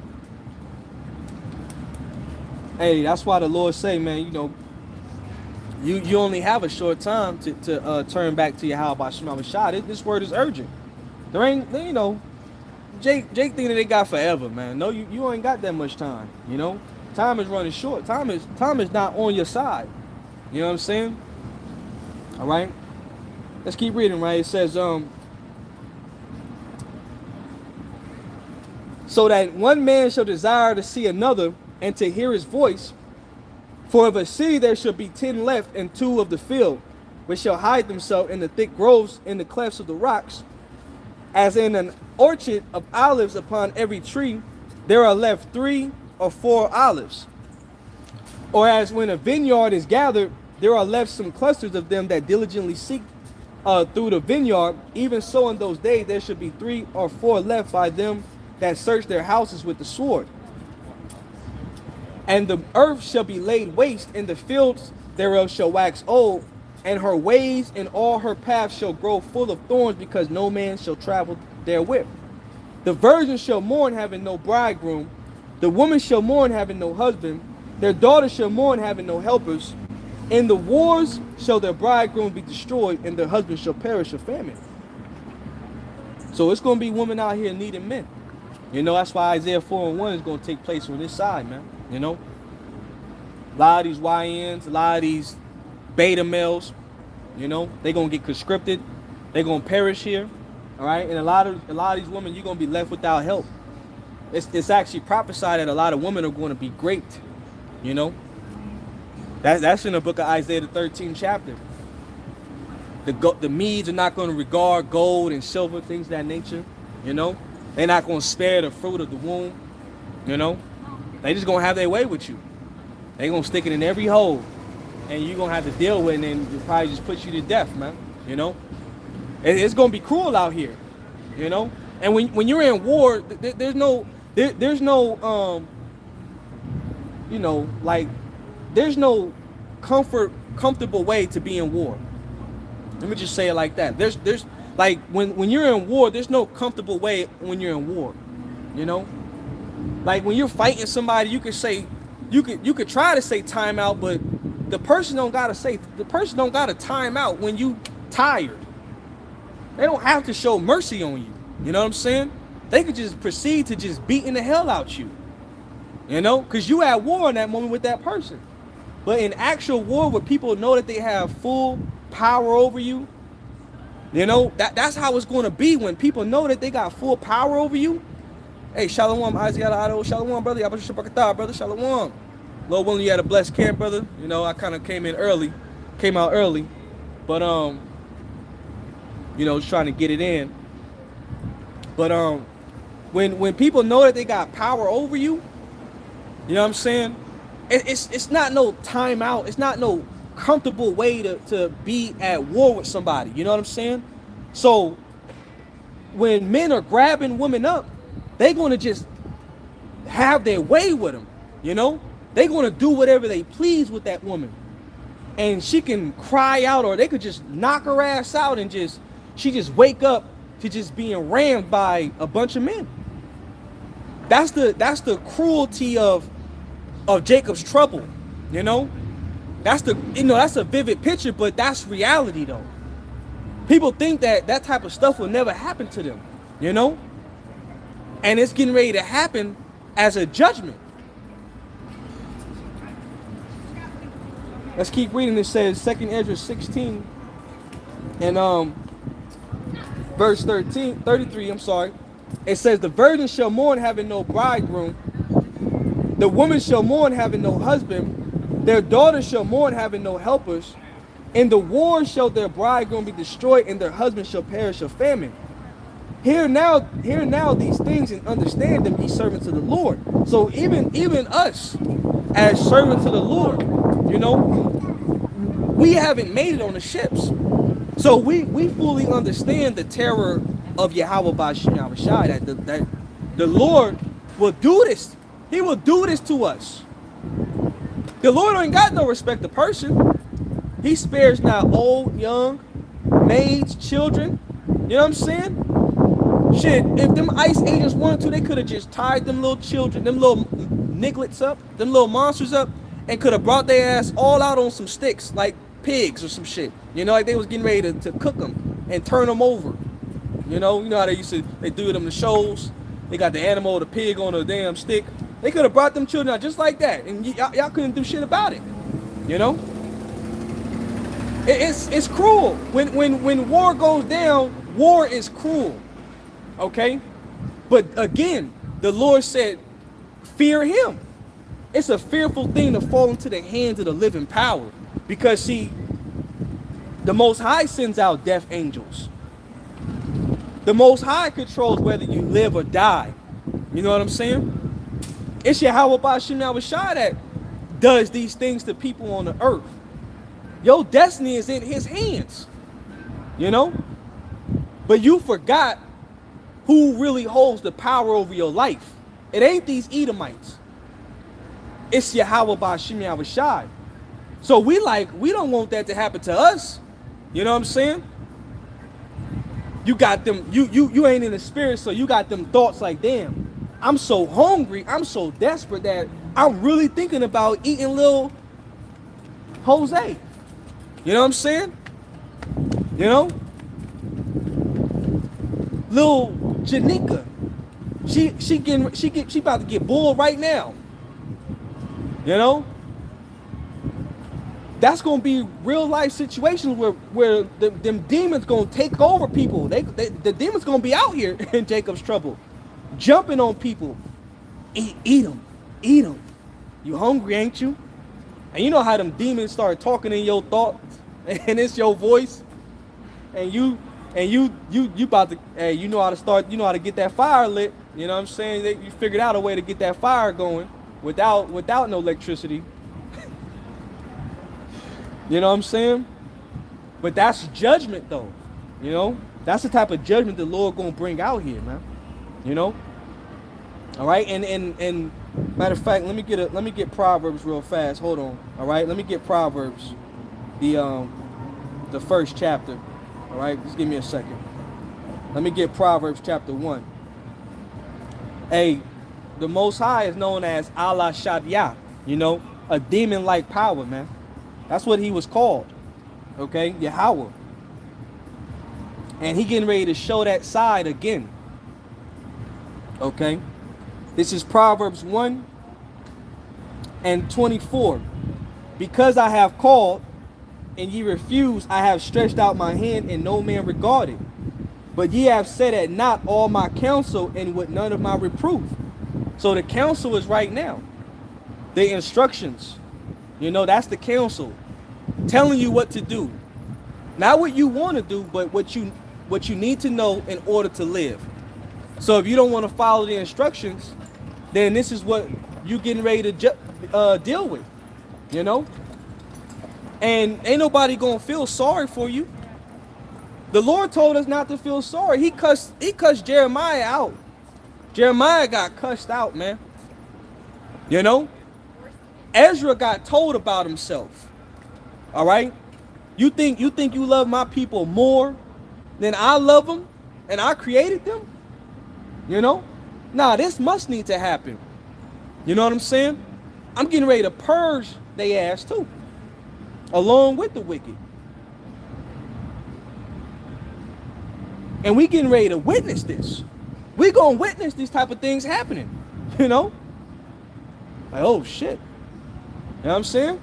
hey, that's why the Lord say, man, you know, you only have a short time to turn back to your how about Shema Shah. This word is urgent. There ain't, you know, Jake think that they got forever, man. No, you ain't got that much time. You know, time is running short. Time is not on your side. You know what I'm saying? All right. Let's keep reading. Right. It says so that one man shall desire to see another and to hear his voice. For of a city there shall be 10 left, and 2 of the field, which shall hide themselves in the thick groves in the clefts of the rocks. As in an orchard of olives upon every tree, there are left 3 or 4 olives. Or as when a vineyard is gathered, there are left some clusters of them that diligently seek through the vineyard. Even so in those days there should be 3 or 4 left by them that search their houses with the sword. And the earth shall be laid waste, and the fields thereof shall wax old, and her ways and all her paths shall grow full of thorns, because no man shall travel therewith. The virgin shall mourn, having no bridegroom. The woman shall mourn, having no husband. Their daughters shall mourn, having no helpers. In the wars shall their bridegroom be destroyed, and their husband shall perish of famine. So it's going to be women out here needing men. You know, that's why Isaiah 4:1 is going to take place on this side, man. You know, a lot of these YNs, a lot of these beta males, you know, they're going to get conscripted. They're going to perish here. All right. And a lot of these women, you're going to be left without help. It's actually prophesied that a lot of women are going to be raped. You know, that's in the book of Isaiah, the 13th chapter. The Medes are not going to regard gold and silver, things of that nature. You know, they're not going to spare the fruit of the womb. You know, they just going to have their way with you. They going to stick it in every hole, and you're going to have to deal with it, and then it'll probably just put you to death, man. You know, it's going to be cruel out here. You know, and when you're in war, there's no you know, like, there's no comfortable way to be in war. Let me just say it like that. There's like when you're in war, there's no comfortable way when you're in war. You know, like when you're fighting somebody, you could say, you could try to say time out, but the person don't gotta time out when you tired. They don't have to show mercy on you. You know what I'm saying? They could just proceed to just beating the hell out you. You know, because you at war in that moment with that person. But in actual war, where people know that they have full power over you, you know, that's how it's going to be when people know that they got full power over you. Hey, Shalom, Isaiah, Shalom, brother. Brother, Shalom. Lord willing, you had a blessed camp, brother. You know, I kind of came out early. But, you know, just trying to get it in. But, when people know that they got power over you, you know what I'm saying? It's not no timeout. It's not no comfortable way to be at war with somebody. You know what I'm saying? So when men are grabbing women up, they're going to just have their way with them. You know? They're going to do whatever they please with that woman. And she can cry out, or they could just knock her ass out and she just wake up to just being rammed by a bunch of men. That's the cruelty of Jacob's trouble, you know? That's a vivid picture, but that's reality though. People think that type of stuff will never happen to them, you know? And it's getting ready to happen as a judgment. Let's keep reading. It says 2 Ezra 16 and verse 33, it says, the virgin shall mourn, having no bridegroom. The woman shall mourn, having no husband. Their daughters shall mourn, having no helpers. In the war shall their bridegroom be destroyed, and their husband shall perish of famine. Hear now these things, and understand them, ye servants of the Lord. So even us, as servants of the Lord. You know, we haven't made it on the ships. So we fully understand the terror of Yahweh Bashim Yahushai, that the Lord will do this. He will do this to us. The Lord ain't got no respect of person. He spares not old, young, maids, children. You know what I'm saying? Shit, if them ICE agents wanted to, they could have just tied them little children, them little nigglets up, them little monsters up, and could have brought their ass all out on some sticks, like pigs or some shit. You know, like they was getting ready to cook them and turn them over. You know how they do it in the shows. They got the animal, the pig on a damn stick. They could have brought them children out just like that, and y'all couldn't do shit about it. You know, it's cruel. When war goes down, war is cruel. Okay, but again, the Lord said, fear him. It's a fearful thing to fall into the hands of the living power, because see, the Most High sends out death angels. The Most High controls whether you live or die. You know what I'm saying? It's Yahweh Bashim Yahushai that does these things to people on the earth. Your destiny is in his hands. You know? But you forgot who really holds the power over your life. It ain't these Edomites. It's Yahweh Bashim Yahushai. So we don't want that to happen to us. You know what I'm saying? You got them, you ain't in the spirit, so you got them thoughts like, damn, I'm so hungry, I'm so desperate that I'm really thinking about eating little Jose. You know what I'm saying? You know? Little Janika. She about to get bull right now. You know? That's gonna be real life situations where them demons gonna take over people. The demons gonna be out here in Jacob's trouble, jumping on people. Eat them. You hungry, ain't you? And you know how them demons start talking in your thoughts, and it's your voice, and you about to, hey, you know how to get that fire lit. You know what I'm saying? You figured out a way to get that fire going without no electricity. You know what I'm saying? But that's judgment, though. You know, that's the type of judgment the Lord gonna bring out here, man. You know. All right, and matter of fact, let me get Proverbs real fast. Hold on. All right, let me get Proverbs, the first chapter. All right, just give me a second. Let me get Proverbs chapter 1. Hey, the Most High is known as Allah Shaddai. You know, a demon-like power, man. That's what he was called, okay? Yahweh. And he getting ready to show that side again, okay? This is Proverbs 1:24. Because I have called, and ye refuse, I have stretched out my hand, and no man regarded. But ye have set at naught all my counsel, and with none of my reproof. So the counsel is right now. The instructions. You know, that's the counsel, telling you what to do. Not what you want to do, but what you need to know in order to live. So if you don't want to follow the instructions, then this is what you getting ready to deal with. You know? And ain't nobody going to feel sorry for you. The Lord told us not to feel sorry. He cussed Jeremiah out. Jeremiah got cussed out, man. You know? Ezra got told about himself. All right? You think you love my people more than I love them and I created them? You know? Nah, this must need to happen. You know what I'm saying? I'm getting ready to purge they ass too, along with the wicked. And we getting ready to witness this. We gonna witness these type of things happening. You know? Like, oh shit. You know what I'm saying?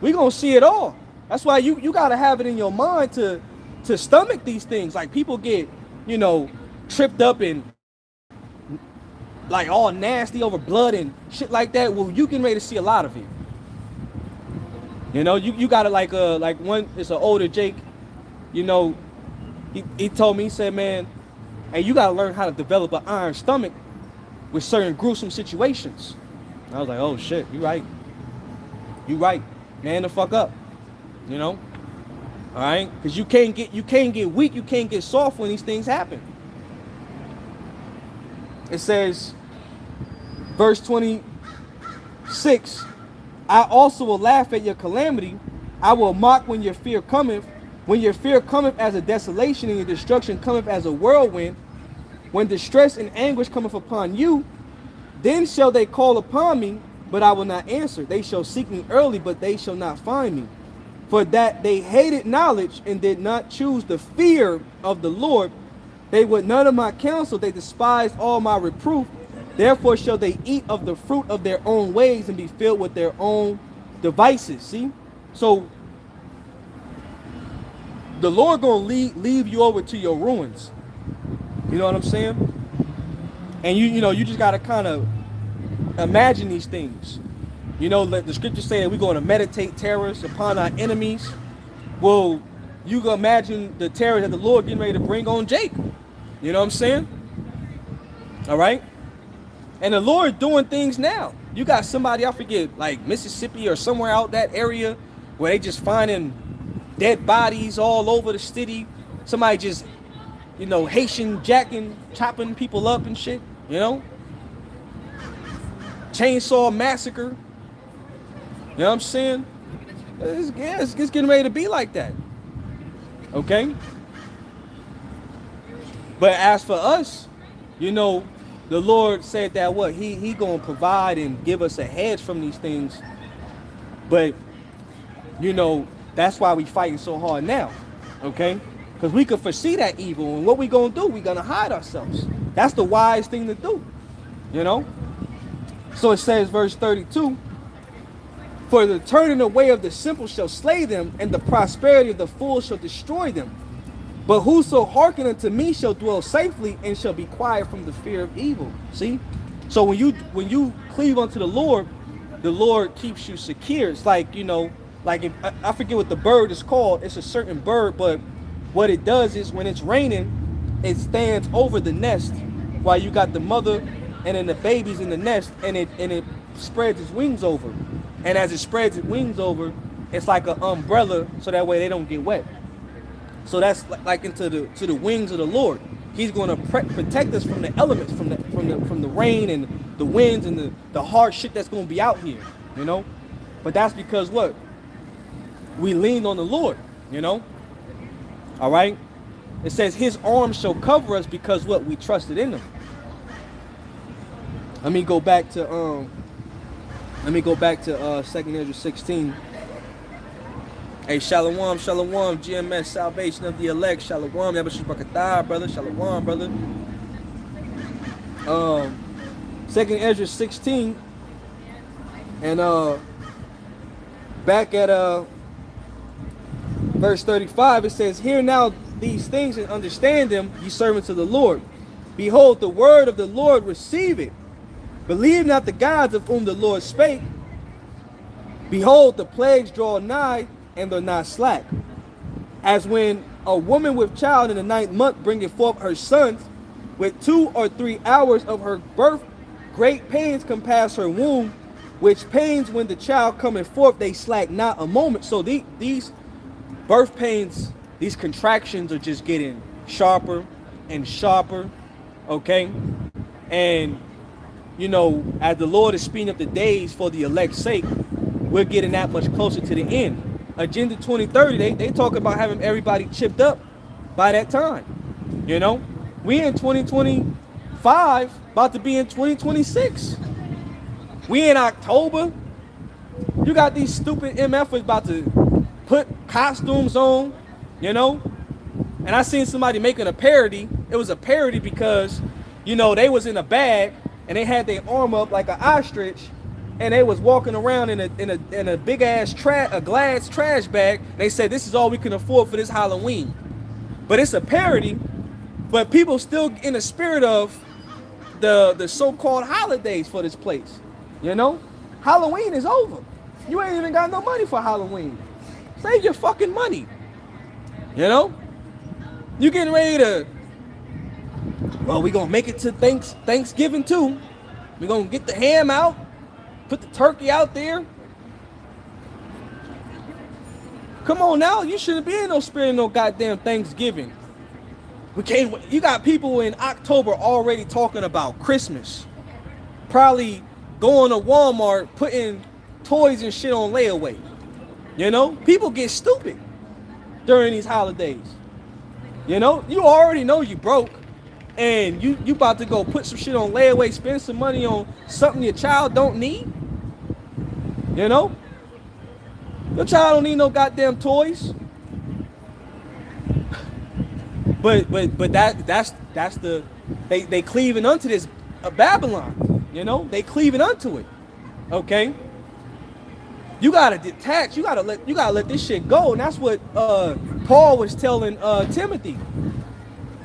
We gonna see it all. That's why you gotta have it in your mind to stomach these things. Like people get, you know, tripped up and like all nasty over blood and shit like that. Well, you getting ready to see a lot of it. You know, you gotta like one, it's an older Jake, you know, he told me, he said, man, hey, you gotta learn how to develop an iron stomach with certain gruesome situations. And I was like, oh shit, you right. You right. Man the fuck up. You know? All right? Because you can't get weak, you can't get soft when these things happen. It says, verse 26, I also will laugh at your calamity. I will mock when your fear cometh. When your fear cometh as a desolation, and your destruction cometh as a whirlwind. When distress and anguish cometh upon you, then shall they call upon me, but I will not answer. They shall seek me early, but they shall not find me. For that they hated knowledge and did not choose the fear of the Lord. They would none of my counsel. They despised all my reproof. Therefore shall they eat of the fruit of their own ways and be filled with their own devices. See? So the Lord gonna leave you over to your ruins. You know what I'm saying? And you just gotta kind of imagine these things. You know, let the scriptures say that we're going to meditate terrors upon our enemies. Well, you can imagine the terror that the Lord getting ready to bring on Jacob. You know what I'm saying? All right? And the Lord doing things now. You got somebody, I forget, like Mississippi or somewhere out that area where they just finding dead bodies all over the city. Somebody just, Haitian jacking, chopping people up and shit, Chainsaw massacre. You know what I'm saying? It's getting ready to be like that. Okay? But as for us, the Lord said that what? He gonna provide and give us a hedge from these things. But, that's why we fighting so hard now. Okay? Because we could foresee that evil. And what we gonna do? We gonna hide ourselves. That's the wise thing to do. So it says, verse 32, for the turning away of the simple shall slay them, and the prosperity of the fool shall destroy them. But whoso hearken unto me shall dwell safely, and shall be quiet from the fear of evil. See? So when you cleave unto the Lord keeps you secure. It's like, like if, I forget what the bird is called. It's a certain bird, but what it does is when it's raining, it stands over the nest while you got the mother and then the baby's in the nest, and it spreads its wings over. And as it spreads its wings over, it's like an umbrella, so that way they don't get wet. So that's like into the wings of the Lord. He's going to protect us from the elements, from the rain and the winds and the hard shit that's going to be out here, But that's because what? We leaned on the Lord, All right? It says his arms shall cover us because what? We trusted in him. Let me go back to 2nd Ezra 16. Hey, Shalom, Shalom, GMS, salvation of the elect, Shalom, Yabashir Brakatah, brother, Shalom, brother. 2nd Ezra 16, and back at verse 35, it says, hear now these things and understand them, ye servants of the Lord. Behold, the word of the Lord, receive it. Believe not the gods of whom the Lord spake. Behold, the plagues draw nigh, and they're not slack. As when a woman with child in the 9th month bringeth forth her sons, with 2 or 3 hours of her birth, great pains compass her womb, which pains when the child cometh forth, they slack not a moment. So these birth pains, these contractions are just getting sharper and sharper, okay? And as the Lord is speeding up the days for the elect's sake, we're getting that much closer to the end. Agenda 2030, they talk about having everybody chipped up by that time. We in 2025, about to be in 2026. We in October. You got these stupid MFers about to put costumes on, And I seen somebody making a parody. It was a parody because, they was in a bag, and they had their arm up like an ostrich, and they was walking around in a big ass glass trash bag. They said this is all we can afford for this Halloween. But it's a parody, but people still in the spirit of the so-called holidays for this place. Halloween is over. You ain't even got no money for Halloween. Save your fucking money. You getting ready to, well, we gonna make it to Thanksgiving too. We gonna get the ham out, put the turkey out there, Come on now, you shouldn't be in no spirit of no goddamn Thanksgiving. We can't. You got people in October already talking about Christmas. Probably going to Walmart, putting toys and shit on layaway. You know, people get stupid during these holidays. You know, you already know you broke, and you about to go put some shit on layaway, spend some money on something your child don't need. You know, your child don't need no goddamn toys. But that's the they cleaving unto this Babylon. You know, they cleaving unto it. Okay. You gotta detach. You gotta let this shit go, and that's what Paul was telling Timothy.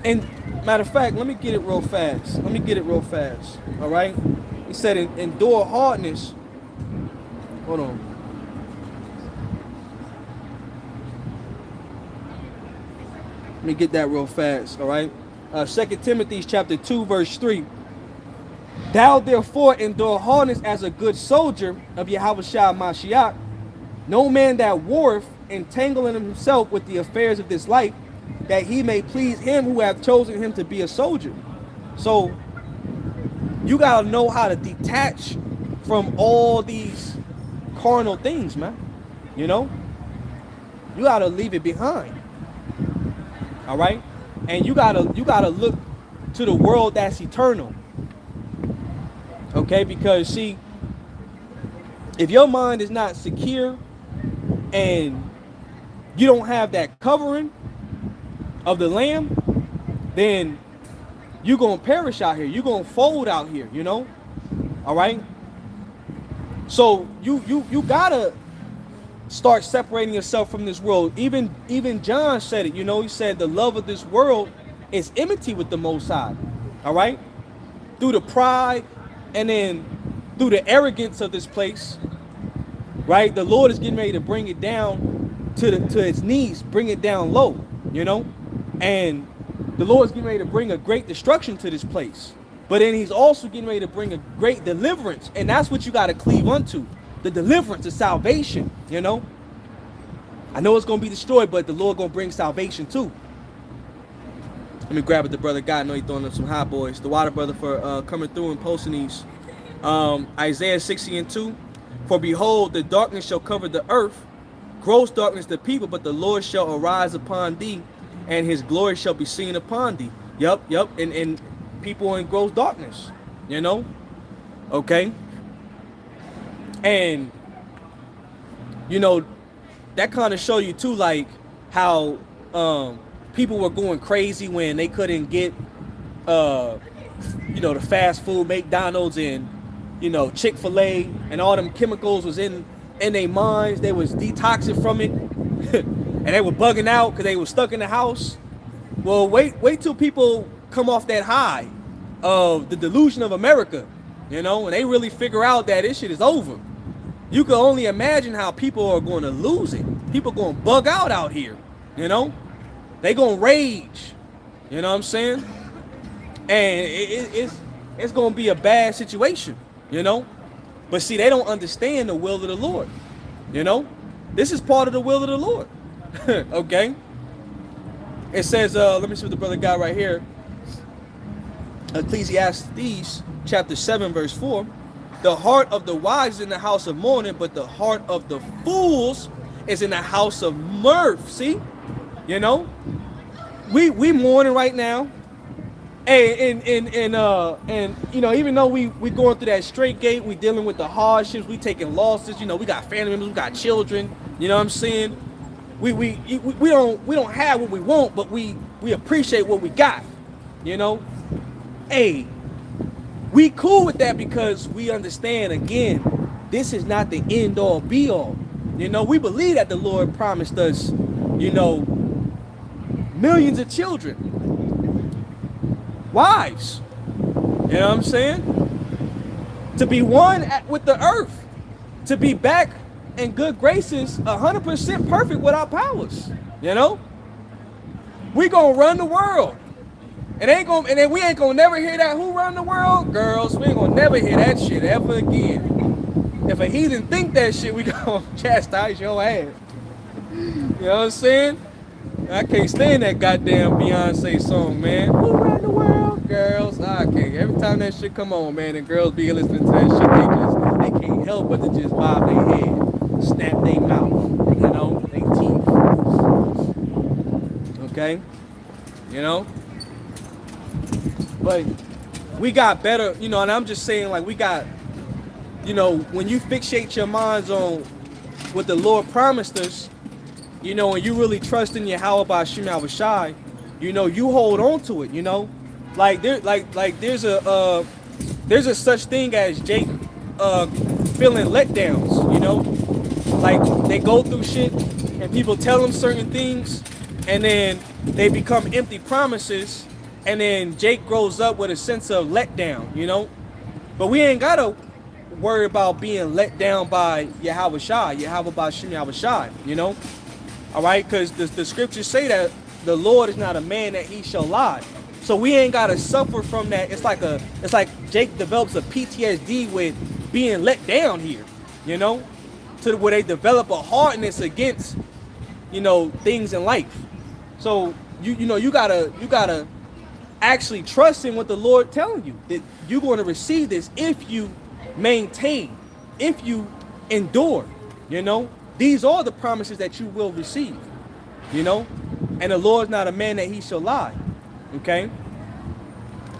And matter of fact, let me get it real fast. All right. He said, endure hardness. Hold on. Let me get that real fast. All right. 2 Timothy chapter 2 verse 3. Thou therefore endure hardness as a good soldier of Yahushua Mashiach. No man that warreth entangling himself with the affairs of this life, that he may please him who hath chosen him to be a soldier. So you gotta know how to detach from all these carnal things, man. You know, you gotta leave it behind. All right, and you gotta look to the world that's eternal. Okay, because see, if your mind is not secure and you don't have that covering of the Lamb, then you're gonna perish out here. You're gonna fold out here, you know. All right. So you gotta start separating yourself from this world. Even John said it, you know. He said the love of this world is enmity with the Most High. All right, through the pride and then through the arrogance of this place, right? The Lord is getting ready to bring it down to its knees, bring it down low, you know. And the Lord is getting ready to bring a great destruction to this place. But then he's also getting ready to bring a great deliverance. And that's what you got to cleave unto. The deliverance, the salvation, you know. I know it's going to be destroyed, but the Lord going to bring salvation too. Let me grab it, the brother guy. I know he's throwing up some hot boys. The water brother for coming through and posting these. Isaiah 60:2. For behold, the darkness shall cover the earth, gross darkness the people, but the Lord shall arise upon thee, and his glory shall be seen upon thee. Yep. And people in gross darkness, you know. Okay. And you know, that kind of show you too, like how people were going crazy when they couldn't get you know, the fast food McDonald's and, you know, Chick-fil-A, and all them chemicals was in their minds. They was detoxing from it and they were bugging out because they were stuck in the house. Well, wait till people come off that high of the delusion of America, you know, and they really figure out that this shit is over. You can only imagine how people are going to lose it. People going to bug out here, you know. They going to rage, you know what I'm saying? And it's going to be a bad situation, you know. But see, they don't understand the will of the Lord, you know. This is part of the will of the Lord, okay. It says, let me see what the brother got right here. Ecclesiastes chapter 7 verse 4. The heart of the wise is in the house of mourning, but the heart of the fools is in the house of mirth. See, you know, we mourning right now, and you know, even though we going through that straight gate, we dealing with the hardships, we taking losses. You know, we got family members, we got children. You know what I'm saying? We don't have what we want, but we appreciate what we got. You know, hey. We cool with that because we understand, again, this is not the end all be all. You know, we believe that the Lord promised us, you know, millions of children, wives, you know what I'm saying? To be one with the earth, to be back in good graces, 100% perfect with our powers, you know? We gonna run the world. And then we ain't gonna never hear that. Who run the world? Girls. We ain't gonna never hear that shit ever again. If a heathen think that shit, we gonna chastise your ass. You know what I'm saying? I can't stand that goddamn Beyonce song, man. Who around the world, girls? I can't. Every time that shit come on, man, and girls be listening to that shit, they can't help but to just bob their head, snap their mouth, you know, their teeth. Okay, you know. But we got better, you know, and I'm just saying, like, we got, you know, when you fixate your minds on what the Lord promised us, you know, and you really trust in Yahweh Ba'Shem Yahushai, you know, you hold on to it, you know. Like there's a such thing as Jake feeling letdowns, you know. Like they go through shit and people tell them certain things and then they become empty promises and then Jake grows up with a sense of letdown, you know. But we ain't gotta worry about being let down by Yahweh Ba'Shem Yahushai, you know. All right, because the scriptures say that the Lord is not a man that he shall lie. So we ain't gotta suffer from that. It's like Jake develops a PTSD with being let down here, you know, to where they develop a hardness against, you know, things in life. So you know you gotta actually trust in what the Lord telling you, that you're going to receive this if you maintain, if you endure, you know. These are the promises that you will receive, you know. And the Lord's not a man that he shall lie. Okay.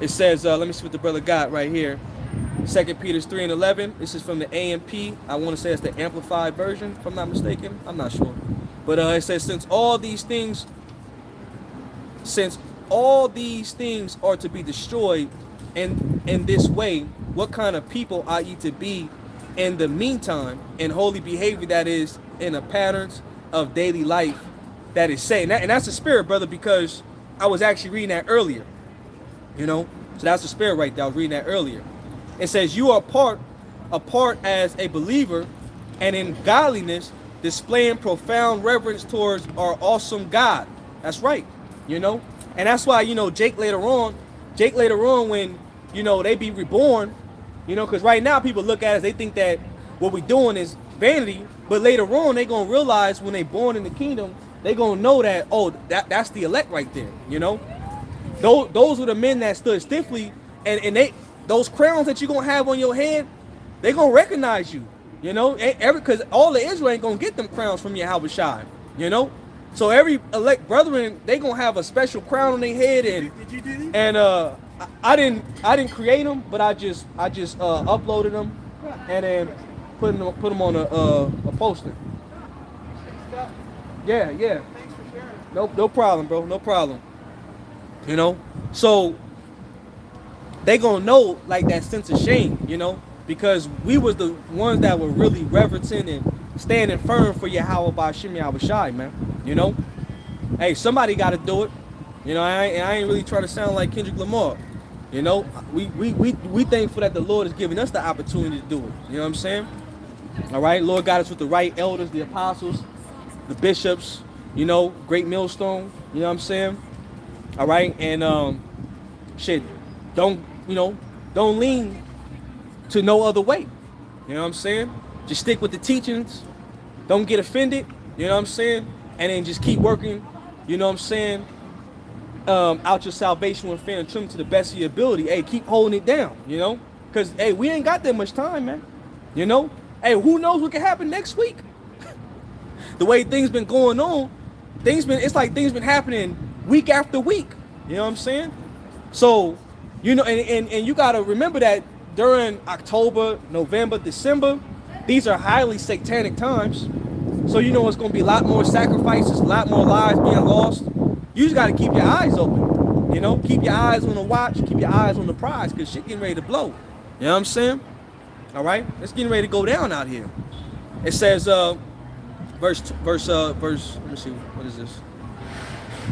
It says, let me see what the brother got right here. 2 Peter 3:11. This is from the AMP. I want to say it's the amplified version, if I'm not mistaken. I'm not sure. But it says, since all these things are to be destroyed in this way, what kind of people ought ye to be in the meantime, in holy behavior that is in the patterns of daily life that is saying that, and that's the spirit, brother, because I was actually reading that earlier, you know. So that's the spirit right there. I was reading that earlier. It says you are apart as a believer, and in godliness displaying profound reverence towards our awesome God. That's right, you know. And that's why, you know, Jake later on when, you know, they be reborn, you know, because right now people look at us, they think that what we're doing is vanity, but later on they gonna realize when they born in the kingdom, they gonna know that, oh, that's the elect right there, you know. Those were the men that stood stiffly, and they, those crowns that you're gonna have on your head, they gonna recognize you, you know, because all of Israel ain't gonna get them crowns from Yahweh Shai, you know. So every elect brethren, they gonna have a special crown on their head, and I didn't create them, but I just uploaded them and then put them on a poster. Yeah. No problem, bro. No problem. You know, so they gonna know, like, that sense of shame, you know, because we was the ones that were really reverencing and standing firm for Yahweh Ba'Shem Yahushai, man. You know, hey, somebody got to do it. You know, I ain't really trying to sound like Kendrick Lamar. You know, we thankful that the Lord is giving us the opportunity to do it. You know what I'm saying? All right, Lord got us with the right elders, the apostles, the bishops. You know, great millstone. You know what I'm saying? All right, and shit, don't lean to no other way. You know what I'm saying? Just stick with the teachings. Don't get offended. You know what I'm saying? And then just keep working. You know what I'm saying? Out your salvation with fear and trembling to the best of your ability. Hey, keep holding it down. You know, because hey, we ain't got that much time, man. You know, hey, who knows what can happen next week? The way things been going on, it's like things been happening week after week. You know what I'm saying? So, you know, and you gotta remember that during October, November, December, these are highly satanic times. So you know it's gonna be a lot more sacrifices, a lot more lives being lost. You just gotta keep your eyes open. You know, keep your eyes on the watch, keep your eyes on the prize, cause shit getting ready to blow. You know what I'm saying? All right, it's getting ready to go down out here. It says, verse. Let me see, what is this?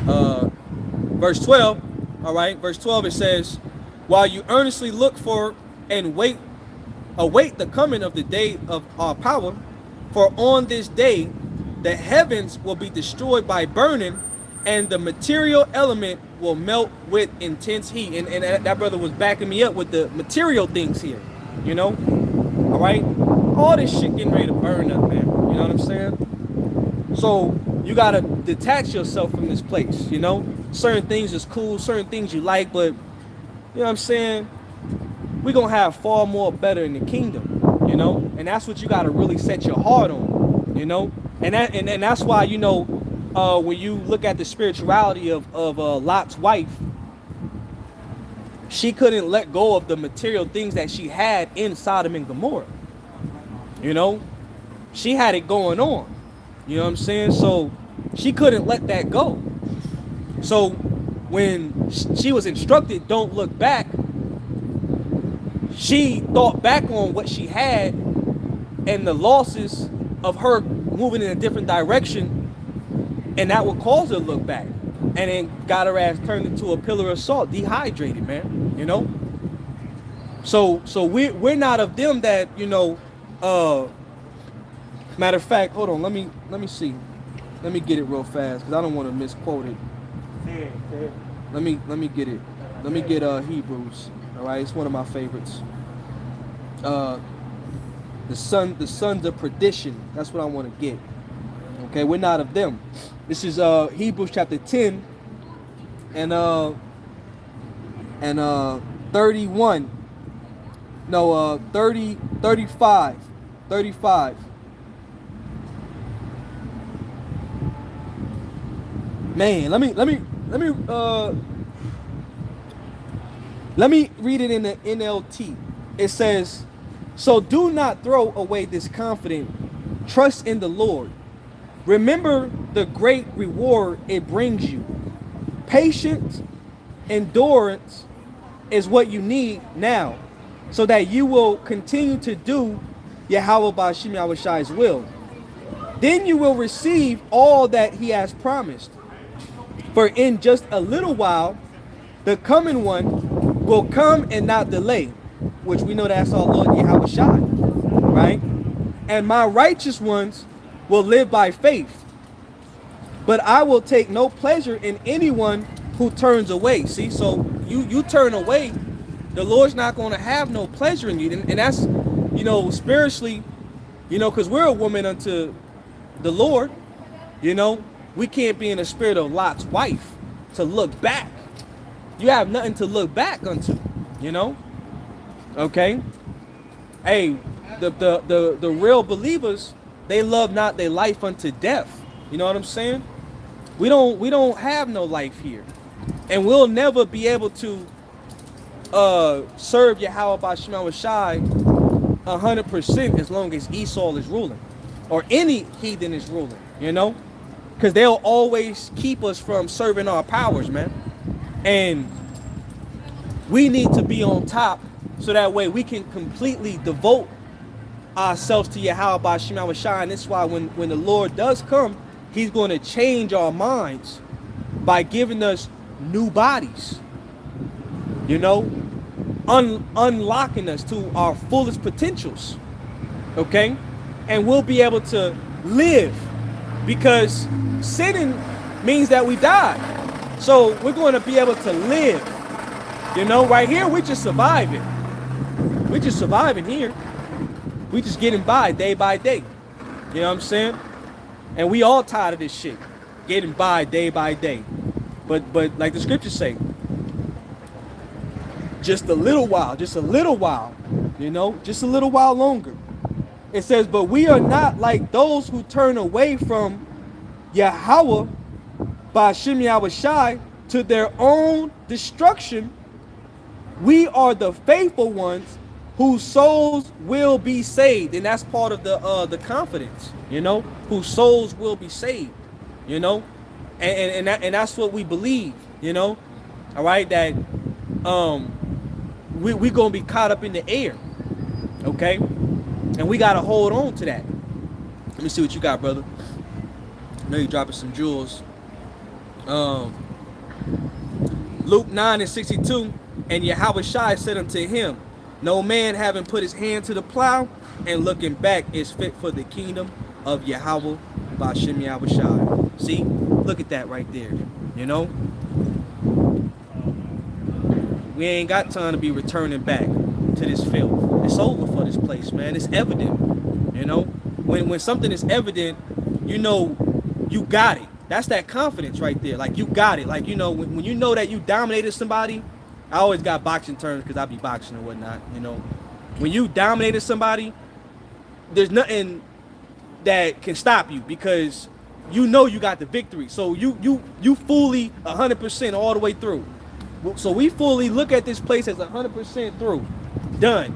Verse 12. All right, verse 12. It says, while you earnestly look for and await the coming of the day of our power, for on this day the heavens will be destroyed by burning, and the material element will melt with intense heat. And that brother was backing me up with the material things here, you know. All right, all this shit getting ready to burn up, man. You know what I'm saying? So you gotta detach yourself from this place, you know? Certain things is cool, certain things you like, but you know what I'm saying? We're gonna have far more better in the kingdom, you know? And that's what you gotta really set your heart on, you know? And that's why, you know, when you look at the spirituality of Lot's wife, she couldn't let go of the material things that she had in Sodom and Gomorrah. You know, she had it going on. You know what I'm saying? So she couldn't let that go. So when she was instructed, don't look back, she thought back on what she had and the losses of her moving in a different direction, and that would cause her to look back. And then got her ass turned into a pillar of salt, dehydrated, man. You know? So we're not of them that, you know, matter of fact, hold on, let me see. Let me get it real fast, because I don't want to misquote it. Let me get it. Let me get Hebrews. Alright, it's one of my favorites. The sons of perdition. That's what I want to get. Okay, we're not of them. This is Hebrews chapter 10 and 31. No, 35. Man, let me read it in the NLT. It says, "So do not throw away this confidence. Trust in the Lord. Remember the great reward it brings you. Patience, endurance is what you need now, so that you will continue to do Yahweh Ba'ashim Yahushai's will. Then you will receive all that he has promised. For in just a little while, the coming one will come and not delay," which we know that's our Lord Yahushai, right? "And my righteous ones will live by faith. But I will take no pleasure in anyone who turns away." See, so you turn away, the Lord's not going to have no pleasure in you. And that's, you know, spiritually, you know, because we're a woman unto the Lord, you know. We can't be in the spirit of Lot's wife to look back. You have nothing to look back unto, you know. Okay. Hey, the real believers, they love not their life unto death. You know what I'm saying? We don't have no life here, and we'll never be able to serve Yahweh Ba'ashim Yahushai 100% as long as Esau is ruling, or any heathen is ruling. You know. Because they'll always keep us from serving our powers, man. And we need to be on top, so that way we can completely devote ourselves to Yahweh Ba'ashim Yahushai. And that's why when the Lord does come, he's going to change our minds by giving us new bodies. You know, unlocking us to our fullest potentials. Okay? And we'll be able to live, because sinning means that we die. So we're going to be able to live. You know, right here, we're just surviving. We're just surviving here. We just getting by day by day. You know what I'm saying? And we all tired of this shit. Getting by day. But like the scriptures say, just a little while, you know, just a little while longer. It says, "But we are not like those who turn away from Yahweh Ba'ashim Yahushai to their own destruction. We are the faithful ones whose souls will be saved." And that's part of the confidence, you know, whose souls will be saved, you know, and that's what we believe, you know. All right, that we gonna be caught up in the air, okay, and we gotta hold on to that. Let me see what you got, brother. I know you're dropping some jewels. Luke 9:62, "And Yahushua said unto him, No man having put his hand to the plow and looking back is fit for the kingdom of Yahweh Ba'ashim Yahushua." See, look at that right there. You know, we ain't got time to be returning back to this filth. It's over for this place, man. It's evident. You know, when something is evident, you know you got it. That's that confidence right there. Like, you got it. Like, you know, when you know that you dominated somebody, I always got boxing terms because I be boxing and whatnot, you know. When you dominated somebody, there's nothing that can stop you because you know you got the victory. So you fully 100% all the way through. So we fully look at this place as 100% through, done,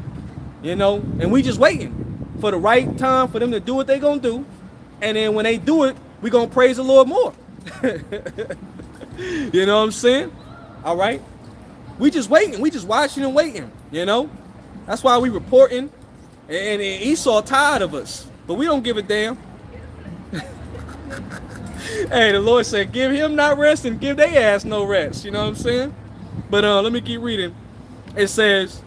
you know, and we just waiting for the right time for them to do what they gonna do, and then when they do it, we gonna praise the Lord more. You know what I'm saying? All right, we just waiting, we just watching and waiting, you know. That's why we reporting, and Esau tired of us, but we don't give a damn. Hey, the Lord said, give him not rest and give they ass no rest. You know what I'm saying? But let me keep reading. It says,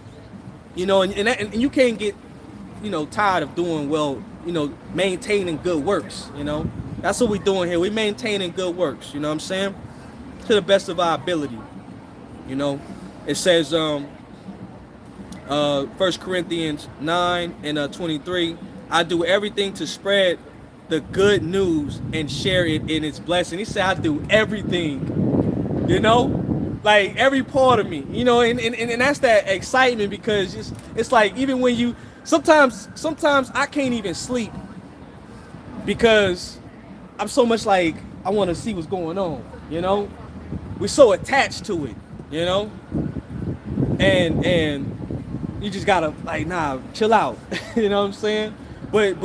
you know, and you can't get, you know, tired of doing well, you know, maintaining good works, you know. That's what we're doing here. We're maintaining good works, you know what I'm saying? To the best of our ability, you know. It says, 1 Corinthians 9 and 23, I do everything to spread the good news and share it in its blessing. He said, I do everything, you know, like every part of me, you know, and that's that excitement because it's like, even when you, sometimes I can't even sleep because I'm so much like, I want to see what's going on, you know, we're so attached to it, you know, and you just gotta like, nah, chill out. You know what I'm saying? But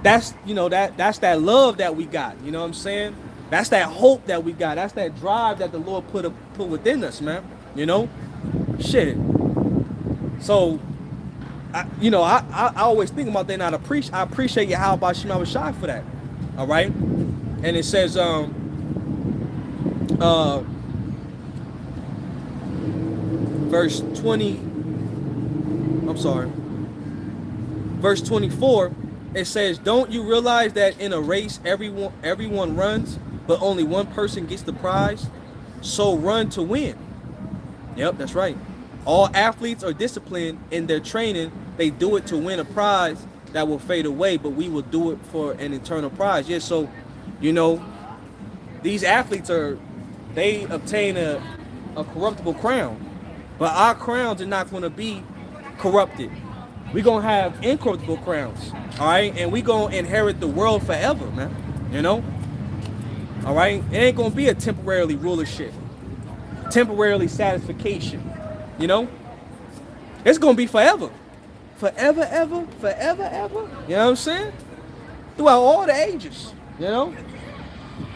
that's, you know, that's that love that we got. You know what I'm saying? That's that hope that we got. That's that drive that the Lord put within us, man. You know, shit. So, I always think about that, and I appreciate Yahweh Shema Shai for that. All right, and it says verse 20. I'm sorry. Verse 24, it says, don't you realize that in a race everyone runs, but only one person gets the prize? So run to win. Yep, that's right. All athletes are disciplined in their training. They do it to win a prize that will fade away, but we will do it for an eternal prize. Yeah, so, you know, these athletes they obtain a corruptible crown, but our crowns are not going to be corrupted. We're going to have incorruptible crowns, all right? And we're going to inherit the world forever, man, you know? All right? It ain't going to be a temporarily rulership, temporarily satisfaction, you know? It's going to be forever. Forever, ever, forever, ever. You know what I'm saying? Throughout all the ages, you know?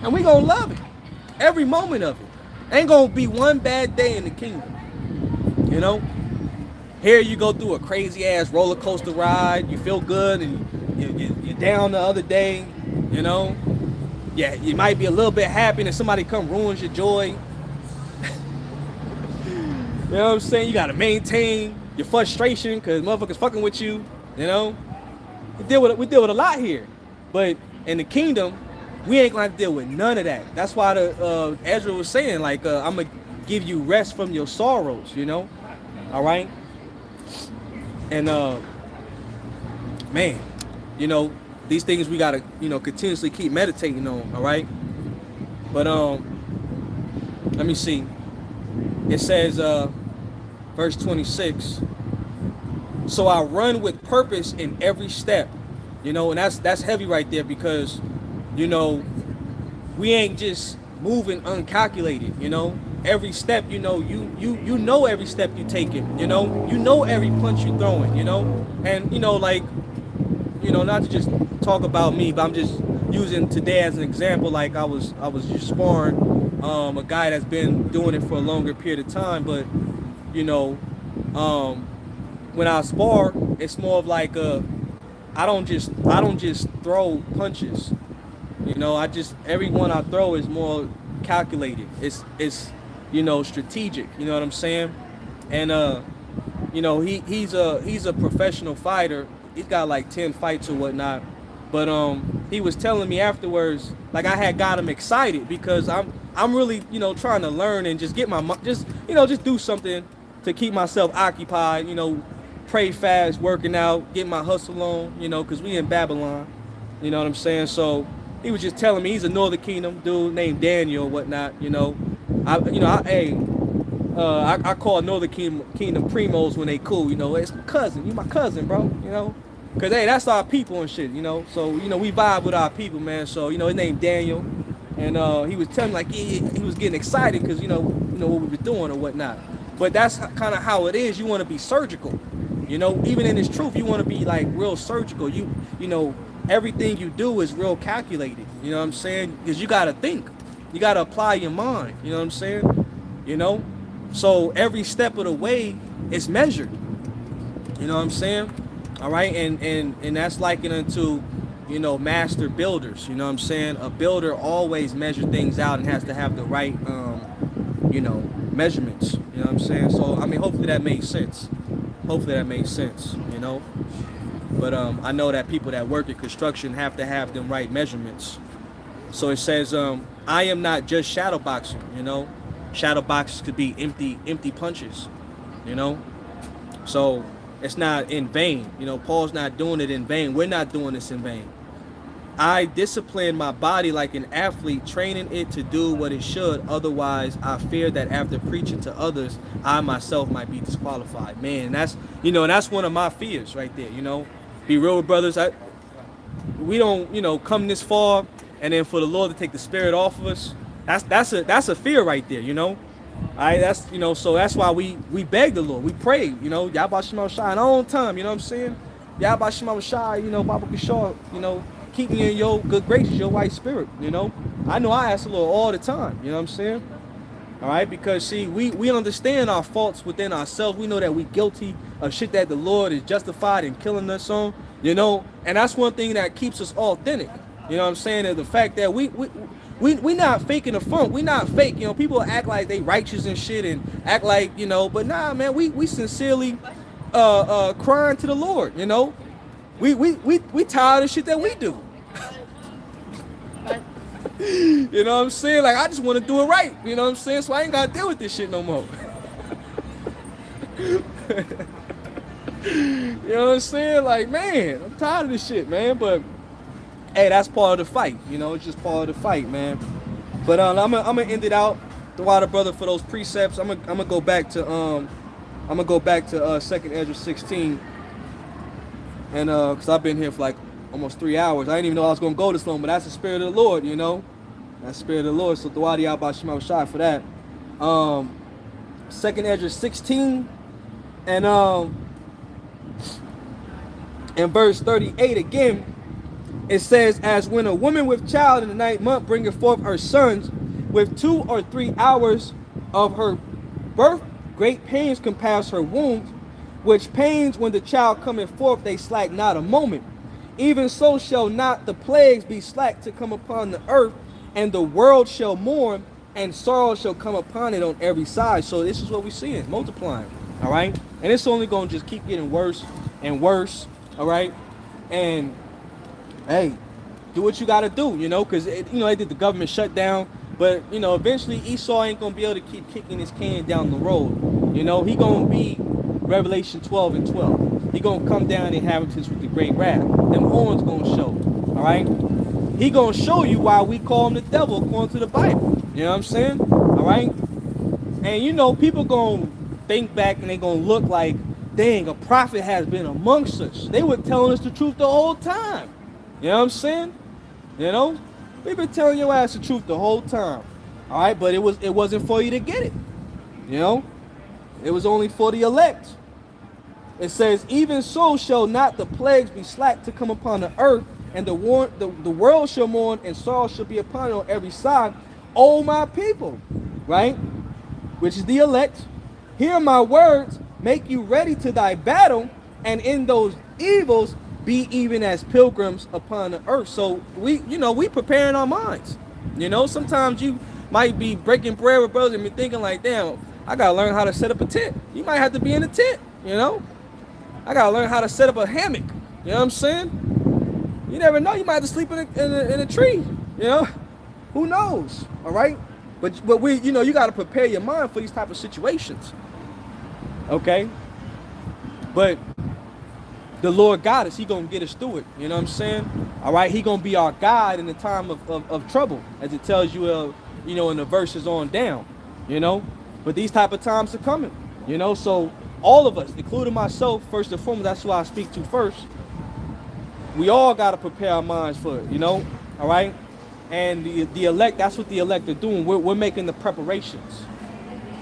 And we're going to love it. Every moment of it. Ain't going to be one bad day in the kingdom, you know? Here you go through a crazy ass roller coaster ride. You feel good, and you're down the other day. You know, yeah, you might be a little bit happy, and somebody come ruins your joy. You know what I'm saying? You gotta maintain your frustration because motherfuckers fucking with you. You know, we deal with a lot here, but in the kingdom, we ain't gonna have to deal with none of that. That's why the Ezra was saying, like, I'm gonna give you rest from your sorrows. You know, all right. And man, you know, these things we gotta, you know, continuously keep meditating on, all right? But let me see. It says verse 26. So I run with purpose in every step. You know, and that's heavy right there because, you know, we ain't just moving uncalculated, you know. Every step, you know, you know every step you taking, you know every punch you throwing, you know, and you know, like, you know, not to just talk about me, but I'm just using today as an example. Like I was just sparring a guy that's been doing it for a longer period of time, but you know, when I spar, it's more of like I don't just throw punches, you know. Every one I throw is more calculated. It's you know, strategic, you know what I'm saying? And you know, he's a professional fighter. He's got like 10 fights or whatnot. But he was telling me afterwards, like, I had got him excited because I'm really, you know, trying to learn and just get just do something to keep myself occupied, you know, pray fast, working out, get my hustle on, you know, because we in Babylon, you know what I'm saying? So He was just telling me he's a Northern Kingdom dude named Daniel or whatnot. I call Northern Kingdom primos when they cool. It's my cousin. You my cousin, bro. Cause hey, that's our people and shit. So we vibe with our people, man. So his name Daniel, and he was telling me like he was getting excited because what we were doing or whatnot. But that's kind of how it is. You want to be surgical. Even in this truth, you want to be like real surgical. Everything you do is real calculated. You know what I'm saying? Because you gotta think. You gotta apply your mind. You know what I'm saying? So every step of the way is measured. You know what I'm saying? All right, and that's likened unto, master builders. You know what I'm saying? A builder always measures things out and has to have the right, measurements. You know what I'm saying? So I mean, hopefully that makes sense. But I know that people that work in construction have to have them right measurements. So it says, I am not just shadow boxing. Shadow boxes could be empty punches. So it's not in vain. Paul's not doing it in vain. We're not doing this in vain. I discipline my body like an athlete, training it to do what it should. Otherwise, I fear that after preaching to others, I myself might be disqualified. Man, that's one of my fears right there. Be real with brothers. We don't, come this far, and then for the Lord to take the spirit off of us. That's a fear right there. All right, so that's why we beg the Lord. We pray. Yahweh Shema Shai in our own time. You know what I'm saying? Yahweh Shema Shai. Baba Kishar. Keep me in your good graces, your right spirit. I know I ask the Lord all the time. You know what I'm saying? All right, because see, we understand our faults within ourselves. We know that we guilty of shit that the Lord is justified in killing us on. And that's one thing that keeps us authentic. You know what I'm saying? Is the fact that we not faking the funk. We not fake. People act like they righteous and shit and act like, but nah, man, we sincerely crying to the Lord. We tired of shit that we do. You know what I'm saying? Like, I just want to do it right. You know what I'm saying? So I ain't got to deal with this shit no more. You know what I'm saying? Like, man, I'm tired of this shit, man. But hey, that's part of the fight. It's just part of the fight, man. But I'm gonna end it out. The water brother for those precepts. I'm gonna go back to 2nd Ezra 16. And because I've been here for like almost 3 hours. I didn't even know I was gonna go this long, but that's the spirit of the Lord, That's the spirit of the Lord. So Dawadi Abba Shema Shai for that. 2nd Ezra 16 and in verse 38 again, it says, as when a woman with child in the 9th month bringeth forth her sons, with 2 or 3 hours of her birth, great pains compass her wombs, which pains when the child cometh forth, they slack not a moment. Even so shall not the plagues be slack to come upon the earth, and the world shall mourn, and sorrow shall come upon it on every side. So this is what we're seeing, multiplying, all right? And it's only going to just keep getting worse and worse, all right? And hey, do what you got to do, because, they did the government shutdown. But, eventually Esau ain't going to be able to keep kicking his can down the road. He going to be Revelation 12 and 12. He going to come down and inhabitants with the great wrath. Them horns going to show, all right? He going to show you why we call him the devil according to the Bible. You know what I'm saying? All right? And, people going to think back and they going to look like, dang, a prophet has been amongst us. They were telling us the truth the whole time. You know what I'm saying? We've been telling your ass the truth the whole time. All right, but it wasn't for you to get it. It was only for the elect. It says, even so shall not the plagues be slack to come upon the earth, and the world shall mourn, and sorrow shall be upon it on every side. O my people, right? Which is the elect, hear my words, make you ready to thy battle, and in those evils be even as pilgrims upon the earth. So we preparing our minds. Sometimes you might be breaking bread with brothers and be thinking like, damn, I gotta learn how to set up a tent. You might have to be in a tent, I gotta learn how to set up a hammock. You know what I'm saying? You never know, you might have to sleep in a tree, Who knows? All right? But we, you gotta prepare your mind for these type of situations. Okay? But the Lord got us. He gonna get us through it. You know what I'm saying? All right. He gonna be our guide in the time of trouble, as it tells you, you know, in the verses on down. You know, but these type of times are coming. You know, so all of us, including myself, first and foremost, that's who I speak to first. We all gotta prepare our minds for it. You know, all right. And the elect, that's what the elect are doing. We're making the preparations.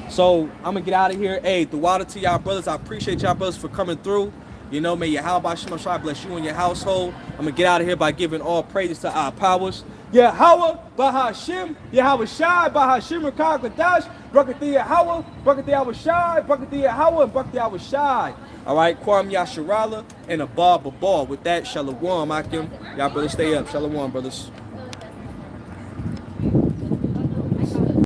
So I'm gonna get out of here. Hey, the water to y'all brothers. I appreciate y'all brothers for coming through. You know, may Yahweh Shemashai bless you and your household. I'm gonna get out of here by giving all praises to our powers. Yahweh, Bahashim, Yahweh Shai, Bahashim, Rakah Kadash, Brakati Yahweh, Brakati Yahweh Shai, Brakati Yahweh, and Brakati Yahweh Shai. All right, Kwam Yasharala and a Bar Babal. With that, Shalom, Akim. Y'all brothers stay up. Shalom, brothers.